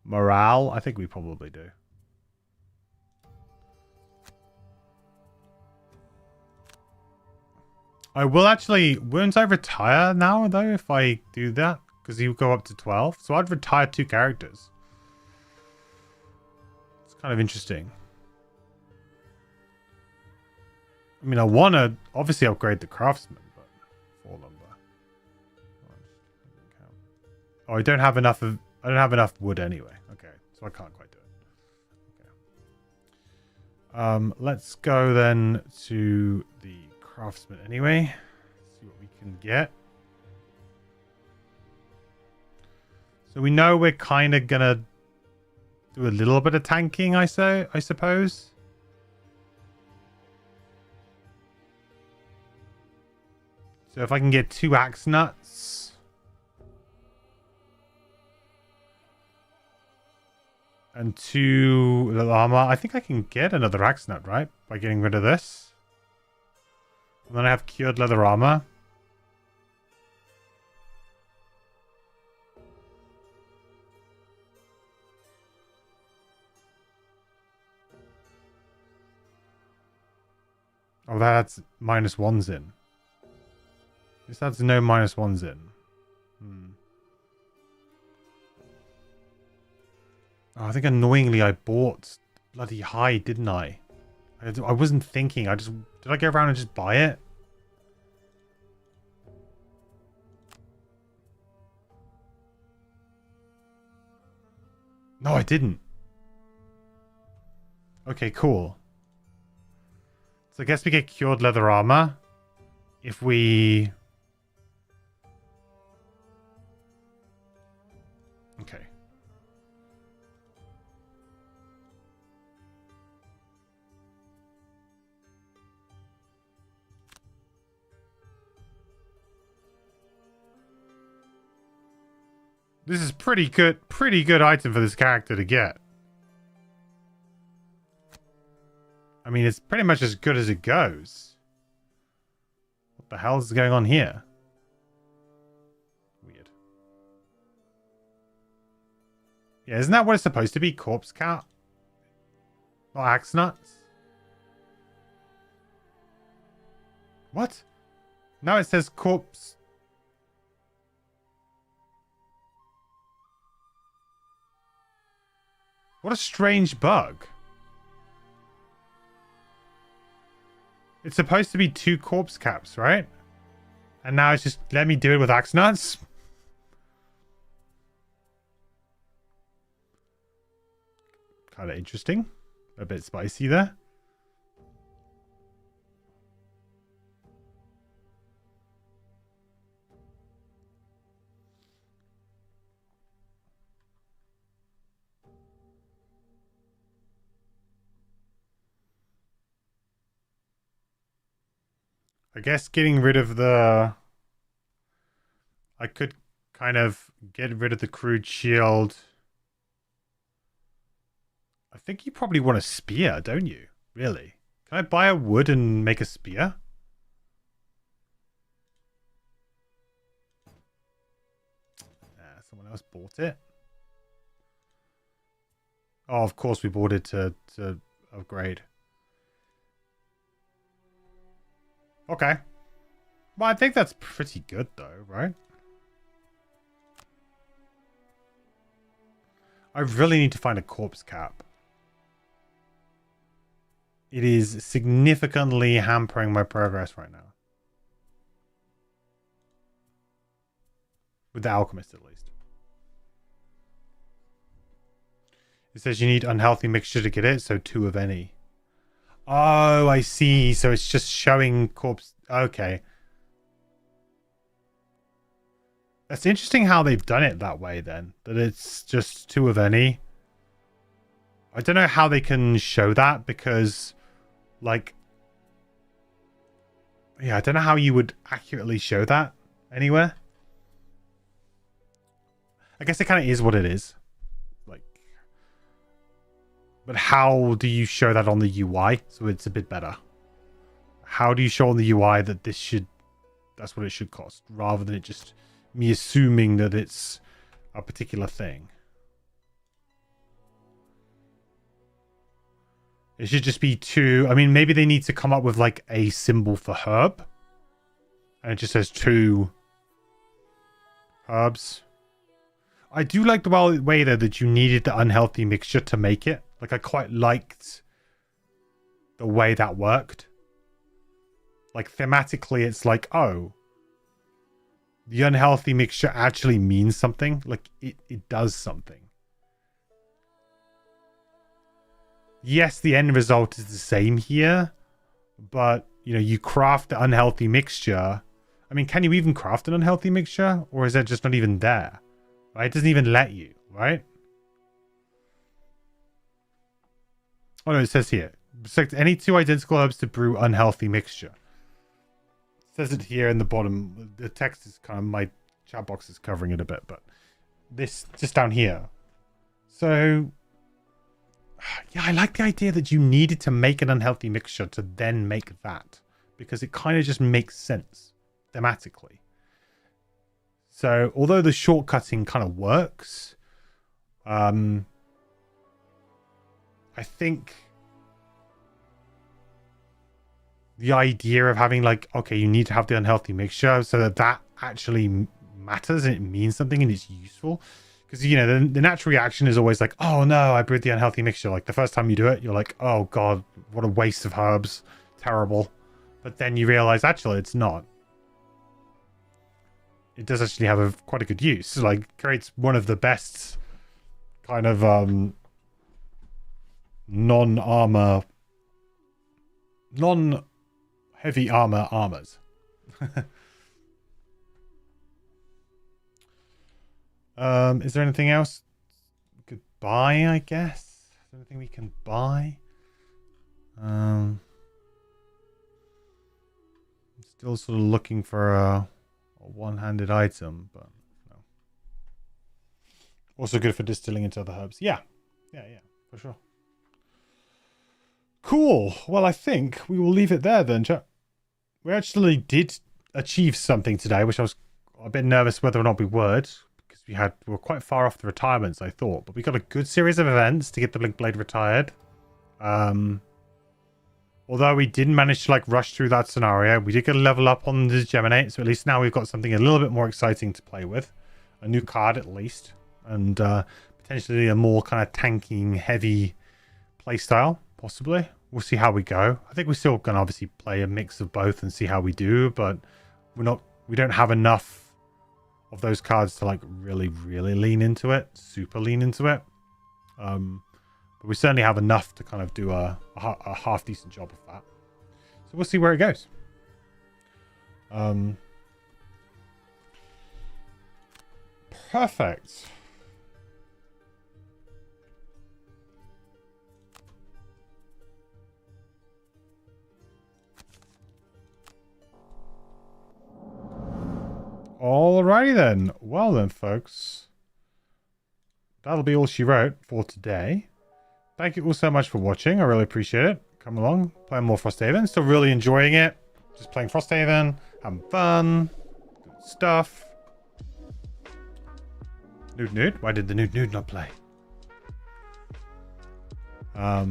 morale. I think we probably do. I will actually... Won't I retire now, though, if I do that? Because you go up to 12. So I'd retire 2 characters. It's kind of interesting. I mean, I want to obviously upgrade the craftsman, but 4 lumber. Oh, I don't have enough wood anyway. Okay, so I can't quite do it. Okay. Let's go then to the craftsman anyway. See what we can get. So we know we're kind of gonna do a little bit of tanking, I suppose. So if I can get 2 axe nuts. And 2 llama. I think I can get another axe nut, right? By getting rid of this. And then I have cured leather armor. Oh, that's -1s in. This adds no -1s in. Oh, I think annoyingly I bought bloody hide, didn't I? I wasn't thinking. Did I go around and just buy it? No, I didn't. Okay, cool. So I guess we get cured leather armor if we... Okay. This is pretty good item for this character to get. I mean, it's pretty much as good as it goes. What the hell is going on here? Weird. Yeah, isn't that what it's supposed to be? Corpse cat? Not axe nuts? What? Now it says corpse... What a strange bug. It's supposed to be 2 corpse caps, right? And now it's just let me do it with axe nuts. Kind of interesting. A bit spicy there. I guess getting rid of the... I could kind of get rid of the crude shield. I think you probably want a spear, don't you? Really? Can I buy a wood and make a spear? Someone else bought it. Oh, of course we bought it to upgrade. Okay. Well, I think that's pretty good, though, right? I really need to find a corpse cap. It is significantly hampering my progress right now. With the alchemist, at least. It says you need unhealthy mixture to get it, so 2 of any. Oh, I see. So it's just showing corpse. Okay. That's interesting how they've done it that way then. That it's just 2 of any. I don't know how they can show that because, like... Yeah, I don't know how you would accurately show that anywhere. I guess it kind of is what it is. But how do you show that on the UI so it's a bit better? How do you show on the UI that that's what it should cost, rather than it just me assuming that it's a particular thing? It should just be 2. I mean, maybe they need to come up with like a symbol for herb. And it just says 2 herbs. I do like the way though that you needed the unhealthy mixture to make it. Like, I quite liked the way that worked. Like thematically, it's like, oh, the unhealthy mixture actually means something. Like it does something. Yes, the end result is the same here, but you know, you craft the unhealthy mixture. I mean, can you even craft an unhealthy mixture, or is it just not even there? Right? It doesn't even let you, right? Oh no, it says here. Select any 2 identical herbs to brew unhealthy mixture. It says it here in the bottom. The text is kind of, my chat box is covering it a bit, but this just down here. So yeah, I like the idea that you needed to make an unhealthy mixture to then make that, because it kind of just makes sense thematically. So although the shortcutting kind of works, I think the idea of having like, okay, you need to have the unhealthy mixture so that actually matters and it means something and it's useful. Because, you know, the natural reaction is always like, oh no, I brewed the unhealthy mixture. Like the first time you do it, you're like, oh God, what a waste of herbs. Terrible. But then you realize actually it's not. It does actually have quite a good use. Like creates one of the best kind of non-heavy armors. Is there anything else we could buy, I guess? Is there anything we can buy? I'm still sort of looking for a one-handed item, but no. Also good for distilling into other herbs. Yeah, for sure. Cool. Well, I think we will leave it there then, chat. We actually did achieve something today, which I was a bit nervous whether or not we would. We were quite far off the retirements, I thought, but we got a good series of events to get the Blink Blade retired. Although we didn't manage to like rush through that scenario, we did get a level up on the Geminate, so at least now we've got something a little bit more exciting to play with, a new card at least, and potentially a more kind of tanking, heavy playstyle, possibly. We'll see how we go. I think we're still gonna obviously play a mix of both and see how we do, but we don't have enough of those cards to like really lean into it, super lean into it. But we certainly have enough to kind of do a half decent job of that. So we'll see where it goes. Perfect. Alrighty then. Well then, folks. That'll be all she wrote for today. Thank you all so much for watching. I really appreciate it. Come along, playing more Frosthaven. Still really enjoying it. Just playing Frosthaven, having fun, good stuff. Nude. Why did the nude not play? I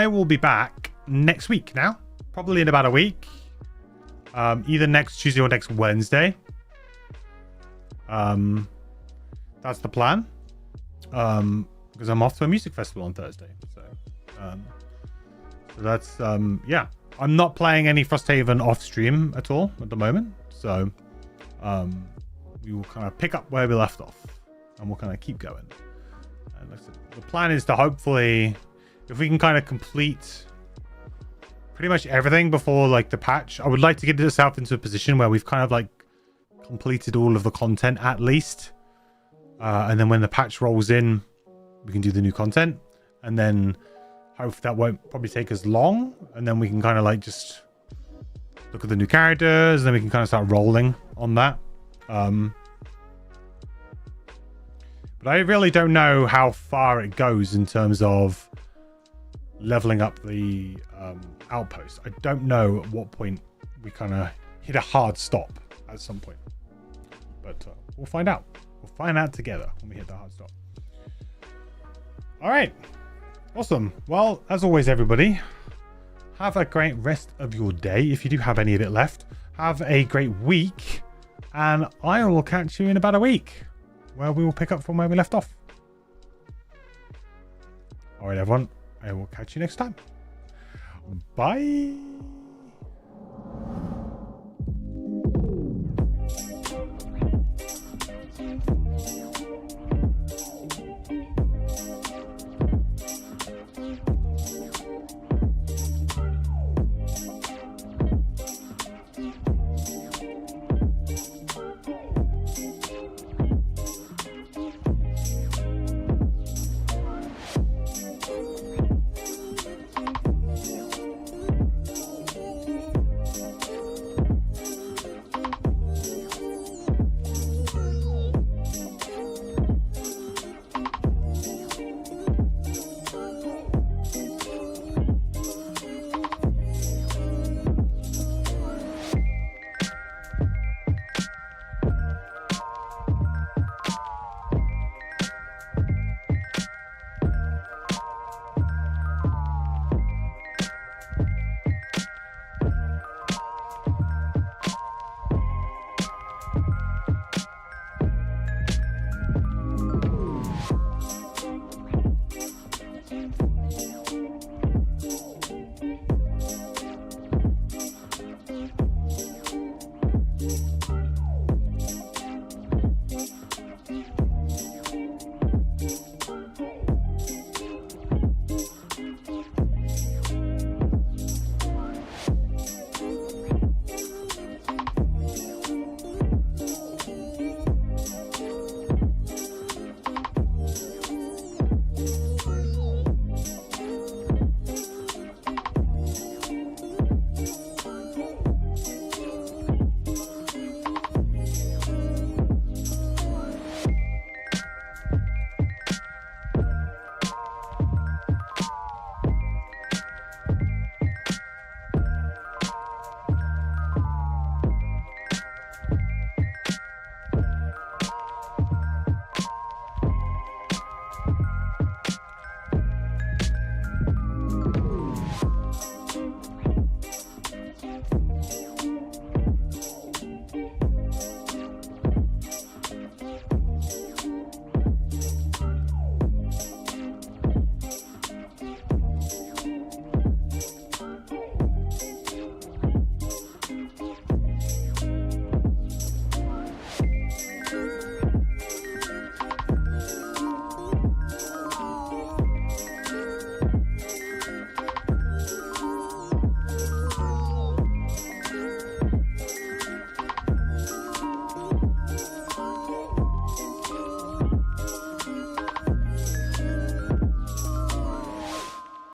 will be back next week now. Probably in about a week. Either next Tuesday or next Wednesday. That's the plan. Because I'm off to a music festival on Thursday. So that's yeah. I'm not playing any Frosthaven off stream at all at the moment. So we will kind of pick up where we left off, and we'll kind of keep going. And like I said, the plan is to hopefully, if we can kind of complete pretty much everything before like the patch, I would like to get ourselves into a position where we've kind of like completed all of the content at least, and then when the patch rolls in, we can do the new content, and then hopefully that won't probably take us long, and then we can kind of like just look at the new characters, and then we can kind of start rolling on that. But I really don't know how far it goes in terms of leveling up the outpost. I don't know at what point we kind of hit a hard stop at some point, but we'll find out. We'll find out together when we hit the hard stop. All right, awesome. Well, as always, everybody, have a great rest of your day. If you do have any of it left, have a great week, and I will catch you in about a week where we will pick up from where we left off. All right, everyone, I will catch you next time. Bye.